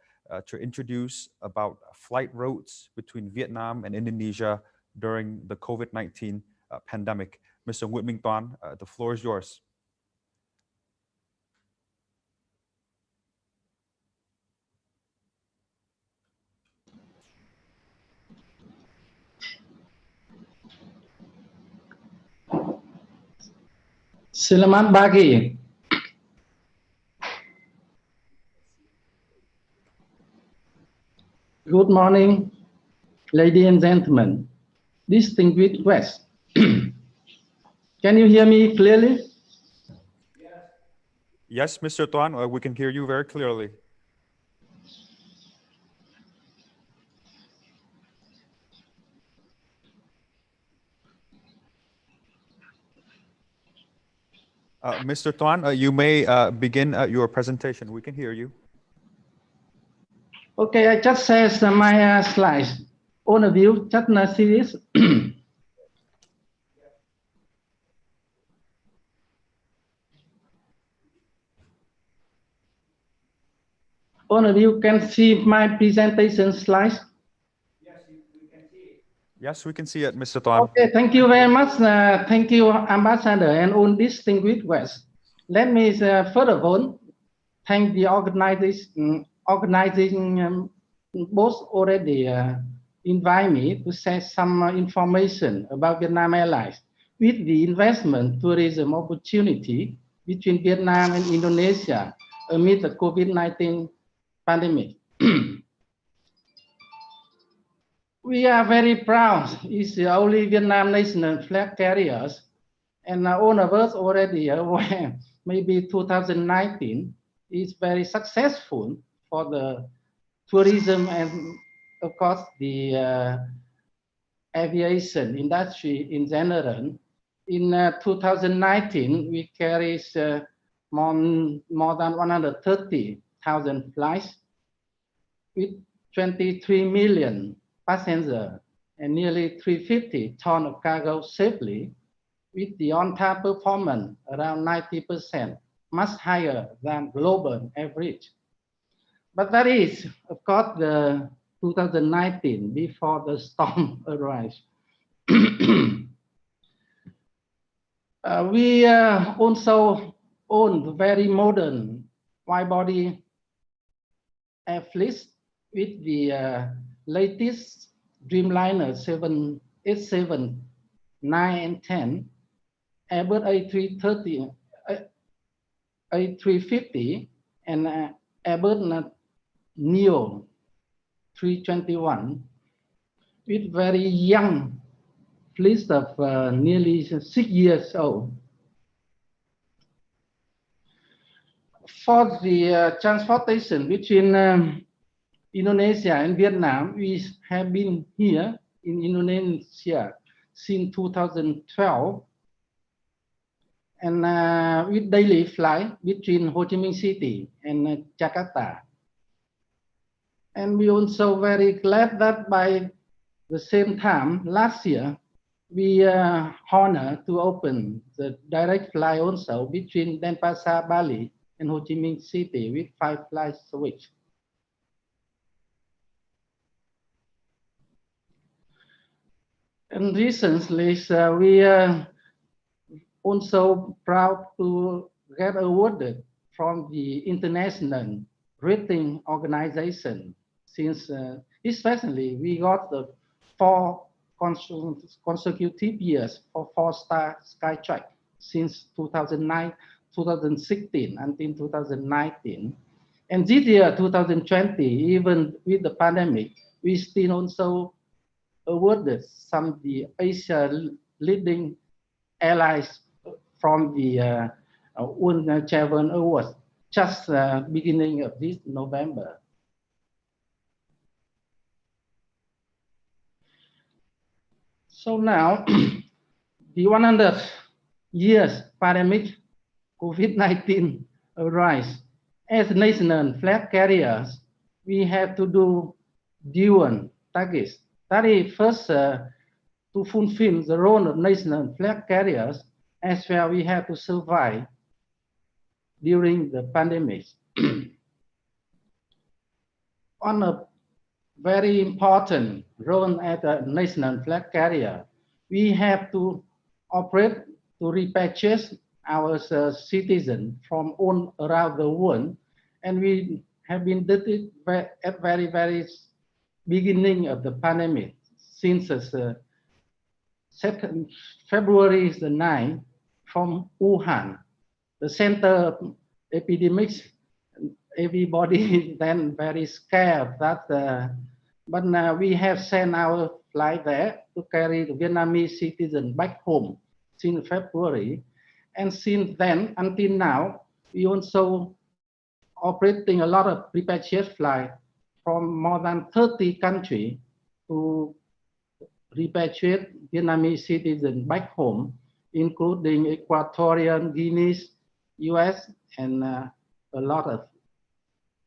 to introduce about flight routes between Vietnam and Indonesia during the COVID-19 pandemic. Mr. Nguyễn Minh Toan, the floor is yours. Selamat pagi. Good morning, ladies and gentlemen. Distinguished guests. Can you hear me clearly? Yes, Mr. Toan, we can hear you very clearly. Mr. Toan, you may begin your presentation. We can hear you. Okay, I just said my slides. Overview, just series. All of you can see my presentation slides. Yes, we can see it, Mr. Toan. Okay, thank you very much. Thank you, Ambassador, and all distinguished guests. Let me first of all thank the organizing both already invite me to share some information about Vietnam Airlines with the investment tourism opportunity between Vietnam and Indonesia amid the COVID-19 pandemic. We are very proud. It's the only Vietnam national flag carriers, and all of us already aware. Maybe 2019 is very successful for the tourism and, of course, the aviation industry in general. In 2019, we carried more than 130,000 flights with 23 million passengers and nearly 350 tons of cargo safely, with the on-time performance around 90%, much higher than global average. But that is, of course, the 2019 before the storm arrives. We also own very modern wide-body air fleet with the latest Dreamliner 787, 9, and 10, Airbus A330, A350, and Airbus Neo 321, with very young fleet of nearly 6 years old. For the transportation between Indonesia and Vietnam, we have been here in Indonesia since 2012, and with daily flight between Ho Chi Minh City and Jakarta. And we also very glad that by the same time last year, we are honored to open the direct flight also between Denpasar, Bali, and Ho Chi Minh City with 5 flights a week. And recently, we are also proud to get awarded from the International Rating Organization, since especially we got the 4 consecutive years for 4-star Skytrack since 2016 until 2019. And this year, 2020, even with the pandemic, we still also awarded some of the Asia leading allies from the UN Travel Awards just beginning of this November. So now, the 100 years pandemic COVID-19 arise. As national flag carriers, we have to do dual targets. That is first to fulfill the role of national flag carriers, as well we have to survive during the pandemic. On a very important role as a national flag carrier, we have to operate to repatriate our citizens from all around the world, and we have been did it at very beginning of the pandemic since February the 9th from Wuhan, the center of epidemics. Everybody then very scared that, but now we have sent our flight there to carry the Vietnamese citizens back home since February. And since then until now, we also operating a lot of repatriate flights from more than 30 countries to repatriate Vietnamese citizens back home, including Equatorial Guinea, US, and a lot of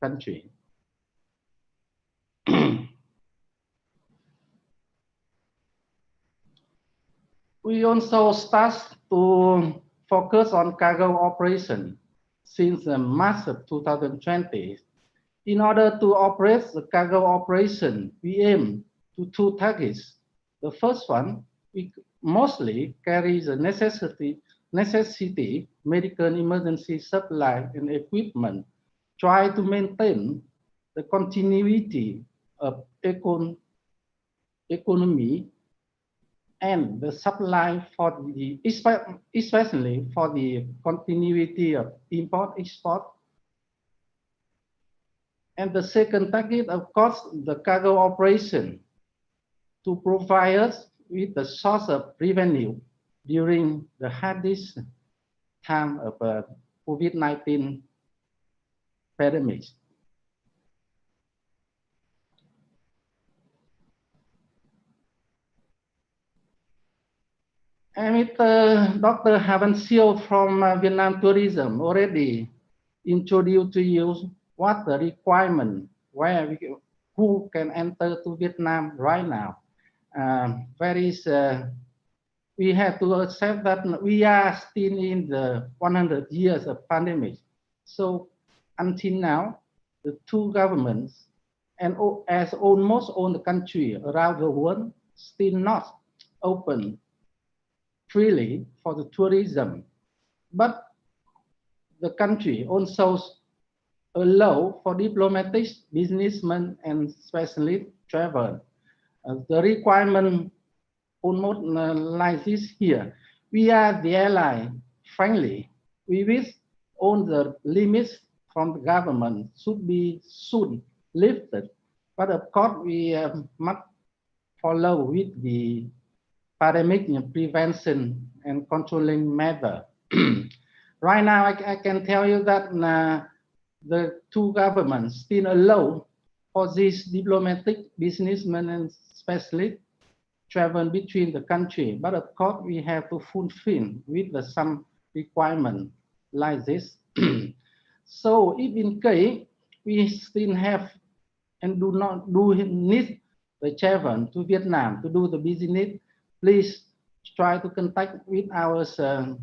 countries. We also start to focus on cargo operation since March of 2020. In order to operate the cargo operation, we aim to two targets. The first one, we mostly carry the necessity, medical emergency supply and equipment, try to maintain the continuity of economy and the supply for the, especially for the continuity of import-export. And the second target, of course, the cargo operation to provide us with the source of revenue during the hardest time of COVID-19 pandemic. And with Dr. Havan Siêu from Vietnam Tourism already introduced to you what the requirement, who can enter to Vietnam right now. We have to accept that we are still in the 100 years of pandemic. So until now, the two governments and as almost all the country around the world still not open freely for the tourism, but the country also allow for diplomatic, businessmen, and specialist travel. The requirement almost like this here. We are the ally, frankly. We wish all the limits from the government should be soon lifted. But of course, we must follow with the pandemic prevention and controlling measure. Right now, I can tell you that the two governments still allow for these diplomatic, businessmen, and specialists travel between the country. But of course, we have to fulfill with some requirement like this. So if in case we still have and do not need the travel to Vietnam to do the business, please try to contact with our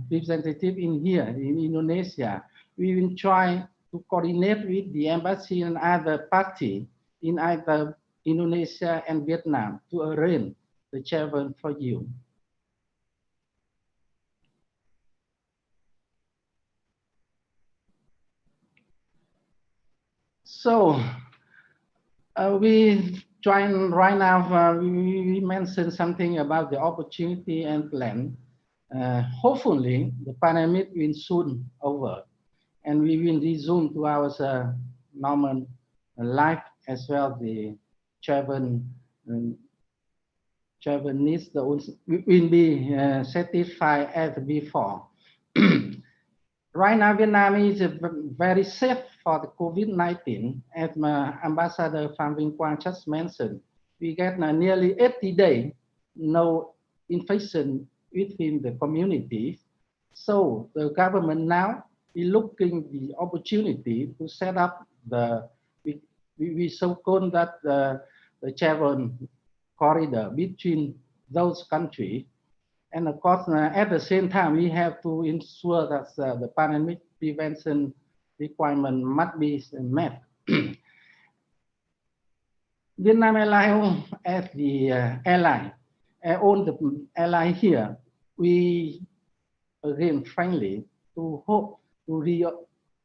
representative in here in Indonesia. We will try to coordinate with the embassy and other party in either Indonesia and Vietnam to arrange the travel for you. So we join right now, we mentioned something about the opportunity and plan. Hopefully the pandemic will soon over and we will resume to our normal life as well. The travel needs will be satisfied as before. Right now, Vietnam is very safe for the COVID-19. As my Ambassador Phan Vinh Quang just mentioned, we get nearly 80 days no infection within the community. So the government now is looking the opportunity to set up we so-called that the travel corridor between those countries. And of course, at the same time, we have to ensure that the pandemic prevention requirement must be met. Vietnam Airlines as the airline, own the airline here, we again friendly to hope to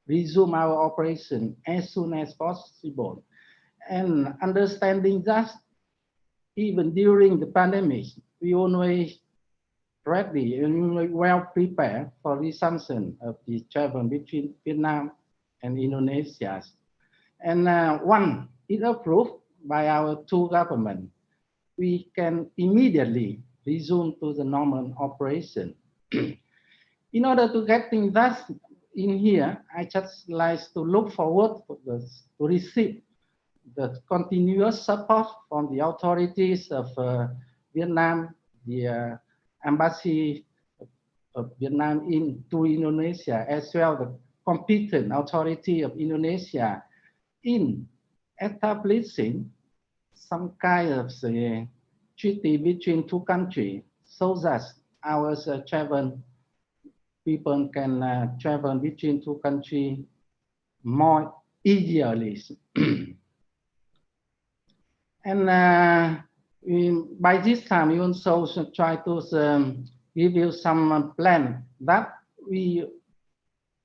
resume our operation as soon as possible. And understanding that even during the pandemic, we always ready and well prepared for resumption of the travel between Vietnam and Indonesia. And one is approved by our two governments, we can immediately resume to the normal operation. In order to getting that in here, I just like to look forward to receive the continuous support from the authorities of Vietnam, the embassy of Vietnam to Indonesia, as well the competent authority of Indonesia in establishing some kind of treaty between two countries so that our travel people can travel between two countries more easily. And by this time, we also try to give you some plan that we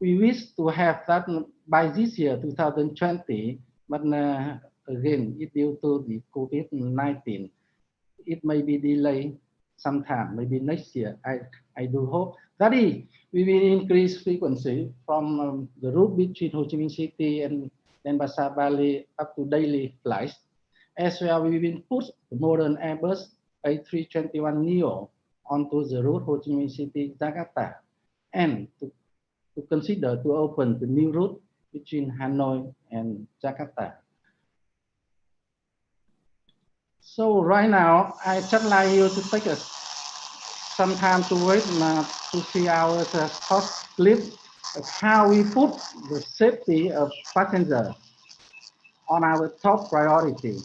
wish to have that by this year, 2020, but again, due to the COVID-19, it may be delayed sometime, maybe next year. I do hope that we will increase frequency from the route between Ho Chi Minh City and Denpasar Bali up to daily flights. As well, we will put the modern Airbus A321neo onto the route Ho Chi Minh City, Jakarta, and to consider to open the new route between Hanoi and Jakarta. So right now, I just like you to take some time to wait 2-3 hours short clip of how we put the safety of passengers on our top priority.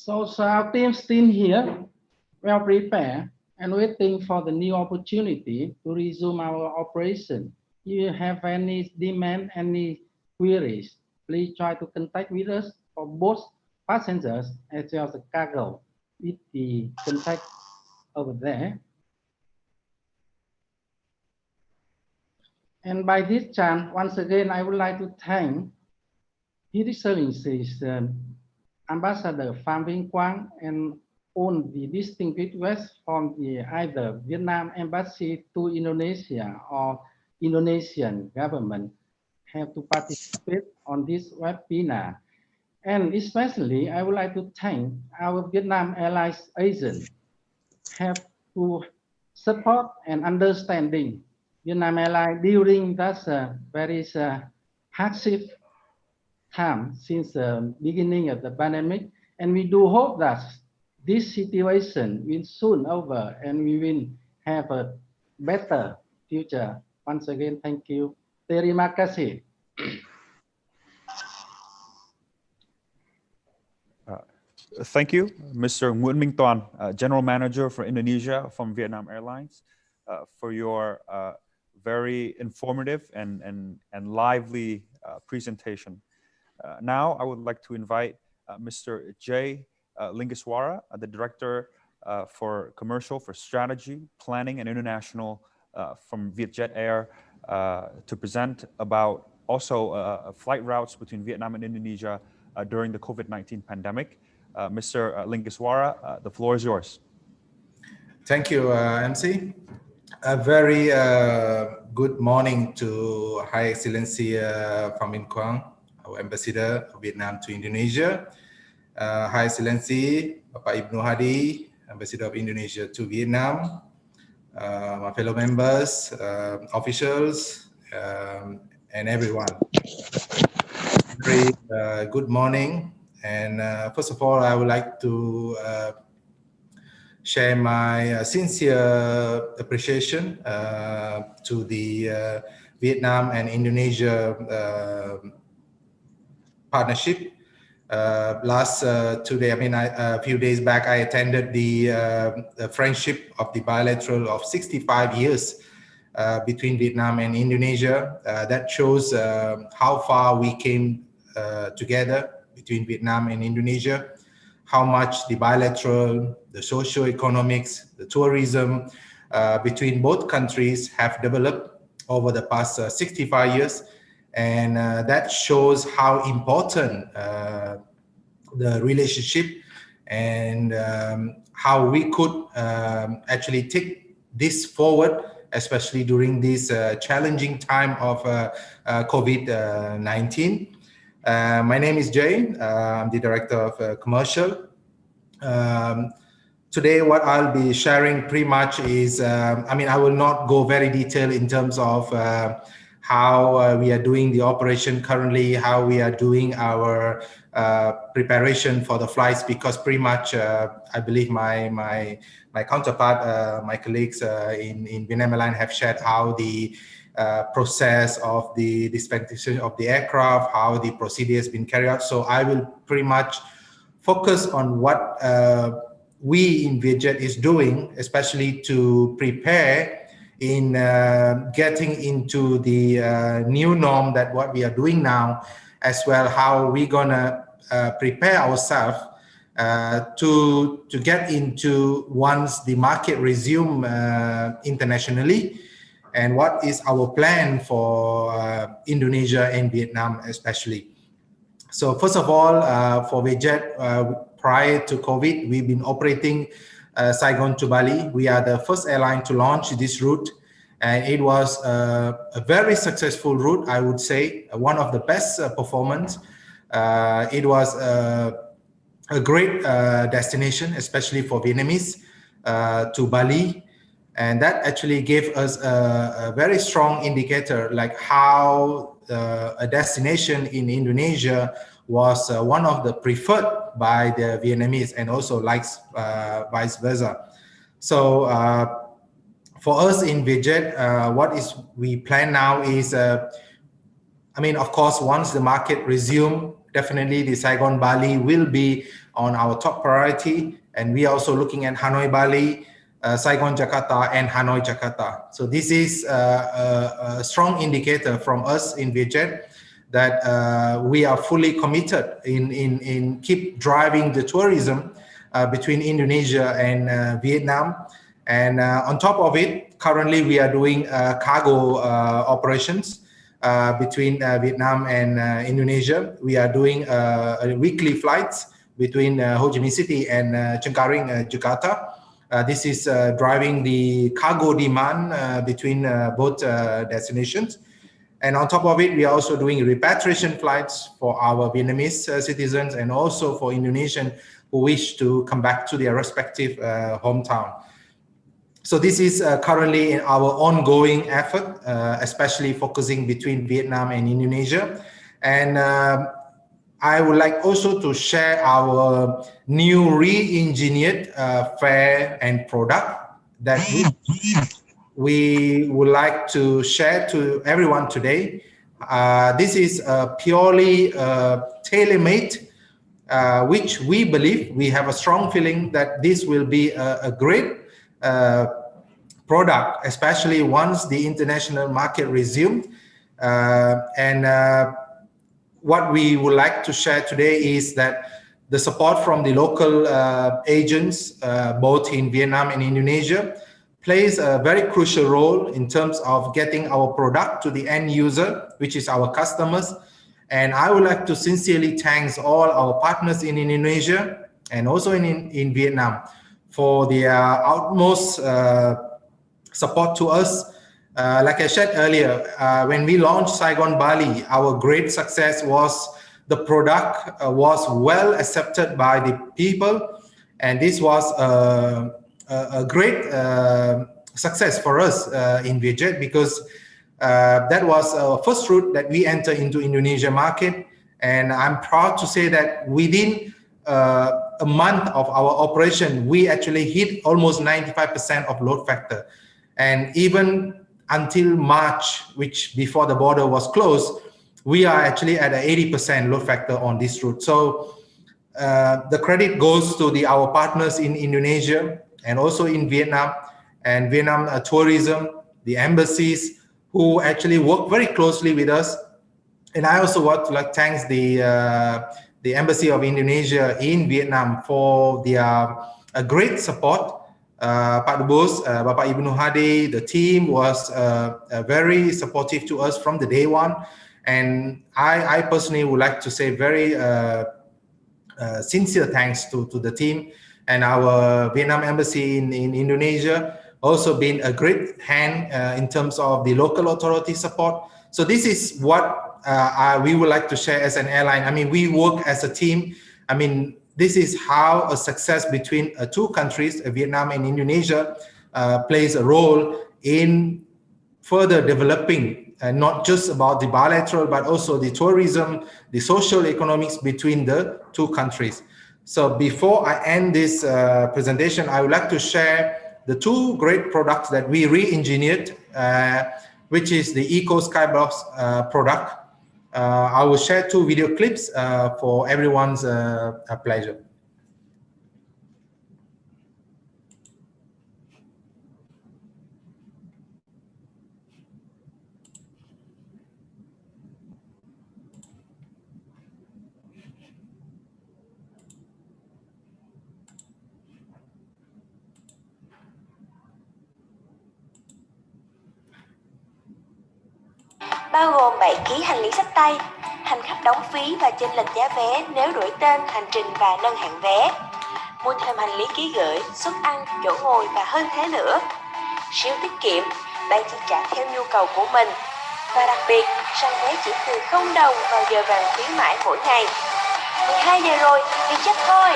So our team still here, well prepared, and waiting for the new opportunity to resume our operation. If you have any demand, any queries, please try to contact with us for both passengers as well as the cargo with the contact over there. And by this chance, once again, I would like to thank His Excellency Ambassador Pham Vinh Quang and all the distinguished guests from the either Vietnam Embassy to Indonesia or Indonesian government have to participate on this webinar. And especially, I would like to thank our Vietnam Airlines agent have to support and understanding Vietnam Airlines during that very hardship time since the beginning of the pandemic. And we do hope that this situation will soon over and we will have a better future. Once again, thank you. Terima kasih. Thank you, Mr. Nguyen Minh Tuan, General Manager for Indonesia from Vietnam Airlines, for your very informative and lively presentation. Now, I would like to invite Mr. Jay Lingeswara, the Director for Commercial, for Strategy, Planning, and International from Vietjet Air, to present about also flight routes between Vietnam and Indonesia during the COVID-19 pandemic. Mr. Lingeswara, the floor is yours. Thank you, MC. A very good morning to High Excellency Pham Vinh Quang, our Ambassador of Vietnam to Indonesia. High Excellency Bapak Ibnu Hadi, Ambassador of Indonesia to Vietnam. My fellow members, officials, and everyone. Very good morning. And first of all, I would like to share my sincere appreciation to the Vietnam and Indonesia partnership. A few days back, I attended the friendship of the bilateral of 65 years between Vietnam and Indonesia. That shows how far we came together between Vietnam and Indonesia, how much the bilateral, the socio-economics, the tourism between both countries have developed over the past 65 years. And that shows how important the relationship and how we could actually take this forward, especially during this challenging time of COVID-19. My name is Jay. I'm the Director of Commercial. Today, what I'll be sharing pretty much is, I will not go very detailed in terms of how we are doing the operation currently, how we are doing our preparation for the flights, because pretty much I believe my counterpart, my colleagues in Vietnam Airlines have shared how the process of the dispensation of the aircraft, how the procedure has been carried out. So I will pretty much focus on what we in Vietjet is doing, especially to prepare in getting into the new norm that what we are doing now, as well how we're gonna prepare ourselves to get into once the market resume internationally, and what is our plan for Indonesia and Vietnam especially. So first of all, for Vietjet, prior to COVID, we've been operating Saigon to Bali. We are the first airline to launch this route, and it was a very successful route, I would say, one of the best performance. It was a great destination, especially for Vietnamese, to Bali. And that actually gave us a very strong indicator, like how a destination in Indonesia was one of the preferred by the Vietnamese, and also likes vice versa. So for us in Vietjet, what we plan now is, of course, once the market resume, definitely the Saigon Bali will be on our top priority. And we are also looking at Hanoi Bali, Saigon Jakarta, and Hanoi Jakarta. So this is a strong indicator from us in Viet that we are fully committed in keep driving the tourism between Indonesia and Vietnam. And on top of it, currently we are doing cargo operations between Vietnam and Indonesia. We are doing weekly flights between Ho Chi Minh City and Cengkareng, Jakarta. This is driving the cargo demand between both destinations. And on top of it, we are also doing repatriation flights for our Vietnamese citizens and also for Indonesians who wish to come back to their respective hometown. So this is currently in our ongoing effort, especially focusing between Vietnam and Indonesia. And I would like also to share our new re-engineered fare and product that we would like to share to everyone today. This is purely tailor-made, which we believe, we have a strong feeling that this will be a great product, especially once the international market resumed. What we would like to share today is that the support from the local agents, both in Vietnam and Indonesia, plays a very crucial role in terms of getting our product to the end user, which is our customers. And I would like to sincerely thank all our partners in Indonesia and also in Vietnam for their utmost support to us. Like I said earlier, when we launched Saigon Bali, our great success was the product was well accepted by the people, and this was a great success for us in Viet, because that was our first route that we entered into Indonesia market. And I'm proud to say that within a month of our operation, we actually hit almost 95% of load factor. And even until March, which before the border was closed, we are actually at an 80% load factor on this route. So the credit goes to our partners in Indonesia and also in Vietnam, and Vietnam tourism, the embassies who actually work very closely with us. And I also want to thank the Embassy of Indonesia in Vietnam for their great support. Pak Dubes, Bapak Ibnu Hadi, the team was very supportive to us from the day one. And I personally would like to say very sincere thanks to the team, and our Vietnam Embassy in Indonesia also been a great hand in terms of the local authority support. So this is what we would like to share as an airline. I mean, we work as a team. I mean, this is how a success between two countries, Vietnam and Indonesia, plays a role in further developing, not just about the bilateral, but also the tourism, the social economics between the two countries. So before I end this presentation, I would like to share the two great products that we re-engineered, which is the Eco Skybox product. I will share two video clips for everyone's pleasure. Bao gồm 7 kg hành lý xách tay, hành khách đóng phí và chênh lệch giá vé nếu đổi tên, hành trình và nâng hạng vé. Mua thêm hành lý ký gửi, suất ăn, chỗ ngồi và hơn thế nữa. Siêu tiết kiệm, bạn chỉ trả theo nhu cầu của mình. Và đặc biệt, săn vé chỉ từ 0 đồng vào giờ vàng khuyến mãi mỗi ngày. 12 giờ rồi, đi chết thôi!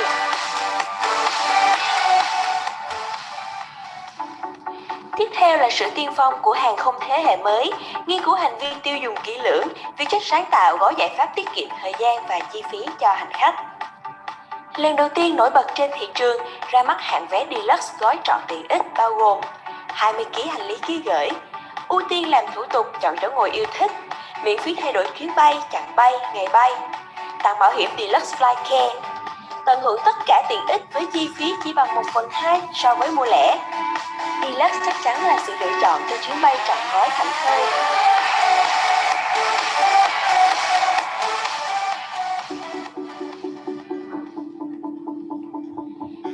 Tiếp theo là sự tiên phong của hàng không thế hệ mới, nghiên cứu hành vi tiêu dùng kỹ lưỡng, Vietjet sáng tạo gói giải pháp tiết kiệm thời gian và chi phí cho hành khách. Lần đầu tiên nổi bật trên thị trường, ra mắt hạng vé Deluxe gói trọn tiện ích bao gồm 20 kg hành lý ký gửi, ưu tiên làm thủ tục chọn chỗ ngồi yêu thích, miễn phí thay đổi chuyến bay, chặng bay, ngày bay, tặng bảo hiểm Deluxe Flight Care, tận hưởng tất cả tiện ích với chi phí chỉ bằng 1/2 so với mua lẻ. Deluxe chắc chắn là sự lựa chọn cho chuyến bay trọn gói thảnh thơi.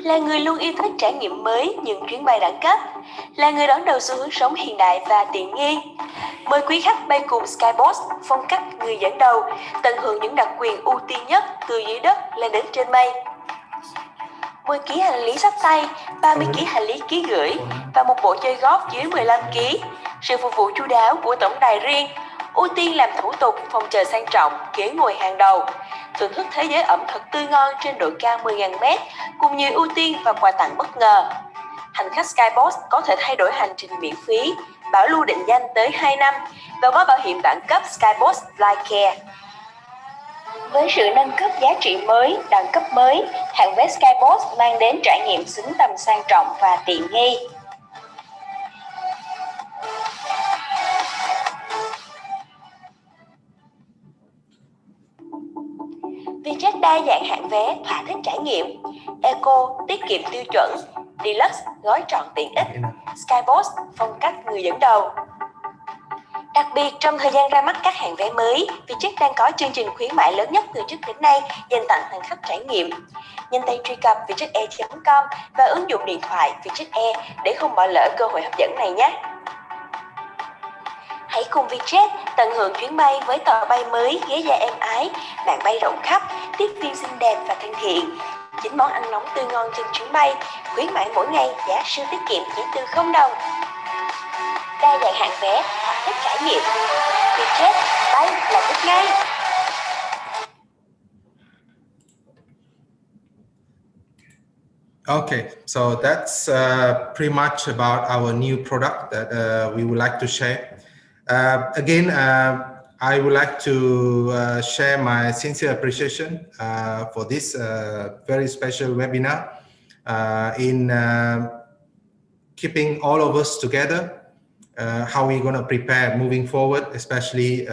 Là người luôn yêu thích trải nghiệm mới những chuyến bay đẳng cấp, là người đón đầu xu hướng sống hiện đại và tiện nghi. Mời quý khách bay cùng Skybox phong cách người dẫn đầu, tận hưởng những đặc quyền ưu tiên nhất từ dưới đất lên đến trên mây. 10 kg hành lý xách tay, 30 kg hành lý ký gửi và một bộ chơi golf dưới 15 kg. Sự phục vụ chu đáo của tổng đài riêng, ưu tiên làm thủ tục, phòng chờ sang trọng, ghế ngồi hàng đầu. Thưởng thức thế giới ẩm thực tươi ngon trên độ cao 10.000 m cùng nhiều ưu tiên và quà tặng bất ngờ. Hành khách Skybox có thể thay đổi hành trình miễn phí, bảo lưu định danh tới 2 năm và gói bảo hiểm đẳng cấp Skybox Flight Care. Với sự nâng cấp giá trị mới, đẳng cấp mới, hãng vé Skybox mang đến trải nghiệm xứng tầm sang trọng và tiện nghi. Vietjet đa dạng hạng vé thỏa thích trải nghiệm, Eco tiết kiệm tiêu chuẩn, Deluxe gói trọn tiện ích, Skybox phong cách người dẫn đầu. Đặc biệt, trong thời gian ra mắt các hạng vé mới, Vietjet đang có chương trình khuyến mại lớn nhất từ trước đến nay dành tặng hành khách trải nghiệm. Nhanh tay truy cập vietjetair.com và ứng dụng điện thoại Vietjet Air để không bỏ lỡ cơ hội hấp dẫn này nhé. Hãy cùng Vietjet tận hưởng chuyến bay với tàu bay mới, ghế da êm ái, màn bay rộng khắp, tiếp viên xinh đẹp và thân thiện. 9 món ăn nóng tươi ngon trên chuyến bay, khuyến mãi mỗi ngày giá siêu tiết kiệm chỉ từ 0 đồng. Đa dạng hạng vé, thỏa thích trải nghiệm. Vietjet, bay là thích ngay. Okay, so that's pretty much about our new product that we would like to share. Again, I would like to share my sincere appreciation for this very special webinar in keeping all of us together, how we're going to prepare moving forward, especially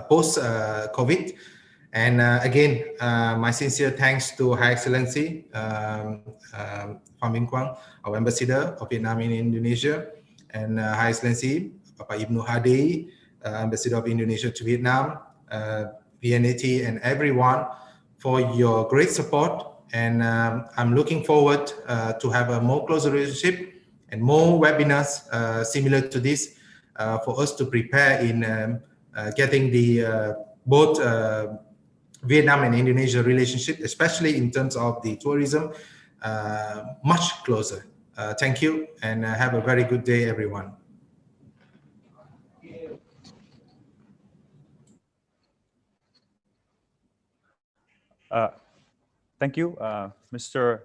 post-COVID. And again, my sincere thanks to Her Excellency Phan Vinh Quang, our Ambassador of Vietnam in Indonesia, and Her Excellency Bapak Ibnu Hadi, Ambassador of Indonesia to Vietnam, VNAT, and everyone for your great support. And I'm looking forward to have a more closer relationship and more webinars similar to this for us to prepare in getting the both Vietnam and Indonesia relationship, especially in terms of the tourism, much closer. Thank you, and have a very good day, everyone. Thank you, Mr.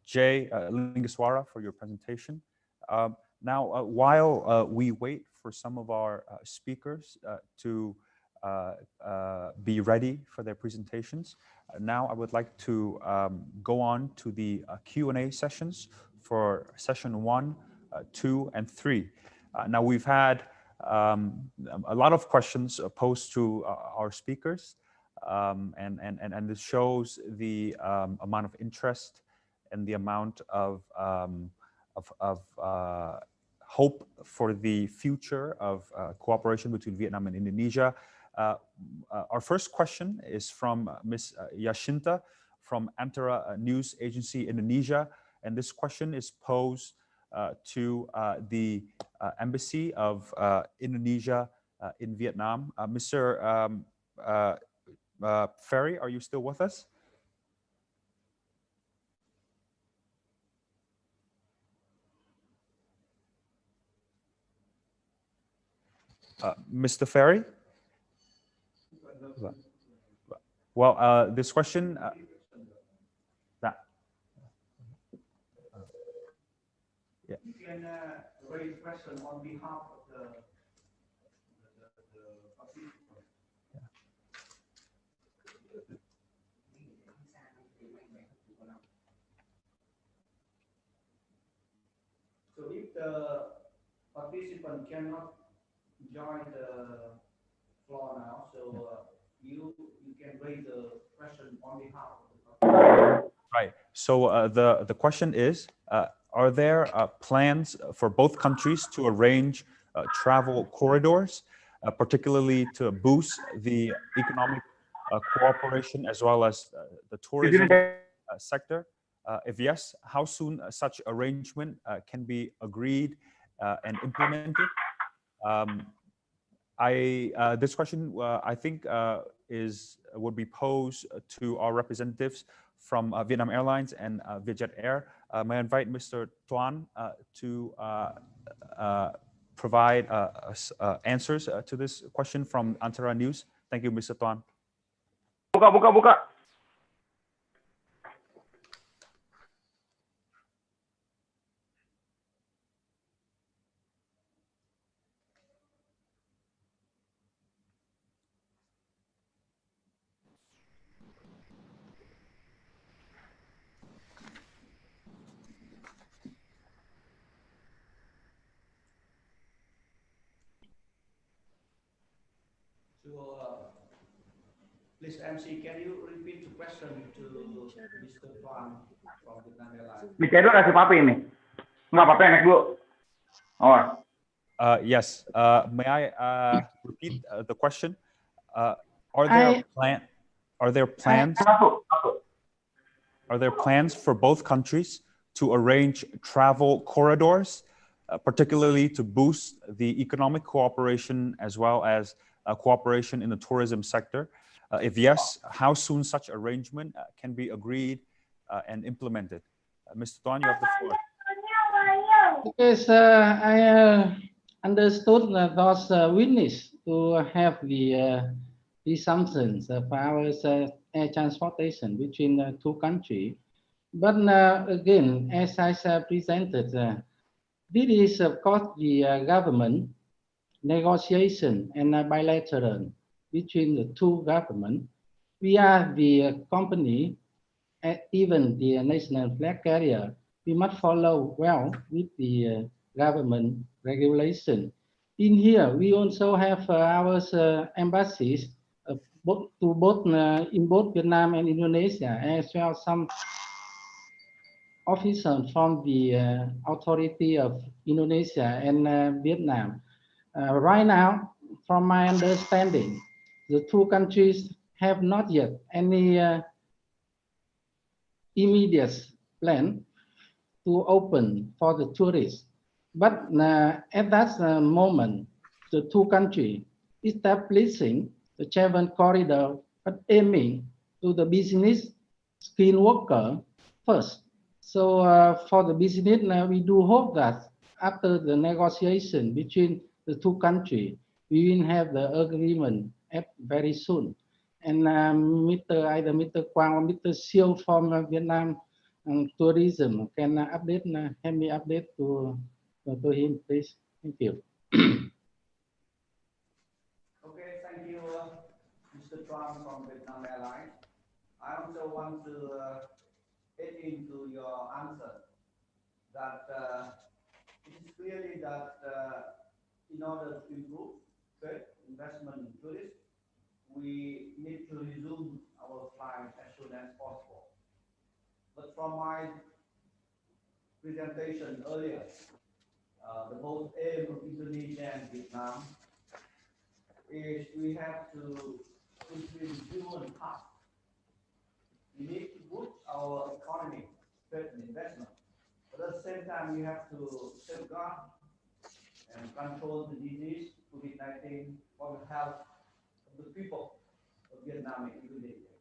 J. Lingeswara, for your presentation. Now, while we wait for some of our speakers to be ready for their presentations, now I would like to go on to the Q&A sessions for session 1, 2, and 3. Now, we've had a lot of questions posed to our speakers, and this shows the amount of interest and the amount of hope for the future of cooperation between Vietnam and Indonesia. Our first question is from Ms. Yashinta from Antara News Agency Indonesia, and this question is posed to the Embassy of Indonesia in Vietnam. Mr. Ferry, are you still with us? Mr. Ferry? Well, this question... yeah. You can raise question on behalf of the participant. So if the participant cannot join the floor now, so you can raise the question on behalf of the Right. So the question is, are there plans for both countries to arrange travel corridors, particularly to boost the economic cooperation as well as the tourism sector? If yes, how soon such arrangement can be agreed and implemented? This question I think would be posed to our representatives from Vietnam Airlines and Vietjet Air. May I invite Mr. Tuan to provide answers to this question from Antara News. Thank you, Mr. Tuan. Buka. Please, MC, can you repeat the question to Mr. Tuan from Vietnam Airlines? Di schedule kasih papi ini. Enggak apa-apa naik dulu. Oh. Yes. May I repeat the question? Are there plans for both countries to arrange travel corridors, particularly to boost the economic cooperation as well as cooperation in the tourism sector? If yes, how soon such arrangement can be agreed and implemented? Mr. Tuan, you have the floor. Yes, I understood that those witness to have the assumptions of our air transportation between the two countries. But again, as I presented, this is of course the government negotiation and bilateral between the two governments. We are the company, even the national flag carrier, we must follow well with the government regulation. In here, we also have our embassies in both Vietnam and Indonesia, as well as some officers from the authority of Indonesia and Vietnam. Right now, from my understanding, the two countries have not yet any immediate plan to open for the tourists. But at that moment, the two countries establishing the travel corridor, but aiming to the business skilled worker first. So for the business, we do hope that after the negotiation between the two countries, we will have the agreement very soon. And either Mr. Quang or Mr. Siêu from Vietnam Tourism can update, help me update to him, please. Thank you. Okay, thank you, Mr. Tran from Vietnam Airlines. I also want to add into your answer that it is clearly that in order to improve trade, investment in tourism, we need to resume our flight as soon as possible. But from my presentation earlier, the most aim of Indonesia and Vietnam is we have to fulfill human part. We need to boost our economy, trade and investment. But at the same time, we have to safeguard and control the disease, COVID-19, for the health of the people of Vietnam and Indonesia.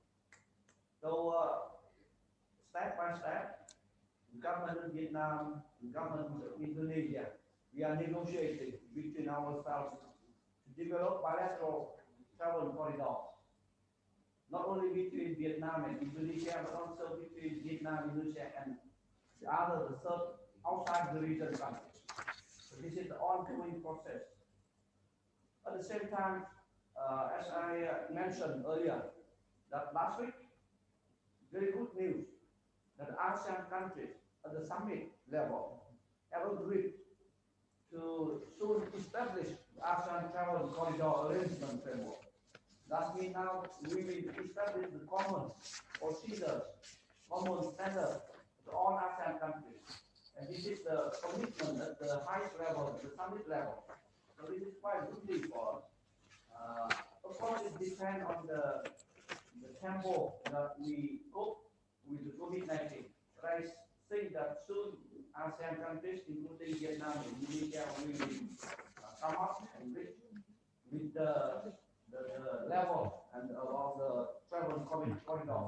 So step by step, the government of Vietnam, the government of Indonesia, we are negotiating between ourselves to develop bilateral travel corridors, not only between Vietnam and Indonesia, but also between Vietnam, Indonesia, and the third outside the region countries. So this is the ongoing process. At the same time, as I mentioned earlier, that last week, very good news that the ASEAN countries at the summit level have agreed to soon establish the ASEAN travel corridor arrangement framework. That means now we will establish the common procedures, common standards to all ASEAN countries. And this is the commitment at the highest level, the summit level. So this is quite a good thing for us. Of course, it depends on the tempo that we cope with the COVID-19. But I think that soon ASEAN countries, including Vietnam and Indonesia, will come up and reach with the level and about the travel corridor.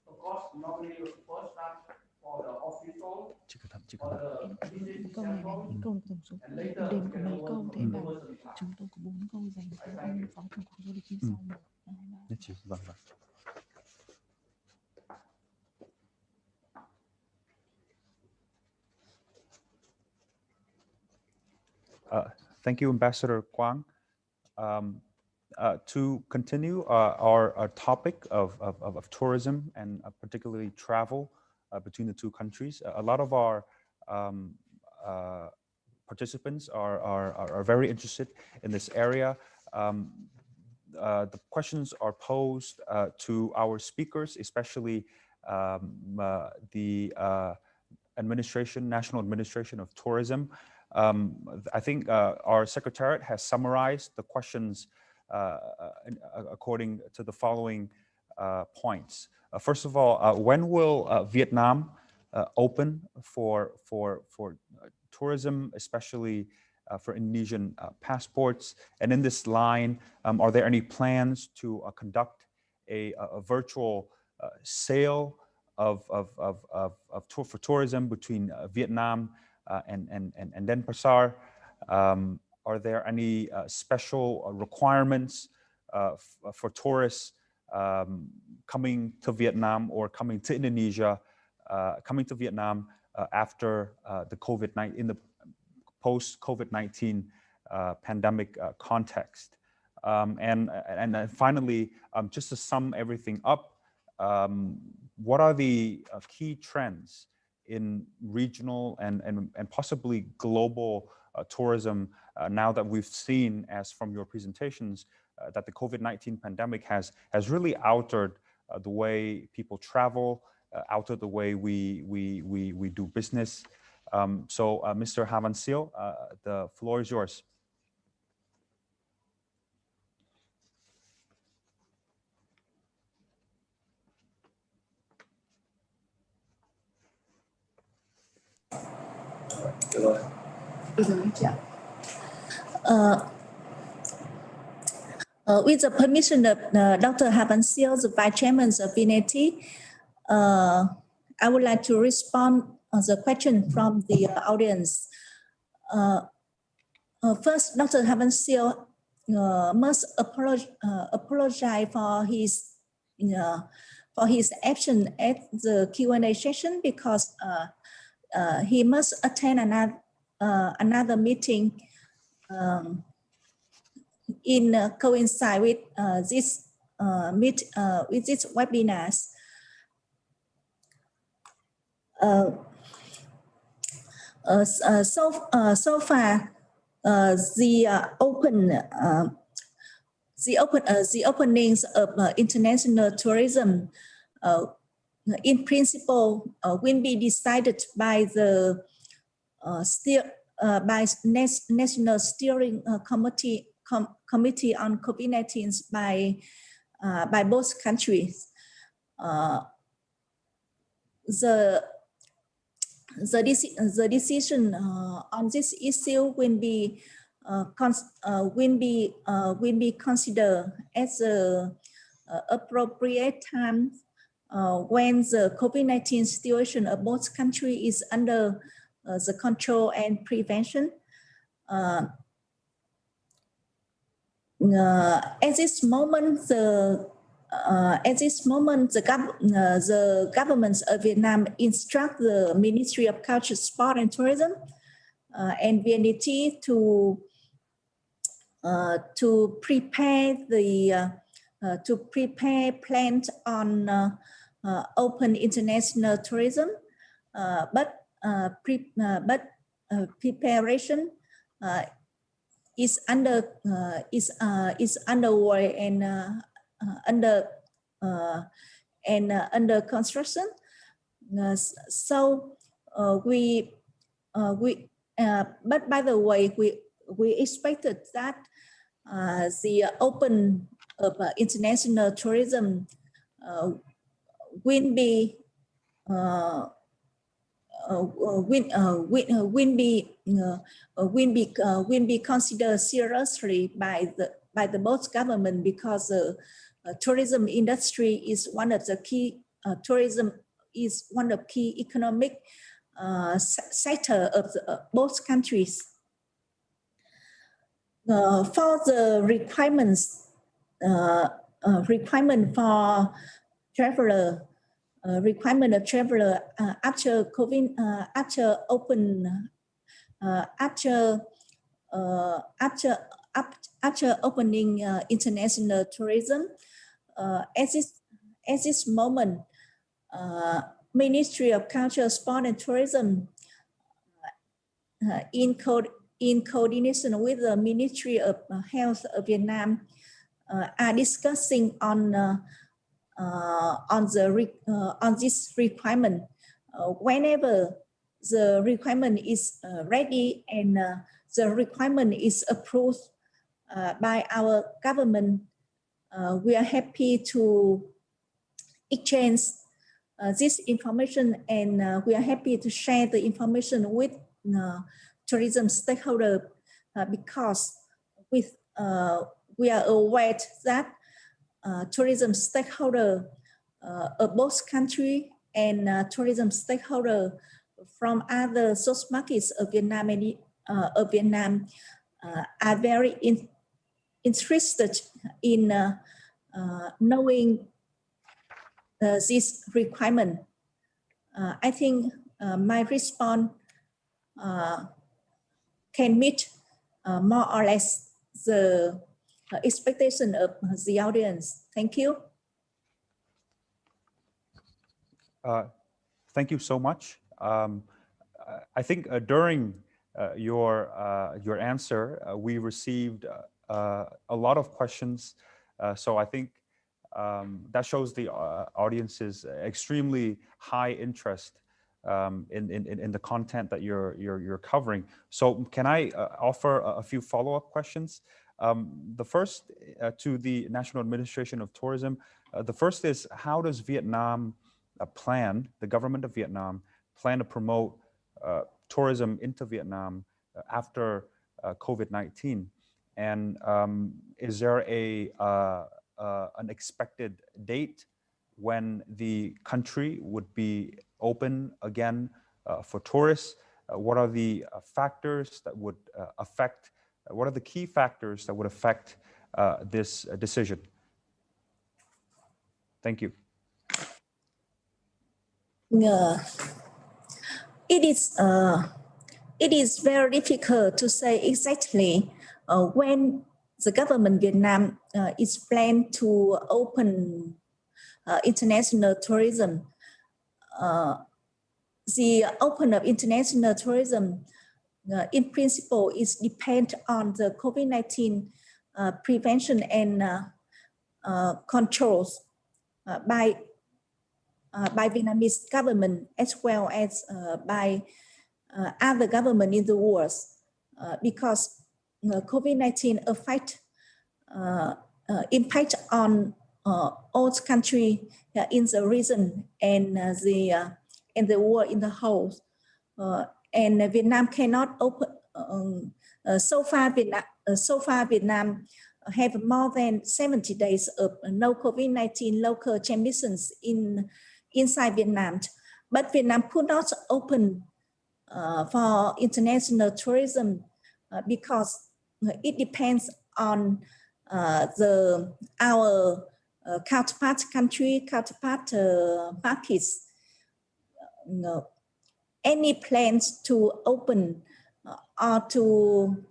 Of course, normally first start for the official, for the business sample, and later we can go to the person class. Chúng tôi có 4 câu dành cho ông phó trưởng cục du lịch phía sau. Nhất trí, vâng. Thank you, Ambassador Quang. To continue our topic of tourism and particularly travel between the two countries, a lot of our participants are very interested in this area. The questions are posed to our speakers, especially the National Administration of Tourism. I think our Secretariat has summarized the questions according to the following points. First of all, when will Vietnam open for tourism, especially for Indonesian passports? And in this line, are there any plans to conduct a virtual sale for tourism between Vietnam and Denpasar? Are there any special requirements for tourists coming to Vietnam or coming to Indonesia, coming to Vietnam after the COVID-19, in the post-COVID-19 pandemic context? And finally, just to sum everything up, what are the key trends in regional and possibly global tourism now that we've seen, as from your presentations, that the COVID-19 pandemic has really altered the way people travel, altered the way we do business. So Mr. Havansio, the floor is yours. With the permission of Dr. Havansio, the Vice Chairman of Viet, I would like to respond the question from the audience. First, Dr. Havansio must apologize for his action at the Q&A session because he must attend another meeting in coincide with this webinars. So far, the openings of international tourism, in principle, will be decided by the National Steering Committee on COVID-19 by both countries. The decision on this issue will be considered at the appropriate time when the COVID-19 situation of both countries is under the control and prevention. At this moment, the government of Vietnam instruct the Ministry of Culture, Sport and Tourism and Viet to prepare plans on open international tourism, but preparation is underway and under construction. But by the way, we expected that the open of international tourism will be considered seriously by the both government, because the tourism industry is one of the key key economic sector of both countries. For the requirements requirement for traveler. Requirement of traveler after COVID, after opening international tourism. At this moment, Ministry of Culture, Sport and Tourism, in coordination with the Ministry of Health of Vietnam, are discussing on this requirement. Whenever the requirement is ready and the requirement is approved by our government, we are happy to exchange this information, and we are happy to share the information with tourism stakeholder, because we are aware that tourism stakeholder of both country and tourism stakeholder from other source markets of Vietnam, are very interested in knowing this requirement. I think my response can meet more or less the expectation of the audience. Thank you. Thank you so much. I think during your answer, we received a lot of questions. So I think that shows the audience's extremely high interest in the content that you're covering. So can I offer a few follow-up questions? The first to the National Administration of Tourism. The first is, how does Vietnam plan, the government of Vietnam, plan to promote tourism into Vietnam after COVID-19? And is there an expected date when the country would be open again for tourists? What are the factors that would affect, what are the key factors that would affect this decision? Thank you. It is very difficult to say exactly when the government Vietnam is planned to open international tourism. The open of international tourism, in principle, is depend on the COVID-19 prevention and controls by Vietnamese government, as well as by other government in the world, because COVID-19 impact on all countries in the region and the world in the whole. And Vietnam cannot open. So far, Vietnam have more than 70 days of no COVID-19 local transmissions inside Vietnam, but Vietnam could not open for international tourism because it depends on our counterpart markets. Any plans to open or to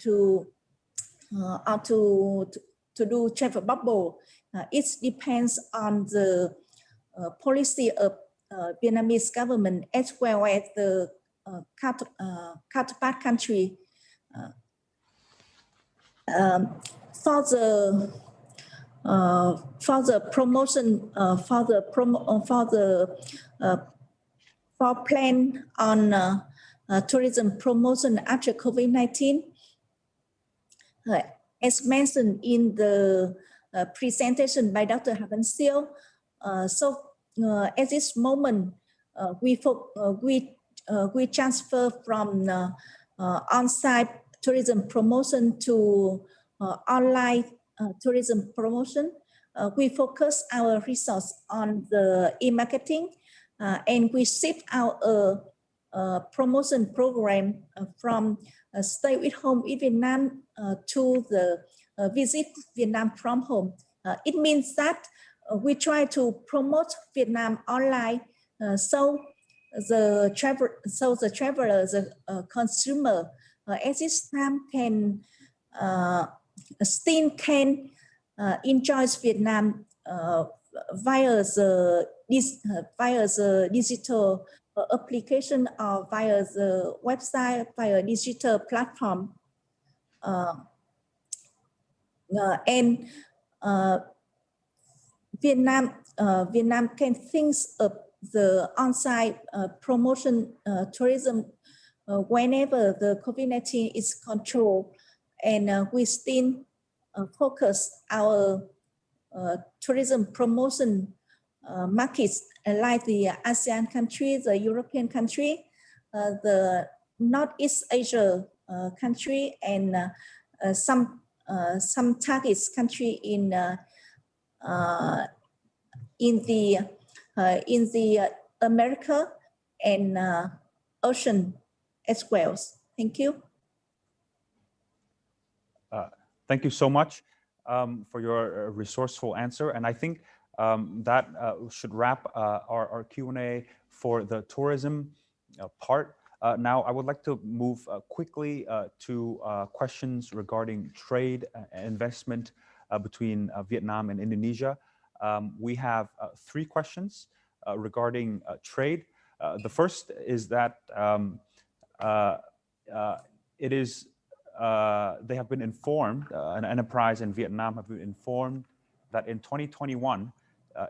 do travel bubble, it depends on the policy of Vietnamese government, as well as the counterpart country. For the promotion for plan on tourism promotion after COVID-19, as mentioned in the presentation by Dr. Havan Siêu, at this moment we transfer from on-site tourism promotion to online tourism promotion. We focus our resource on the e-marketing, and we shift our promotion program from stay with home in Vietnam to the visit Vietnam from home. It means that we try to promote Vietnam online, so the traveler, the consumer at this time can still can enjoy Vietnam via the digital application or via the website, via digital platform, and Vietnam can think of the on-site promotion tourism whenever the COVID-19 is controlled, and we still focus our tourism promotion markets like the ASEAN countries, the European country, the Northeast Asia country, and some targets country in the America and ocean as well. Thank you. Thank you so much for your resourceful answer. And I think that should wrap our Q&A for the tourism part. Now, I would like to move quickly to questions regarding trade and investment between Vietnam and Indonesia. We have 3 questions regarding trade. The first is that they have been informed, an enterprise in Vietnam have been informed that in 2021,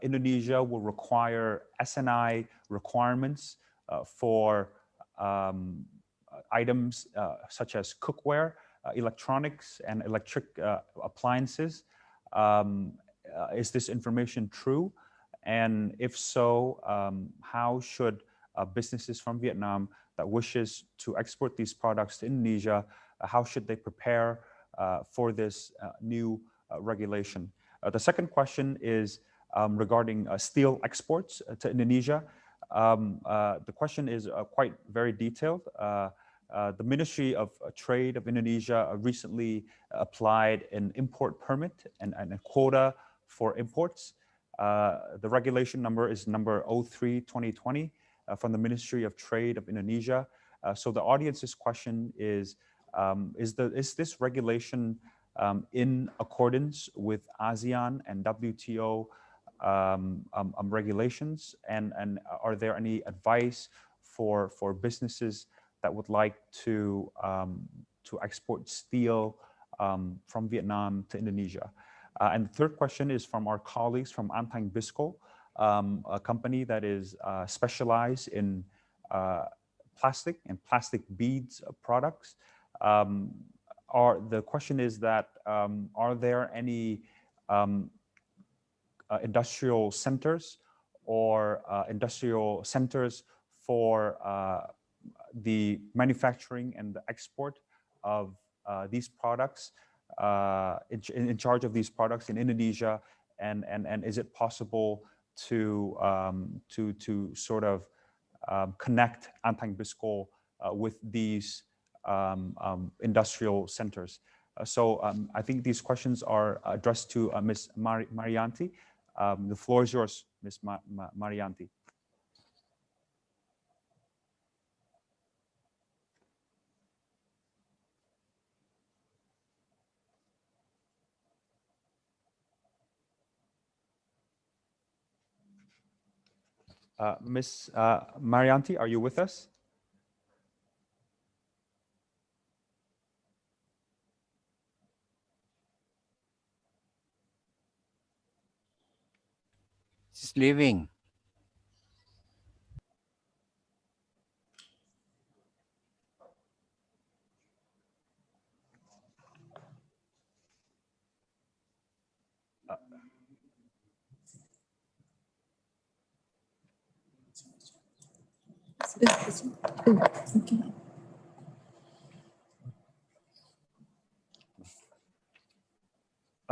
Indonesia will require S&I requirements for items such as cookware, electronics, and electric appliances. Is this information true? And if so, how should businesses from Vietnam that wishes to export these products to Indonesia, how should they prepare for this new regulation? The second question is regarding steel exports to Indonesia. The question is quite very detailed. The Ministry of Trade of Indonesia recently applied an import permit and a quota for imports. The regulation number is number 03/2020 from the Ministry of Trade of Indonesia. So the audience's question is this regulation in accordance with ASEAN and WTO regulations, and are there any advice for businesses that would like to export steel from Vietnam to Indonesia? And the third question is from our colleagues from Antang Bisco, a company that is specialized in plastic and plastic beads products. The question is that are there any industrial centers or industrial centers for the manufacturing and the export of these products, in charge of these products in Indonesia, and is it possible to sort of connect Antang Bisco with these industrial centers? So I think these questions are addressed to Ms. Marianti. The floor is yours, Ms. Marianti. Ms. Marianti, are you with us? She's leaving.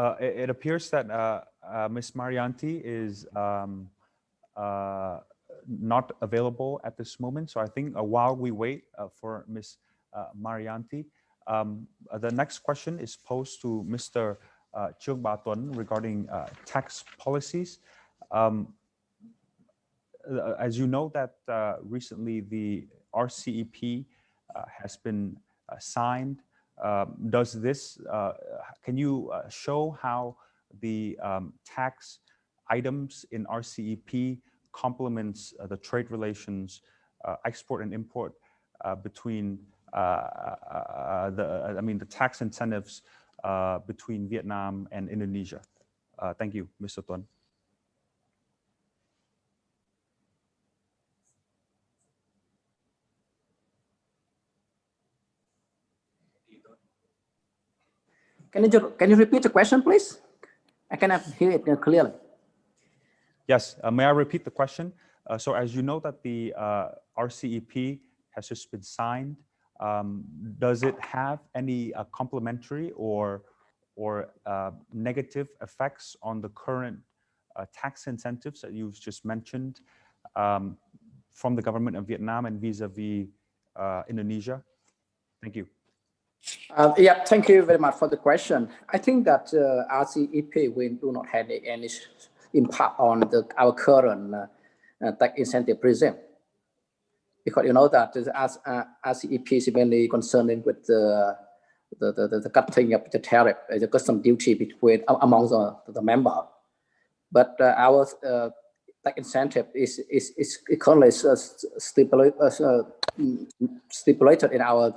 Okay. It appears that Ms. Marianti is not available at this moment. So I think while we wait for Ms. Marianti, the next question is posed to Mr. Trương Bá Tuấn regarding tax policies. As you know that recently the RCEP has been signed. Does this, can you show how the tax items in RCEP complements the trade relations, export and import between the tax incentives between Vietnam and Indonesia? Thank you, Mr. Tuấn. Can you repeat the question, please? I cannot hear it clearly. Yes, may I repeat the question? So as you know that the RCEP has just been signed, does it have any complementary or negative effects on the current tax incentives that you've just mentioned from the government of Vietnam and vis-a-vis Indonesia? Thank you. Yeah, thank you very much for the question. I think that RCEP do not have any impact on our current tax incentive regime, because you know that RCEP is mainly concerning with the cutting of the tariff, the custom duty between among the member. But our tax incentive is currently stipulated in our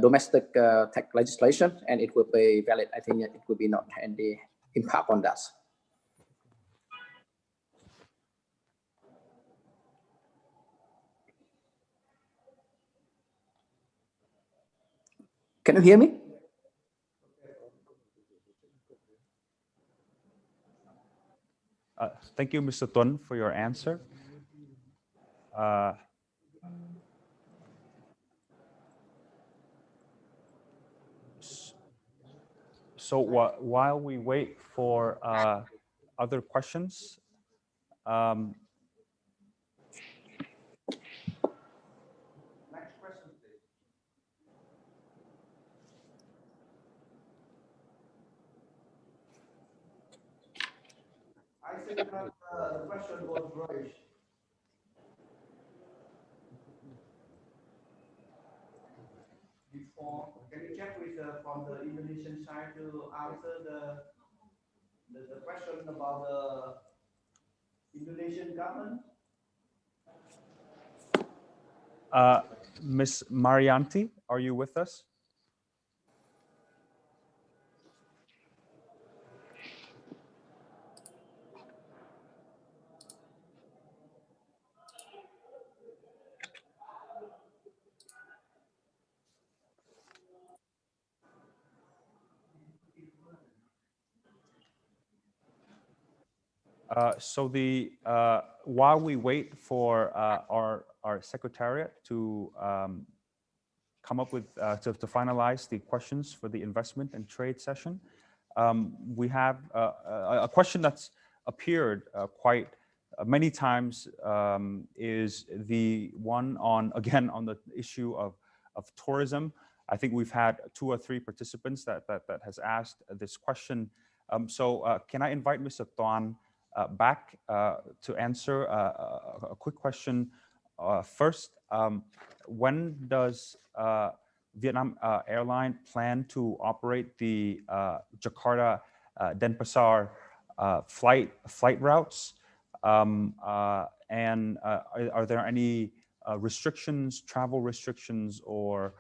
domestic tax legislation, and it will be valid. I think it will be not any impact on that. Can you hear me? Thank you, Mr. Tuấn, for your answer. So while we wait for other questions, Next question, please. I think that the question was raised. Before, can you check with from the Indonesian side to answer the question about the Indonesian government? Ms. Marianti, are you with us? So while we wait for our secretariat to come up with to finalize the questions for the investment and trade session, we have a question that's appeared quite many times, is the one on the issue of tourism. I think we've had 2 or 3 participants that has asked this question. So can I invite Mr. Tuan back to answer a quick question first? When does Vietnam Airlines plan to operate the Jakarta Denpasar flight routes? And are there any restrictions, travel restrictions, or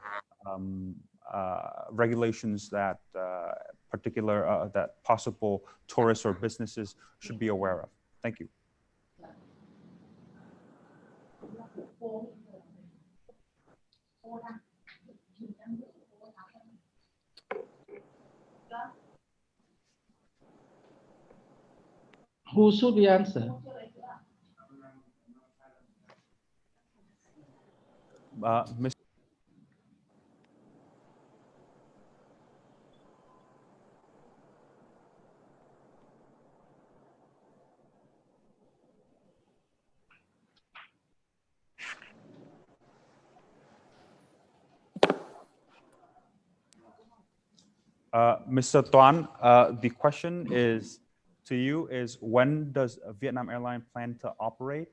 regulations that that possible tourists or businesses should be aware of? Thank you. Who should we answer? Ms. Mr. Tuan, the question is to you is when does Vietnam Airlines plan to operate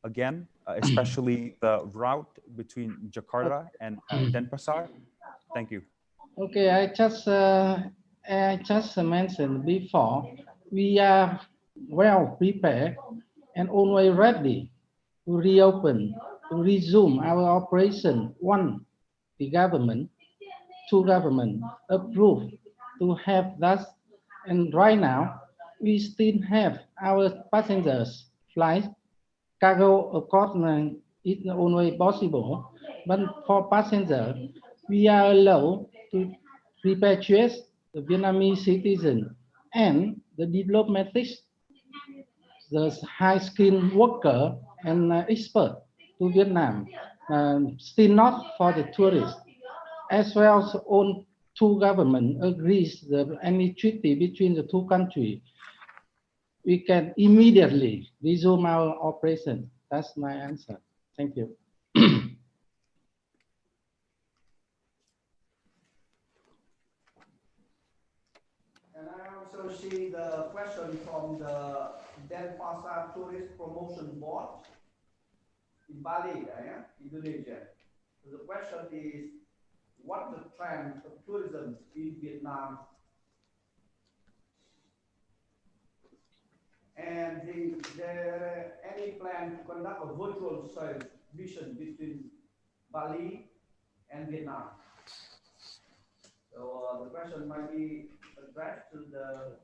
again, especially the route between Jakarta and Denpasar? Thank you. Okay, I just mentioned before, we are well prepared and always ready to reopen, to resume our operation. One, the government, two government approved to have that. And right now, we still have our passengers flight. Cargo, of course, is only possible, but for passenger, we are allowed to repatriate the Vietnamese citizen and the diplomatics, the high-skilled worker and expert to Vietnam, still not for the tourists. As well as all two governments agrees that any treaty between the two countries, we can immediately resume our operation. That's my answer. Thank you. And I also see the question from the Denpasar Tourist Promotion Board in Bali, Indonesia. So the question is, what the trend of tourism in Vietnam? And is there any plan to conduct a virtual sales mission between Bali and Vietnam? So the question might be addressed to the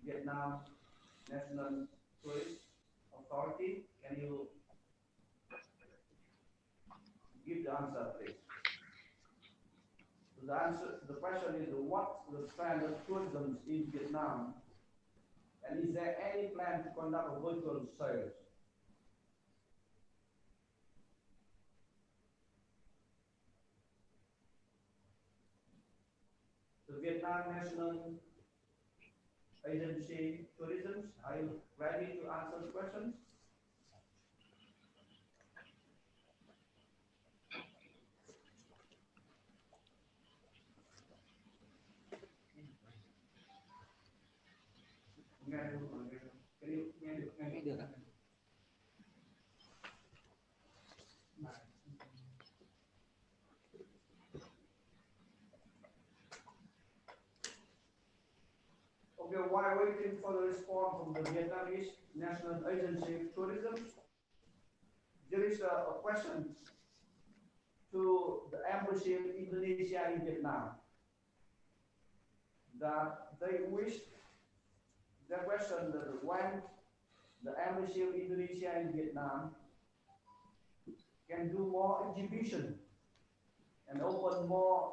Vietnam National Tourist Authority. Can you give the answer, please? So the question is, what's the trend of tourism in Vietnam? And is there any plan to conduct a virtual sales? The Vietnam National Agency Tourism, are you ready to answer the questions? Okay, while waiting for the response from the Vietnamese National Agency of Tourism, there is a question to the Embassy of Indonesia in Vietnam that they wish, their question that when the Embassy of Indonesia in Vietnam can do more exhibition and open more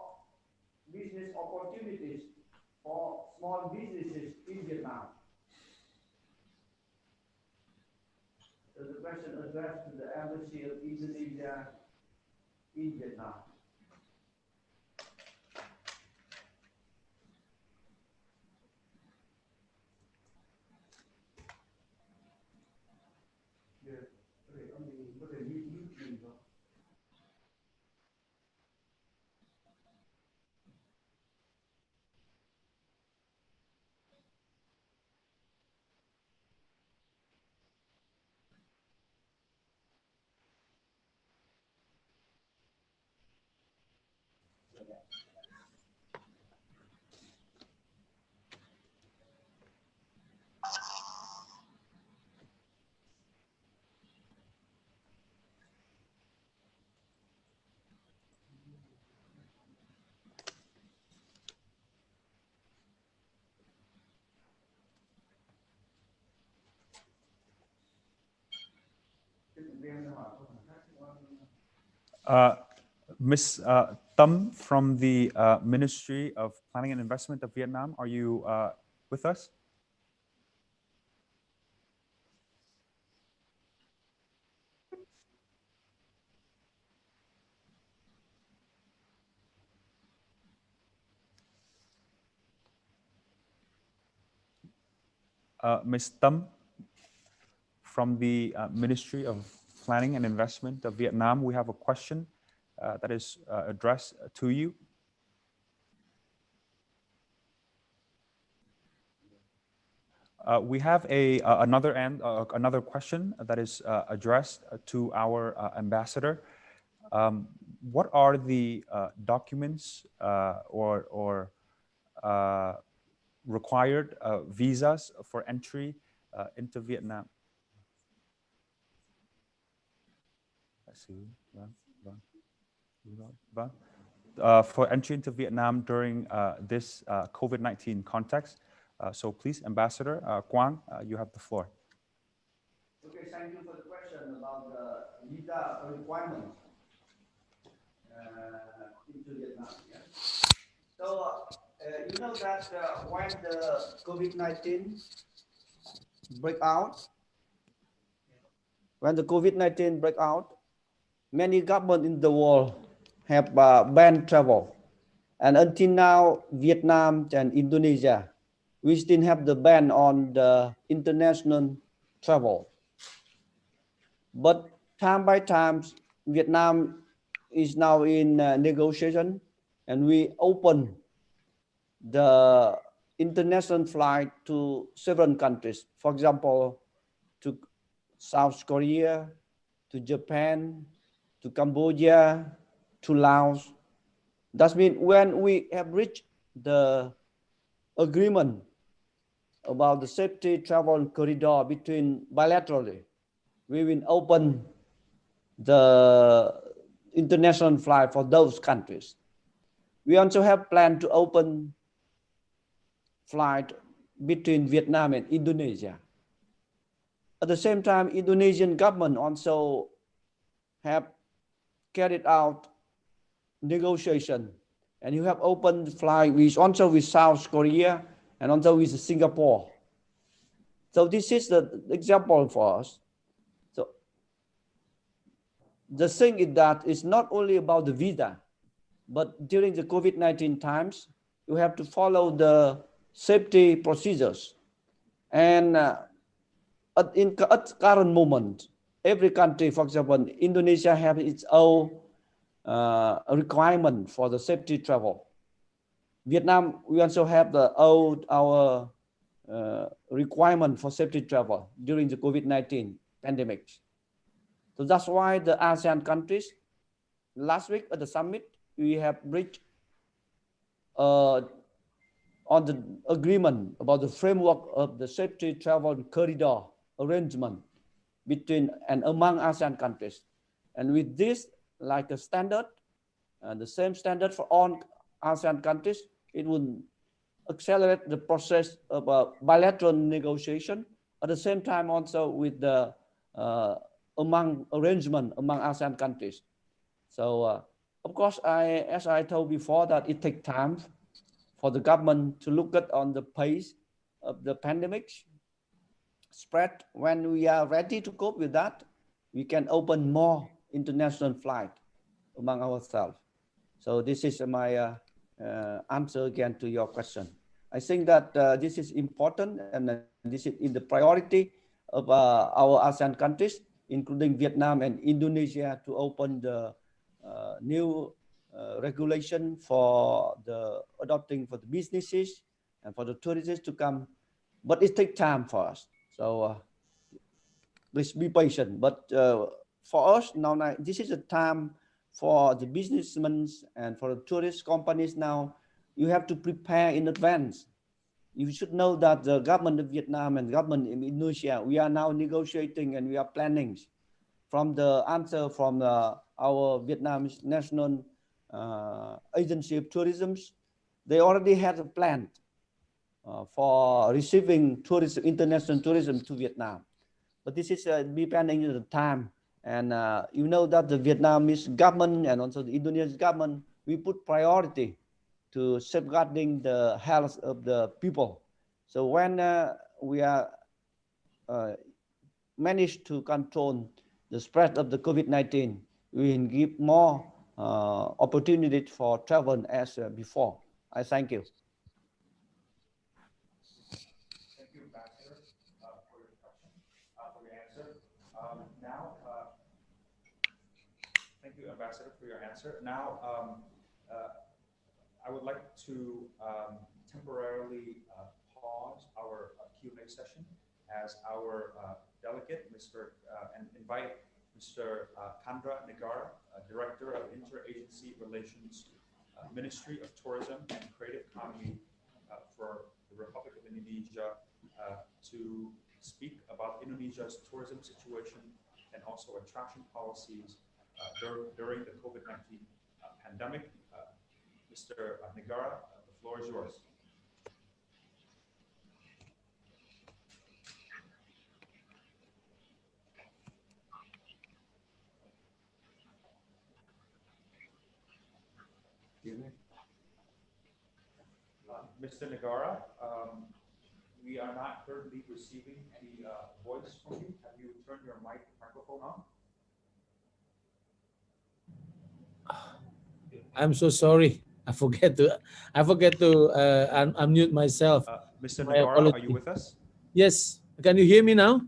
business opportunities for small businesses in Vietnam. So the question addressed to the Embassy of Indonesia in Vietnam. Ms. Tâm from the Ministry of Planning and Investment of Vietnam, are you with us? Ms. Tâm from the Ministry of Planning and Investment of Vietnam, we have a question that is addressed to you. We have another question that is addressed to our ambassador. What are the documents or required visas for entry into Vietnam? For entry into Vietnam during this COVID-19 context. So please, Ambassador Quang, you have the floor. Okay, thank you for the question about the visa requirements into Vietnam. Yeah? So you know that when the COVID-19 break out, many governments in the world have banned travel. And until now, Vietnam and Indonesia, we still have the ban on the international travel. But time by time, Vietnam is now in negotiation, and we open the international flight to several countries. For example, to South Korea, to Japan, to Cambodia, to Laos. That means when we have reached the agreement about the safety travel corridor between bilaterally, we will open the international flight for those countries. We also have planned to open flight between Vietnam and Indonesia. At the same time, Indonesian government also have carried out negotiation, and you have opened flight with also with South Korea and also with Singapore. So this is the example for us. So the thing is that it's not only about the visa, but during the COVID-19 times, you have to follow the safety procedures. And at current moment, every country, for example, Indonesia have its own requirement for the safety travel. Vietnam, we also have our requirement for safety travel during the COVID-19 pandemic. So that's why the ASEAN countries, last week at the summit, we have reached on the agreement about the framework of the safety travel corridor arrangement between and among ASEAN countries. And with this, like a standard, the same standard for all ASEAN countries, it will accelerate the process of bilateral negotiation. At the same time, also with the arrangement among ASEAN countries. So, of course, as I told before, that it takes time for the government to look at on the pace of the pandemic spread. When we are ready to cope with that, we can open more international flight among ourselves. So this is my answer again to your question. I think that this is important, and this is in the priority of our ASEAN countries, including Vietnam and Indonesia, to open the new regulation for the adopting for the businesses and for the tourists to come. But it takes time for us. So please be patient. But for us now, this is a time for the businessmen and for the tourist companies now. You have to prepare in advance. You should know that the government of Vietnam and government in Indonesia, we are now negotiating and we are planning from the answer from our Vietnam's National Agency of Tourism. They already had a plan for receiving tourism, international tourism to Vietnam. But this is depending on the time And you know that the Vietnamese government and also the Indonesian government, we put priority to safeguarding the health of the people. So when we are managed to control the spread of the COVID-19, we will give more opportunities for travel as before. I thank you. Thank you, Ambassador, for your question, for your answer. Now, thank you, Ambassador, for your answer. Now, I would like to temporarily pause our Q&A session as our delegate, and invite Mr. Chandra Negara, Director of Interagency Relations, Ministry of Tourism and Creative Economy for the Republic of Indonesia, to speak about Indonesia's tourism situation and also attraction policies during the COVID-19 pandemic. Mr. Negara, the floor is yours. Mr. Negara, we are not currently receiving any voice from you. Have you turned your microphone on? I'm so sorry. I forget to unmute myself. Mr. Negara, are you with us? Yes. Can you hear me now?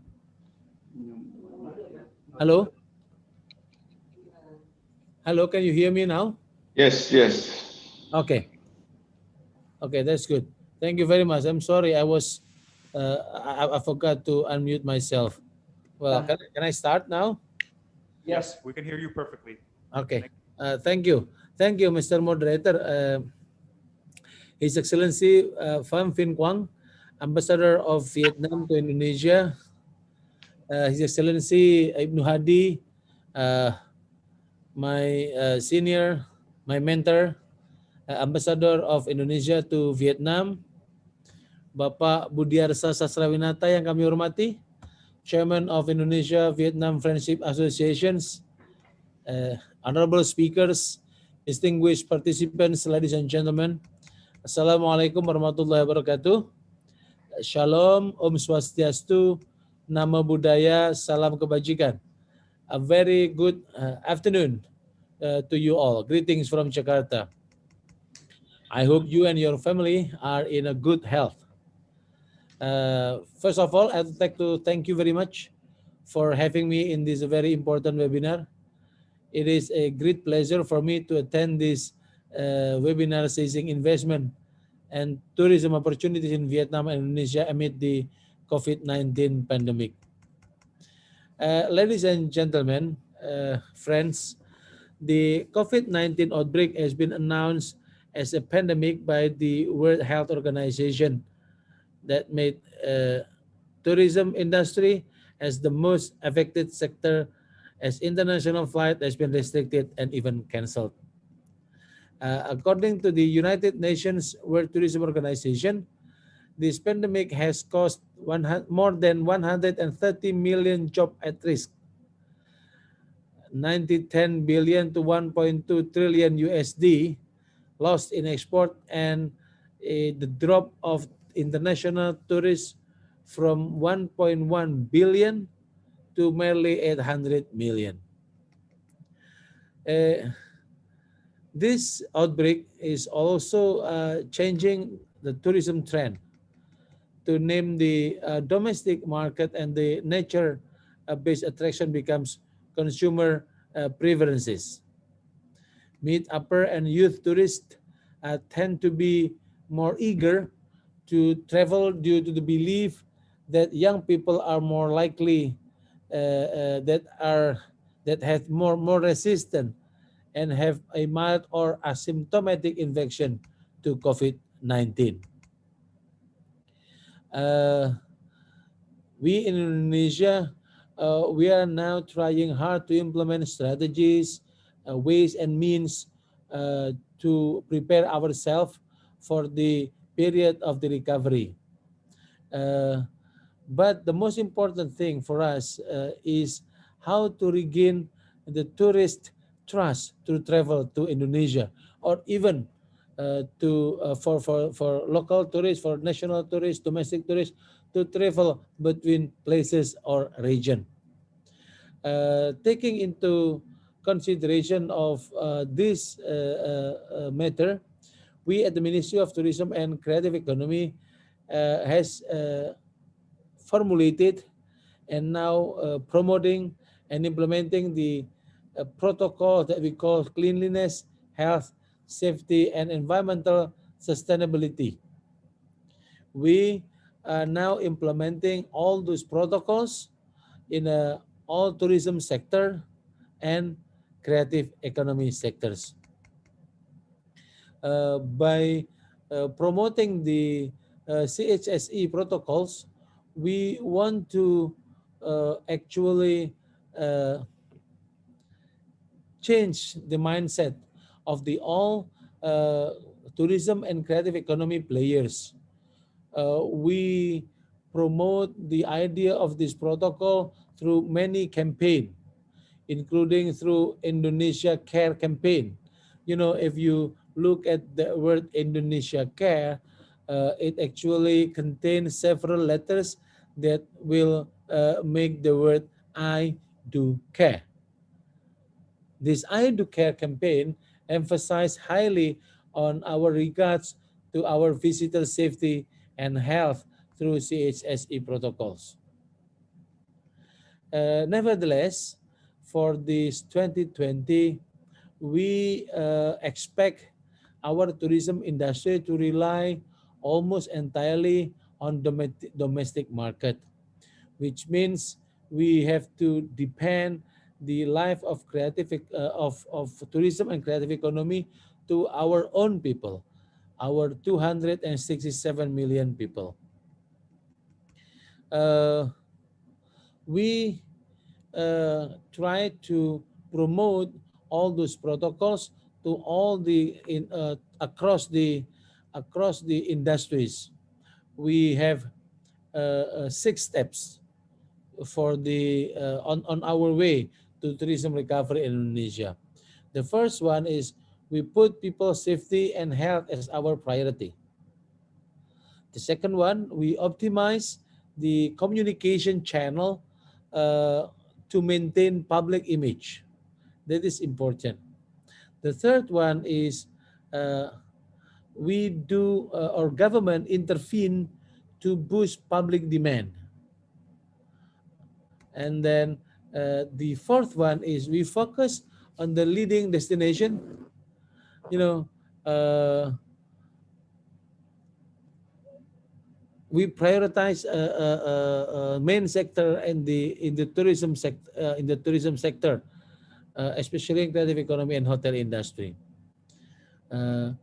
Hello? Hello, can you hear me now? Yes, yes. Okay. Okay, that's good. Thank you very much. I'm sorry, I forgot to unmute myself. Well, can I start now? Yes, we can hear you perfectly. Okay. Thank you. Thank you, Mr. Moderator. His Excellency Pham Vinh Quang, Ambassador of Vietnam to Indonesia. His Excellency Ibnu Hadi, my senior, my mentor, Ambassador of Indonesia to Vietnam, Bapak Budiarsa Sastrawinata yang kami hormati, Chairman of Indonesia Vietnam Friendship Associations, honorable speakers, distinguished participants, ladies and gentlemen, Assalamualaikum warahmatullahi wabarakatuh. Shalom, Om Swastiastu, Nama Budaya, Salam Kebajikan. A very good afternoon to you all. Greetings from Jakarta. I hope you and your family are in a good health. First of all, I'd like to thank you very much for having me in this very important webinar. It is a great pleasure for me to attend this webinar seizing investment and tourism opportunities in Vietnam and Indonesia amid the COVID-19 pandemic. Ladies and gentlemen, friends, the COVID-19 outbreak has been announced as a pandemic by the World Health Organization that made tourism industry as the most affected sector as international flight has been restricted and even canceled. According to the United Nations World Tourism Organization, this pandemic has caused more than 130 million jobs at risk, 10 billion to 1.2 trillion USD lost in export, and the drop of international tourists from 1.1 billion to merely 800 million. This outbreak is also changing the tourism trend. To name the domestic market and the nature-based attraction becomes consumer preferences. Mid, upper, and youth tourists tend to be more eager to travel due to the belief that young people are more likely that have more resistant and have a mild or asymptomatic infection to COVID-19. We in Indonesia, we are now trying hard to implement strategies, ways and means to prepare ourselves for the period of the recovery. But the most important thing for us is how to regain the tourist trust to travel to Indonesia, or even for local tourists, for national tourists, domestic tourists, to travel between places or region. Taking into consideration of this matter, we at the Ministry of Tourism and Creative Economy has formulated and now promoting and implementing the protocol that we call cleanliness, health, safety, and environmental sustainability. We are now implementing all those protocols in all tourism sector and creative economy sectors. By promoting the CHSE protocols, we want to actually change the mindset of the all tourism and creative economy players. We promote the idea of this protocol through many campaigns, including through Indonesia Care campaign. You know, if you look at the word Indonesia Care, it actually contains several letters that will make the word I do care. This I do care campaign emphasizes highly on our regards to our visitor safety and health through CHSE protocols. Nevertheless, for this 2020, we expect our tourism industry to rely almost entirely on domestic market, which means we have to depend the life of of tourism and creative economy to our own people, our 267 million people. We try to promote all those protocols to all the across the industries. We have 6 steps for the on our way to tourism recovery in Indonesia. The first one is we put people's safety and health as our priority. The second one, we optimize the communication channel to maintain public image. That is important. The third one is we do our government intervene to boost public demand. And then the fourth one is we focus on the leading destination. You know, we prioritize main sector in the tourism sector, especially in creative economy and hotel industry. To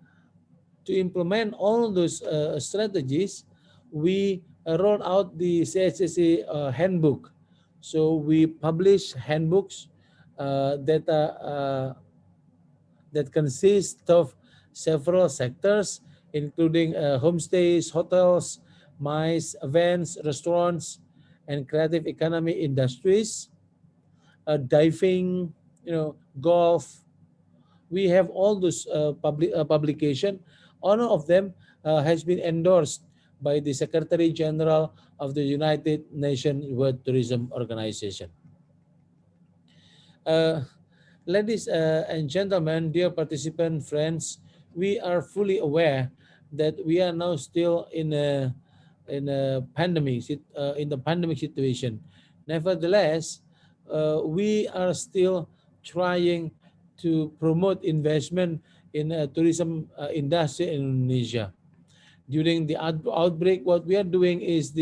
implement all those strategies, we roll out the CHSE handbook. So we publish handbooks that consist of several sectors, including homestays, hotels, MICE, events, restaurants, and creative economy industries, diving, golf. We have all those publication. All of them has been endorsed by the Secretary General of the United Nations World Tourism Organization. Ladies and gentlemen, dear participant friends, we are fully aware that we are now still in a pandemic situation. Nevertheless, we are still trying to promote investment in tourism industry in Indonesia. During the outbreak, what we are doing is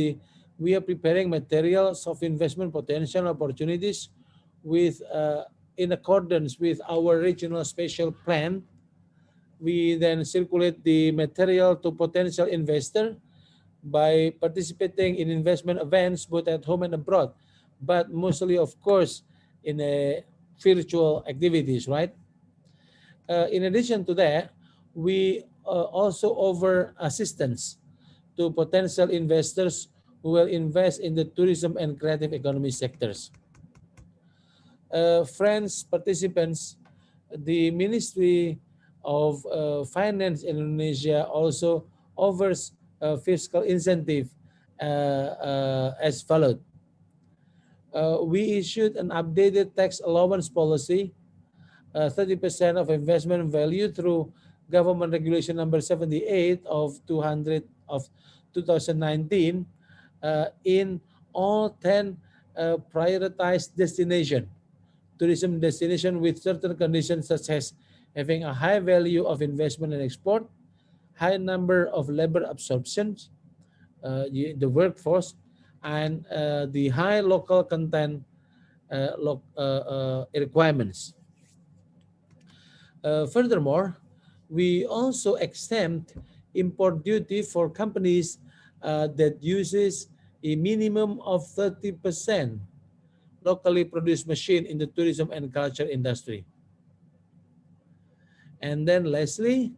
we are preparing materials of investment potential opportunities with in accordance with our regional special plan. We then circulate the material to potential investor by participating in investment events both at home and abroad, but mostly, of course, in virtual activities, right? In addition to that, we also offer assistance to potential investors who will invest in the tourism and creative economy sectors. friends, participants, the Ministry of Finance in Indonesia also offers a fiscal incentive as followed. We issued an updated tax allowance policy, 30% of investment value through Government Regulation Number 78 of 2019 in all 10 prioritized tourism destination with certain conditions such as having a high value of investment and export, high number of labor absorptions, the workforce, and the high local content requirements. Furthermore, we also exempt import duty for companies that uses a minimum of 30% locally produced machine in the tourism and culture industry. And then lastly,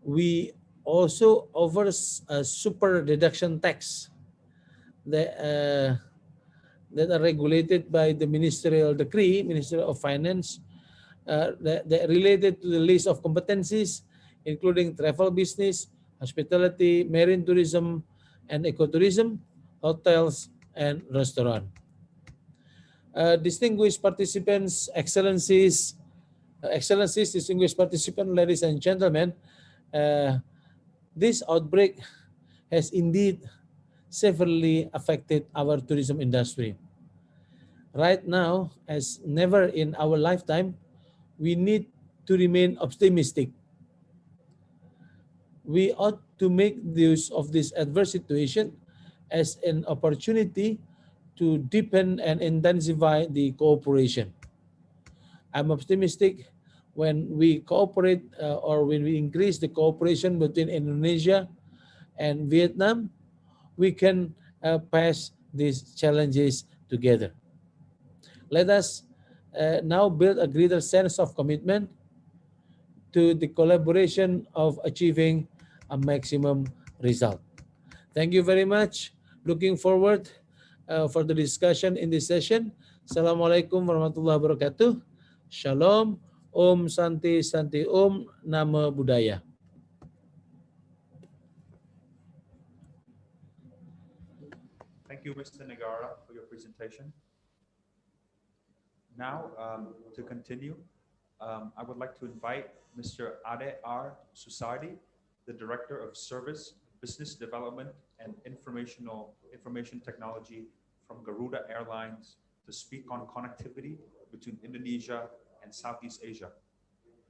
we also offer a super deduction tax that are regulated by the ministerial decree, Ministry of Finance, that related to the list of competencies, including travel business, hospitality, marine tourism, and ecotourism, hotels, and restaurant. Distinguished participants, excellencies, distinguished participants, ladies and gentlemen, this outbreak has indeed severely affected our tourism industry. Right now, as never in our lifetime, we need to remain optimistic. We ought to make use of this adverse situation as an opportunity to deepen and intensify the cooperation. I'm optimistic when we cooperate or when we increase the cooperation between Indonesia and Vietnam, we can pass these challenges together. Let us now build a greater sense of commitment to the collaboration of achieving a maximum result. Thank you very much. Looking forward for the discussion in this session. Assalamualaikum warahmatullahi wabarakatuh. Shalom. Om Santi Santi Om. Nama Budaya. Thank you, Mr. Negara, for your presentation. Now, to continue, I would like to invite Mr. Ade R. Susardi, the Director of Service, Business Development, and Information Technology from Garuda Airlines, to speak on connectivity between Indonesia and Southeast Asia.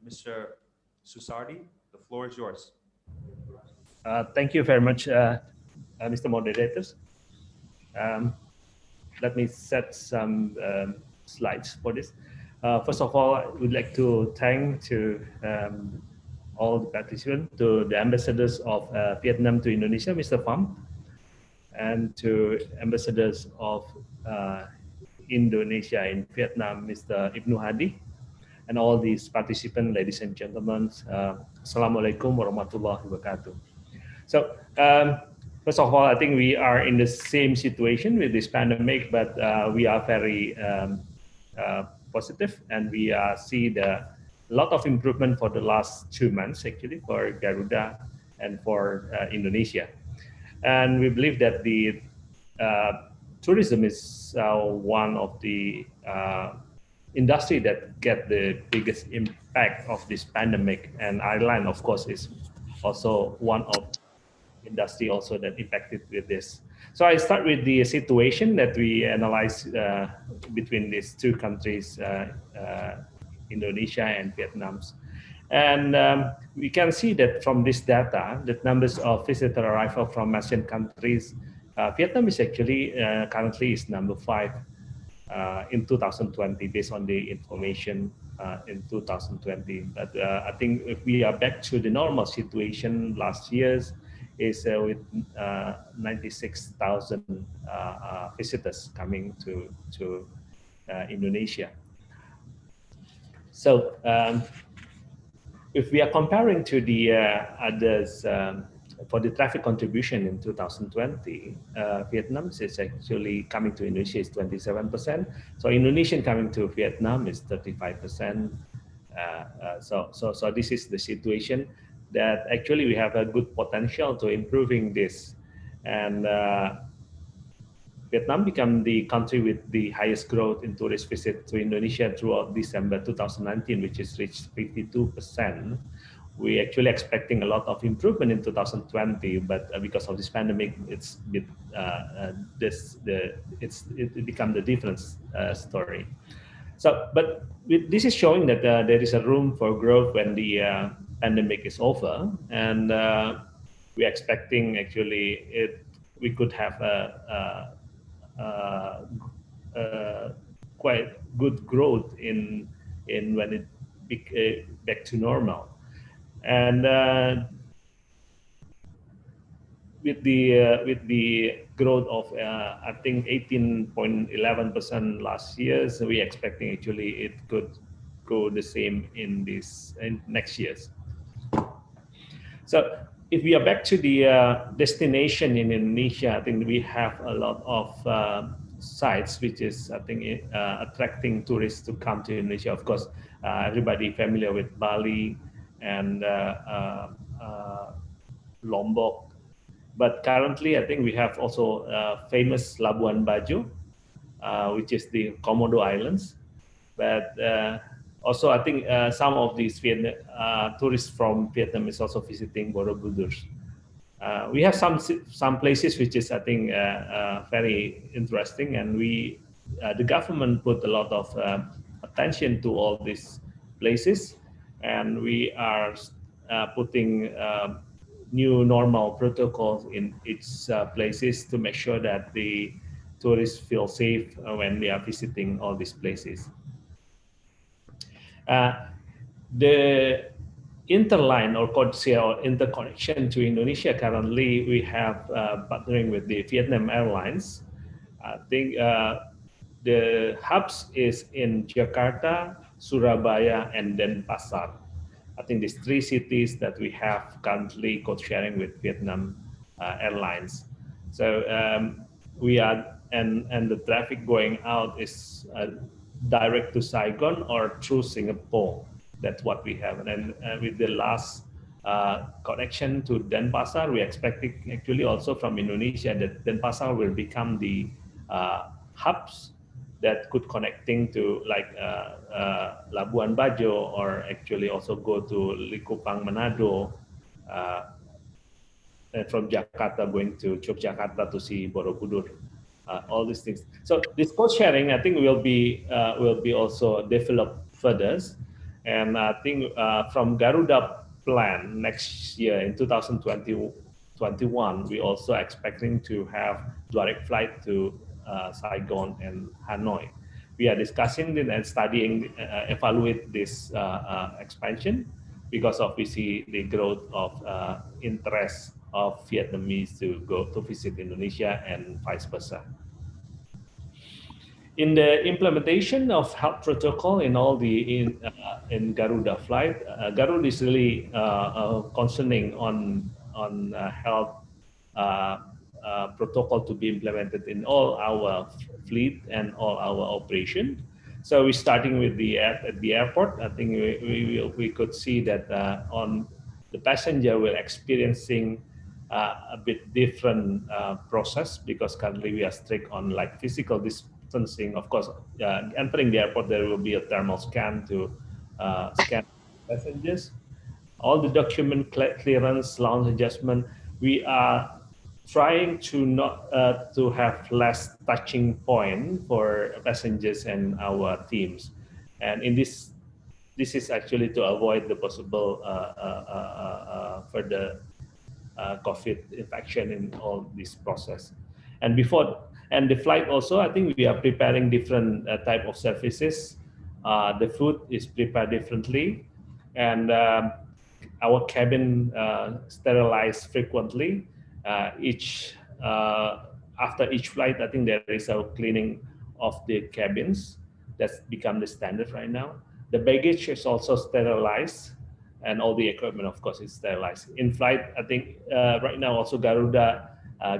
Mr. Susardi, the floor is yours. Thank you very much, Mr. Moderators. Let me set some slides for this. First of all, I would like to thank all the participants, to the ambassadors of Vietnam to Indonesia, Mr. Pham, and to ambassadors of Indonesia in Vietnam, Mr. Ibnu Hadi, and all these participants, ladies and gentlemen. Assalamualaikum warahmatullahi wabarakatuh. So, first of all, I think we are in the same situation with this pandemic, but we are very positive, and we see a lot of improvement for the last 2 months, actually, for Garuda and for Indonesia. And we believe that the tourism is one of the industry that get the biggest impact of this pandemic, and airline, of course, is also one of industry also that impacted with this. So I start with the situation that we analyze between these two countries, Indonesia and Vietnam. And we can see that from this data, that numbers of visitor arrival from ASEAN countries, Vietnam is actually currently is number 5 in 2020 based on the information in 2020. But I think if we are back to the normal situation last year's, is with 96,000 visitors coming to Indonesia. So if we are comparing to the others for the traffic contribution in 2020, Vietnam is actually coming to Indonesia is 27%. So Indonesian coming to Vietnam is 35%. So this is the situation that actually we have a good potential to improving this, and Vietnam became the country with the highest growth in tourist visit to Indonesia throughout December 2019, which is reached 52%. We actually expecting a lot of improvement in 2020, but because of this pandemic, it's bit, it become the different story. So, but this is showing that there is a room for growth when the pandemic is over, and we're expecting actually we could have quite good growth in when it back to normal, and with the growth of I think 18.11% last year, so we're expecting actually it could go the same in next years. So if we are back to the destination in Indonesia, I think we have a lot of sites which is I think attracting tourists to come to Indonesia. Of course, everybody familiar with Bali and Lombok. But currently, I think we have also famous Labuan Bajo, which is the Komodo Islands. But also, I think some of these tourists from Vietnam is also visiting Borobudur. We have some places which is I think very interesting, and the government put a lot of attention to all these places, and we are putting new normal protocols in its places to make sure that the tourists feel safe when they are visiting all these places. The interline or codeshare or interconnection to Indonesia currently we have partnering with the Vietnam Airlines. I think the hubs is in Jakarta, Surabaya, and Denpasar. I think these three cities that we have currently code sharing with Vietnam Airlines. So we are, and the traffic going out is direct to Saigon or through Singapore. That's what we have. And with the last connection to Denpasar, we expecting actually also from Indonesia that Denpasar will become the hubs that could connecting to like Labuan Bajo, or actually also go to Likupang, Manado, and from Jakarta going to Yogyakarta to see Borobudur, all these things. So this code sharing, I think will be also developed further, and I think from Garuda plan next year in 2021, we also expecting to have direct flight to Saigon and Hanoi. We are discussing and studying, evaluate this expansion because of we see the growth of interest of Vietnamese to go to visit Indonesia and vice versa. In the implementation of health protocol in all the in Garuda flight, Garuda is really concerning on health protocol to be implemented in all our fleet and all our operation. So we're starting with at the airport. I think we could see that on the passenger will experiencing a bit different process, because currently we are strict on like physical distancing. Of course, entering the airport there will be a thermal scan to scan passengers. All the document clearance, lounge adjustment. We are trying to not to have less touching point for passengers and our teams, and in this is actually to avoid the possible further COVID infection in all this process. And before and the flight also, I think we are preparing different type of services. The food is prepared differently, and our cabin sterilized frequently. After each flight, I think there is a cleaning of the cabins. That's become the standard right now. The baggage is also sterilized, and all the equipment, of course, is sterilized. In flight, I think right now also Garuda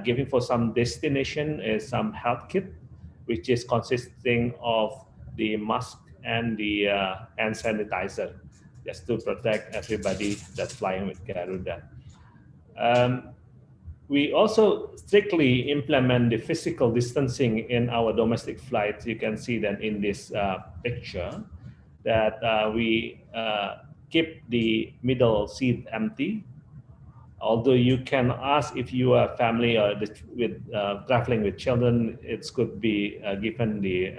giving for some destination is some health kit, which is consisting of the mask and the hand sanitizer, just to protect everybody that's flying with Garuda. We also strictly implement the physical distancing in our domestic flights. You can see that in this picture, that we keep the middle seat empty. Although you can ask if you are family or with traveling with children, it could be given the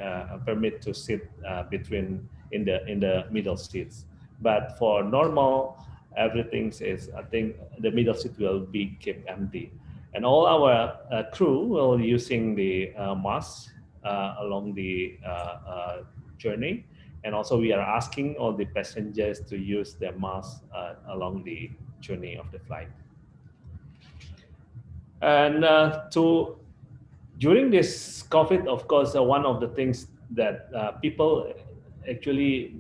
permit to sit between in the middle seats. But for normal, everything is, I think the middle seat will be kept empty, and all our crew will using the mask along the journey, and also we are asking all the passengers to use their mask along the journey of the flight. And during this COVID, of course, one of the things that people actually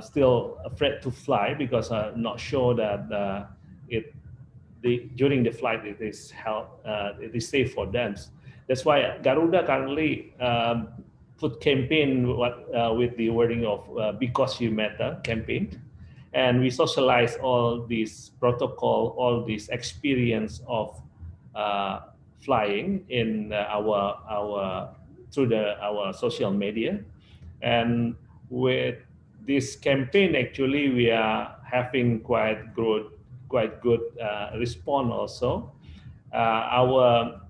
still afraid to fly because not sure that during the flight it is safe for them. That's why Garuda currently put campaign with the wording of "Because You Matter" campaign, and we socialize all these protocol, all this experience of flying in our social media. And with this campaign, actually we are having quite good response also. Our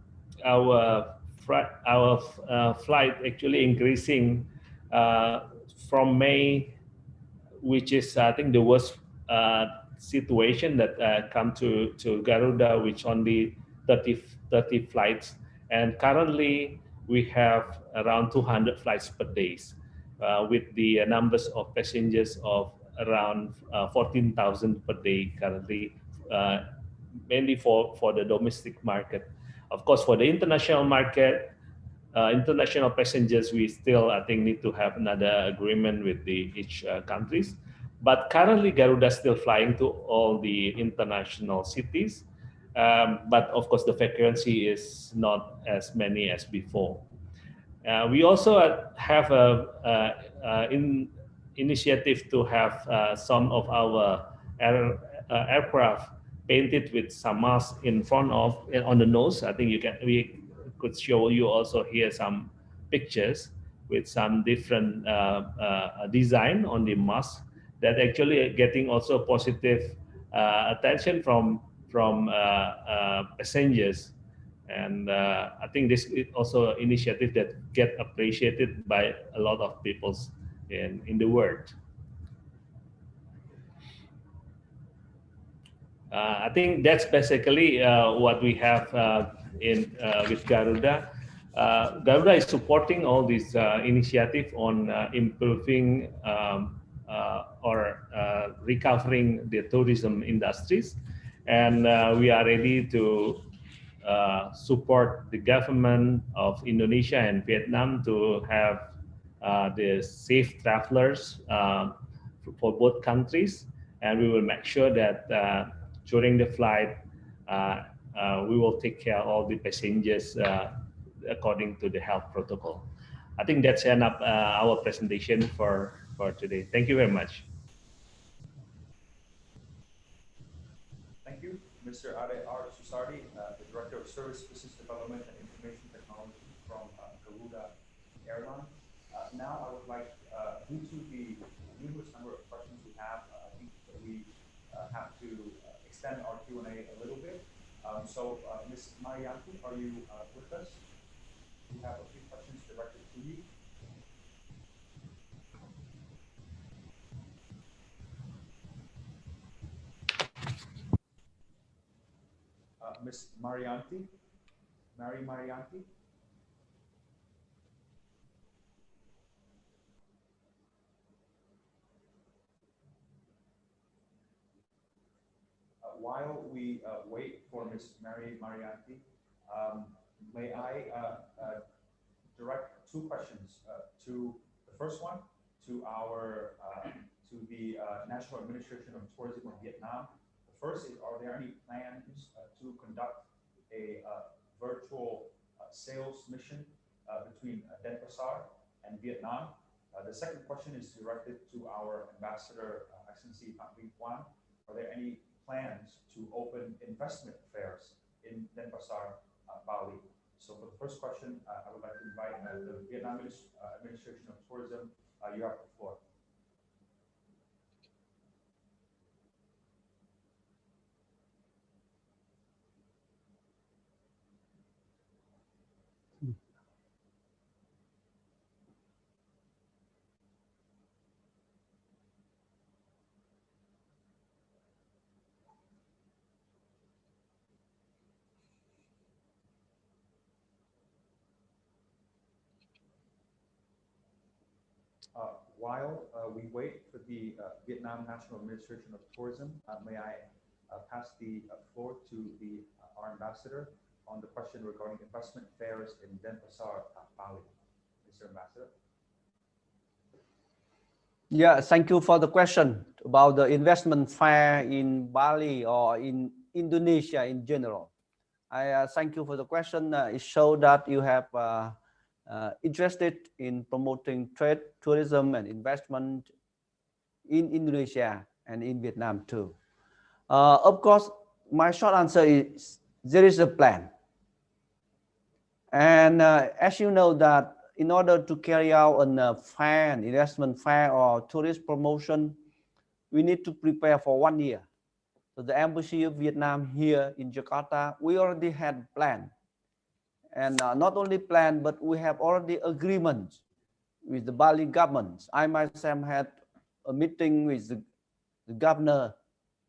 flight actually increasing from May, which is I think the worst situation that come to Garuda, which only 30 flights, and currently we have around 200 flights per day, with the numbers of passengers of around 14,000 per day currently, mainly for the domestic market. Of course, for the international market, international passengers, we still, I think, need to have another agreement with each countries. But currently, Garuda is still flying to all the international cities. But of course, the frequency is not as many as before. We also have an initiative to have some of our aircraft painted with some mask in front of on the nose. I think we could show you also here some pictures with some different design on the mask that actually getting also positive attention from passengers. And I think this is also an initiative that get appreciated by a lot of people in the world. I think that's basically what we have with Garuda. Garuda is supporting all these initiatives on improving or recovering the tourism industries, and we are ready to support the government of Indonesia and Vietnam to have the safe travelers for both countries, and we will make sure that during the flight we will take care of all the passengers according to the health protocol. I think that's enough our presentation for today. Thank you very much. Thank you, Mr. Ade R. Susardi, the Director of Service Business Development and Information Technology from Garuda Airline. Now I would like, due to the numerous number of questions we have, I think that we have to extend our Q&A a little bit. So Ms. Marianti, are you with us? We have a few questions directed to you. Ms. Marianti, Mary Marianti. While we wait for Ms. Mary Marianti, may I direct two questions. To the first one, to our to the National Administration of Tourism of Vietnam. The first is, are there any plans to conduct a virtual sales mission between Denpasar and Vietnam? The second question is directed to our Ambassador, Excellency Phạm Vinh Quang. Are there any plans to open investment fairs in Denpasar, Bali? So for the first question, I would like to invite the Vietnamese Administration of Tourism. You have the floor. While we wait for the Vietnam National Administration of Tourism, may I pass the floor to our ambassador on the question regarding investment fairs in Denpasar, Bali. Mr. Ambassador. Yeah, thank you for the question about the investment fair in Bali or in Indonesia in general. I thank you for the question. It shows that you have interested in promoting trade, tourism, and investment in Indonesia and in Vietnam too. Of course, my short answer is there is a plan. And as you know that in order to carry out a fair, an investment fair or tourist promotion, we need to prepare for 1 year. So the Embassy of Vietnam here in Jakarta, we already had planned. And not only plan, but we have already agreements with the Bali government. I myself had a meeting with the governor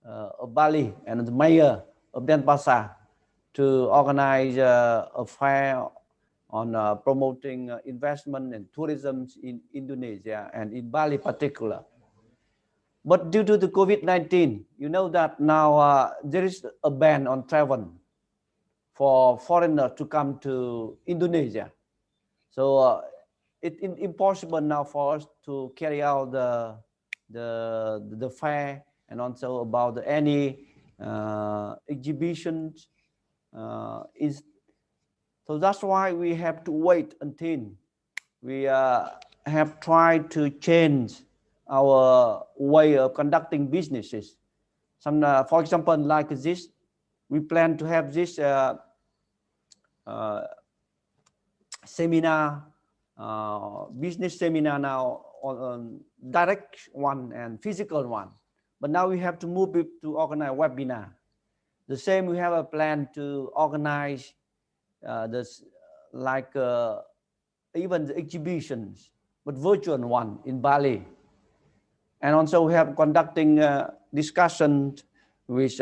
of Bali and the mayor of Denpasar to organize a fair on promoting investment and tourism in Indonesia and in Bali particular. But due to the COVID-19, you know that now there is a ban on travel for foreigners to come to Indonesia. So it's impossible now for us to carry out the fair and also about any exhibitions. So that's why we have to wait until we have tried to change our way of conducting businesses. Some, for example, like this, we plan to have this seminar, business seminar now on direct one and physical one. But now we have to move it to organize webinar. The same, we have a plan to organize this, like even the exhibitions, but virtual one in Bali. And also we have conducting discussions with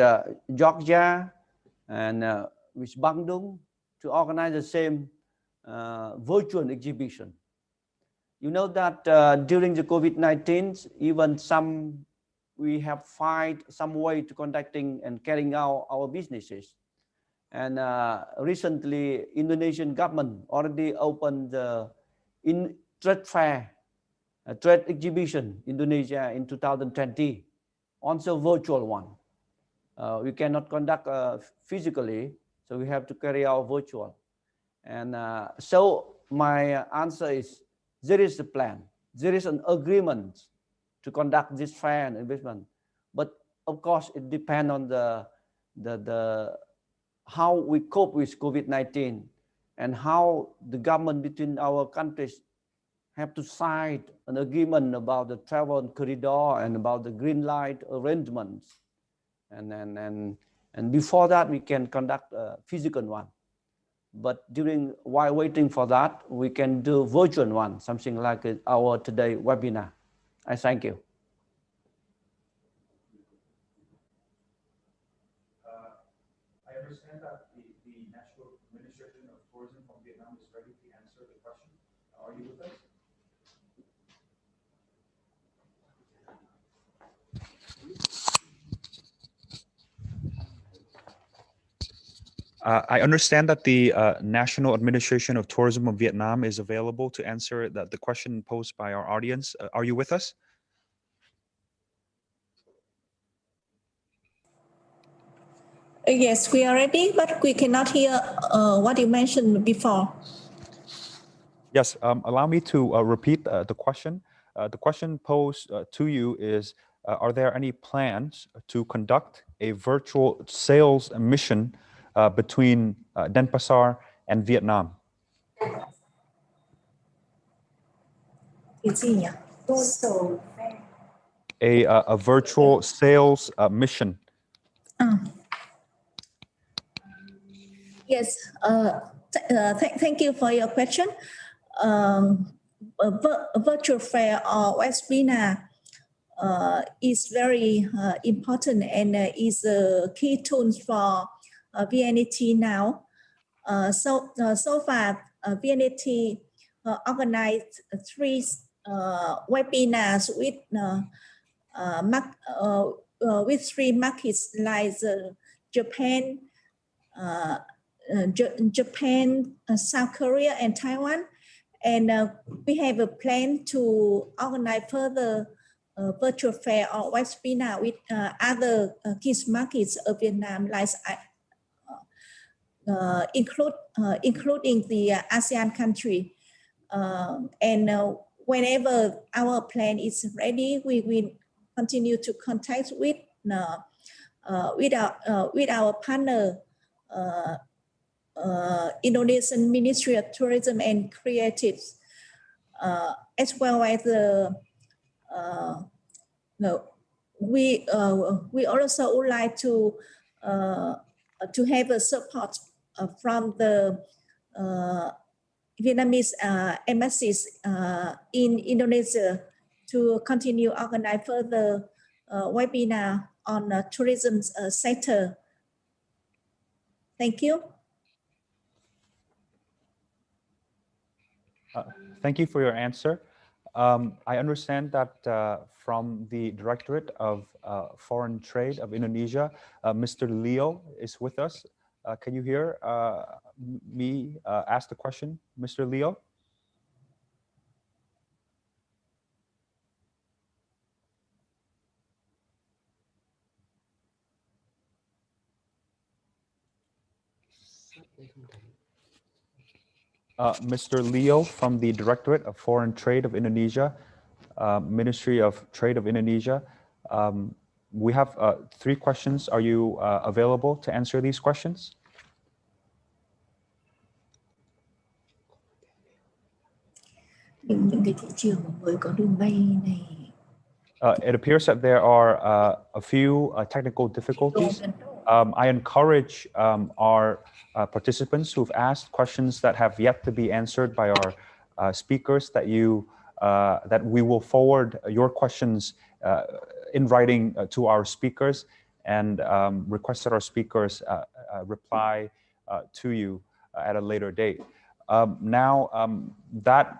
Georgia and with Bandung to organize the same virtual exhibition. You know that during the COVID-19, even we have find some way to conducting and carrying out our businesses. And recently, Indonesian government already opened the trade fair, trade exhibition Indonesia in 2020, also virtual one. We cannot conduct physically, so we have to carry out virtual. And so my answer is, there is a plan. There is an agreement to conduct this fair and investment. But of course, it depends on how we cope with COVID-19 and how the government between our countries have to sign an agreement about the travel corridor and about the green light arrangements. And before that, we can conduct a physical one. But while waiting for that, we can do virtual one, something like our today webinar. I thank you. I understand that the National Administration of Tourism from Vietnam is ready to answer the question. Are you with us? I understand that the National Administration of Tourism of Vietnam is available to answer the question posed by our audience. Are you with us? Yes, we are ready, but we cannot hear what you mentioned before. Yes, allow me to repeat the question. The question posed to you is, are there any plans to conduct a virtual sales mission between Denpasar and Vietnam? A virtual sales mission. Yes, thank you for your question. A virtual fair or webinar is very important and is a key tool for VNET now. So far, VNET organized 3 webinars with 3 markets like Japan, South Korea, and Taiwan. And we have a plan to organize further virtual fair or webinar with other key markets of Vietnam, like including the ASEAN country. And whenever our plan is ready, we will continue to contact with our partner, Indonesian Ministry of Tourism and Creatives, as well as we also would like to have a support from the Vietnamese embassies in Indonesia to continue organize further webinar on the tourism sector. Thank you. Thank you for your answer. I understand that from the Directorate of Foreign Trade of Indonesia, Mr. Leo is with us. Can you hear me ask the question, Mr. Leo? Mr. Leo from the Directorate of Foreign Trade of Indonesia, Ministry of Trade of Indonesia. We have 3 questions. Are you available to answer these questions? It appears that there are a few technical difficulties. I encourage our participants who've asked questions that have yet to be answered by our speakers that we will forward your questions in writing to our speakers and request that our speakers reply to you at a later date. That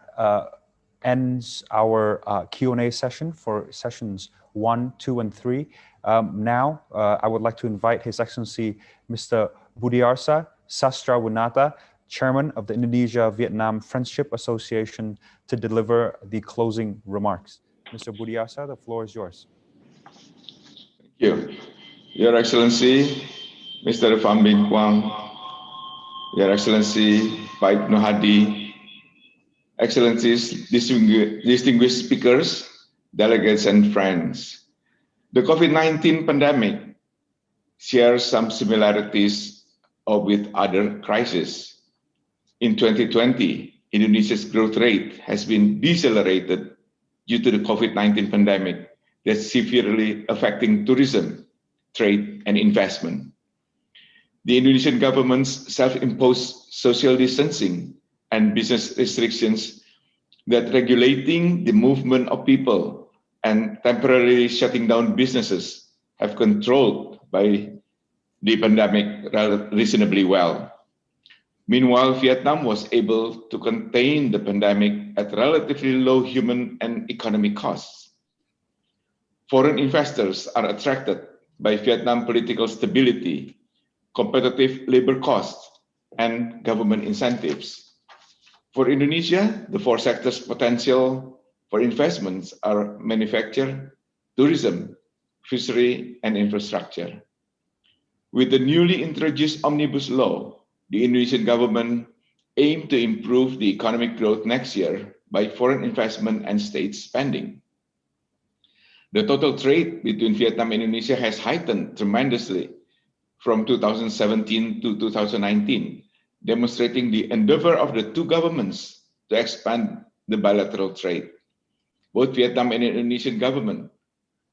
ends our Q&A session for sessions 1, 2, and 3. Now, I would like to invite His Excellency Mr. Budiarsa Sastrawinata, Chairman of the Indonesia-Vietnam Friendship Association, to deliver the closing remarks. Mr. Budiarsa, the floor is yours. Thank you. Your Excellency, Mr. Pham Binh Quang, Your Excellency Pak Ibnu Hadi, Excellencies, distinguished speakers, delegates, and friends. The COVID-19 pandemic shares some similarities with other crises. In 2020, Indonesia's growth rate has been decelerated due to the COVID-19 pandemic that's severely affecting tourism, trade, and investment. The Indonesian government's self-imposed social distancing and business restrictions that regulating the movement of people and temporarily shutting down businesses have controlled by the pandemic reasonably well. Meanwhile, Vietnam was able to contain the pandemic at relatively low human and economic costs. Foreign investors are attracted by Vietnam's political stability, competitive labor costs, and government incentives. For Indonesia, the 4 sectors potential for investments are manufacture, tourism, fishery, and infrastructure. With the newly introduced omnibus law, the Indonesian government aimed to improve the economic growth next year by foreign investment and state spending. The total trade between Vietnam and Indonesia has heightened tremendously from 2017 to 2019, demonstrating the endeavor of the two governments to expand the bilateral trade. Both Vietnam and Indonesian government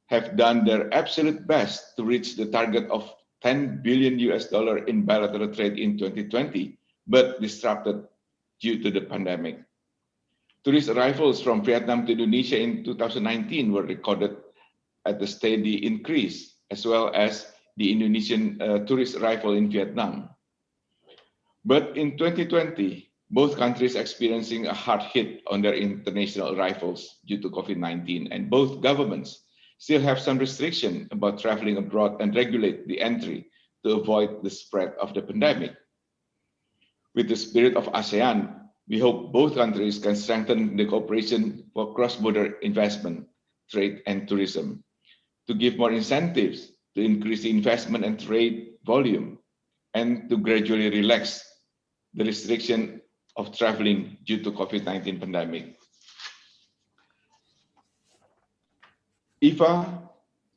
have done their absolute best to reach the target of $10 billion in bilateral trade in 2020, but disrupted due to the pandemic. Tourist arrivals from Vietnam to Indonesia in 2019 were recorded at a steady increase, as well as the Indonesian tourist arrival in Vietnam. But in 2020, both countries experiencing a hard hit on their international arrivals due to COVID-19, and both governments still have some restriction about traveling abroad and regulate the entry to avoid the spread of the pandemic. With the spirit of ASEAN, we hope both countries can strengthen the cooperation for cross-border investment, trade, and tourism, to give more incentives to increase the investment and trade volume, and to gradually relax the restriction of traveling due to COVID-19 pandemic. IFA,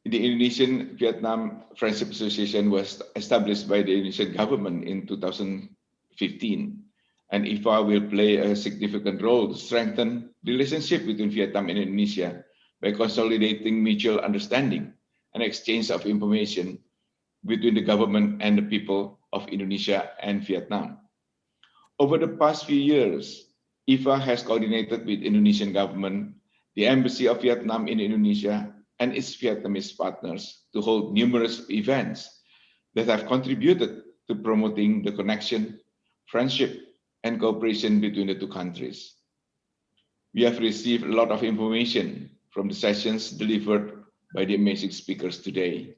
the Indonesian Vietnam Friendship Association, was established by the Indonesian government in 2015, and IFA will play a significant role to strengthen the relationship between Vietnam and Indonesia by consolidating mutual understanding and exchange of information between the government and the people of Indonesia and Vietnam. Over the past few years, IFA has coordinated with Indonesian government, the Embassy of Vietnam in Indonesia, and its Vietnamese partners to hold numerous events that have contributed to promoting the connection, friendship, and cooperation between the two countries. We have received a lot of information from the sessions delivered by the amazing speakers today.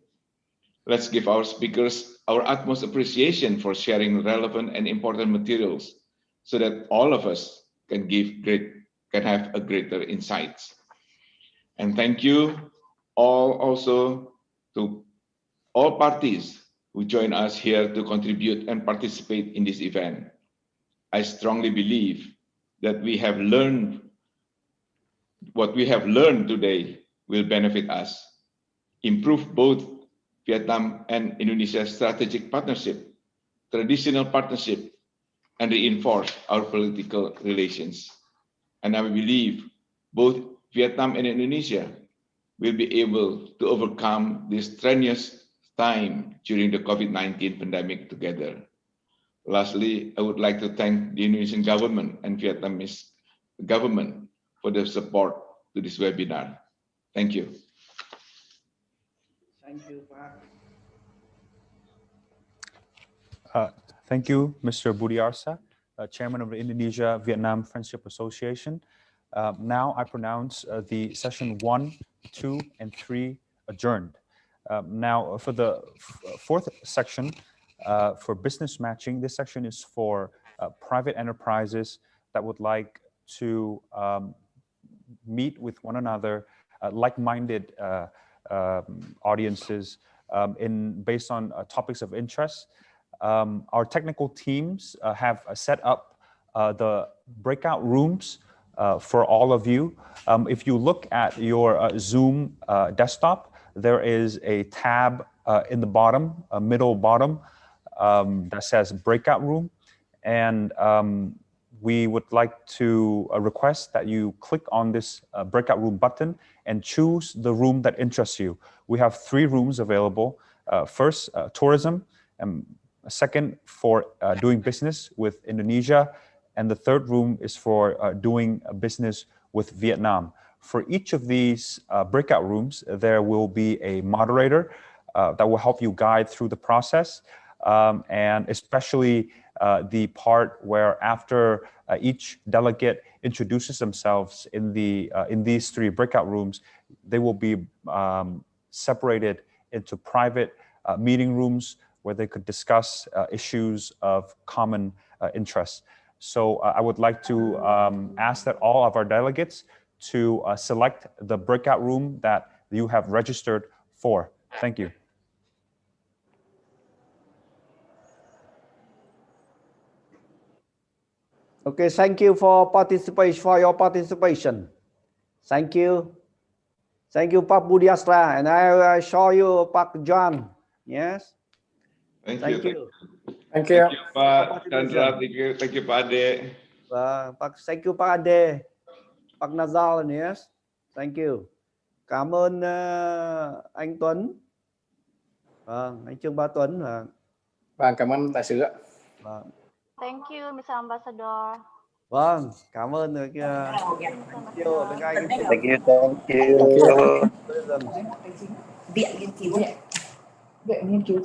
Let's give our speakers our utmost appreciation for sharing relevant and important materials so that all of us can have a greater insights. And thank you all also to all parties who join us here to contribute and participate in this event. I strongly believe that what we have learned today will benefit us, improve both Vietnam and Indonesia's strategic partnership, traditional partnership, and reinforce our political relations. And I believe both Vietnam and Indonesia will be able to overcome this strenuous time during the COVID-19 pandemic together. Lastly, I would like to thank the Indonesian government and Vietnamese government for their support to this webinar. Thank you. Thank you, Pak. Thank you, Mr. Budiarsa, Chairman of the Indonesia-Vietnam Friendship Association. Now I pronounce the session 1, 2, and 3 adjourned. Now for the fourth section, for business matching, this section is for private enterprises that would like to meet with one another, like-minded audiences based on topics of interest. Our technical teams have set up the breakout rooms for all of you. If you look at your Zoom desktop, there is a tab in the bottom, middle bottom, that says breakout room. And we would like to request that you click on this breakout room button and choose the room that interests you. We have 3 rooms available. First, tourism, and second for doing business with Indonesia, and the third room is for doing business with Vietnam. For each of these breakout rooms, there will be a moderator that will help you guide through the process, and especially the part where after each delegate introduces themselves in these 3 breakout rooms, they will be separated into private meeting rooms where they could discuss issues of common interest. So I would like to ask that all of our delegates to select the breakout room that you have registered for. Thank you. Okay, thank you for your participation. Thank you. Thank you, Pak Budiasra, and I show you Pak John. Yes. Thank Thank you. you. Thank you. Thank you, Pak Chandra. Thank you, Pak Ade. Thank you, Pak Ade. Pak Nazal, yes. Thank you. Cảm ơn anh Tuấn. Anh Trương Bá Tuấn. Vâng, cảm ơn đại sứ ạ. Thank you, Mr. Ambassador. Vâng, cảm ơn rồi kia. Thank you. Viện nghiên cứu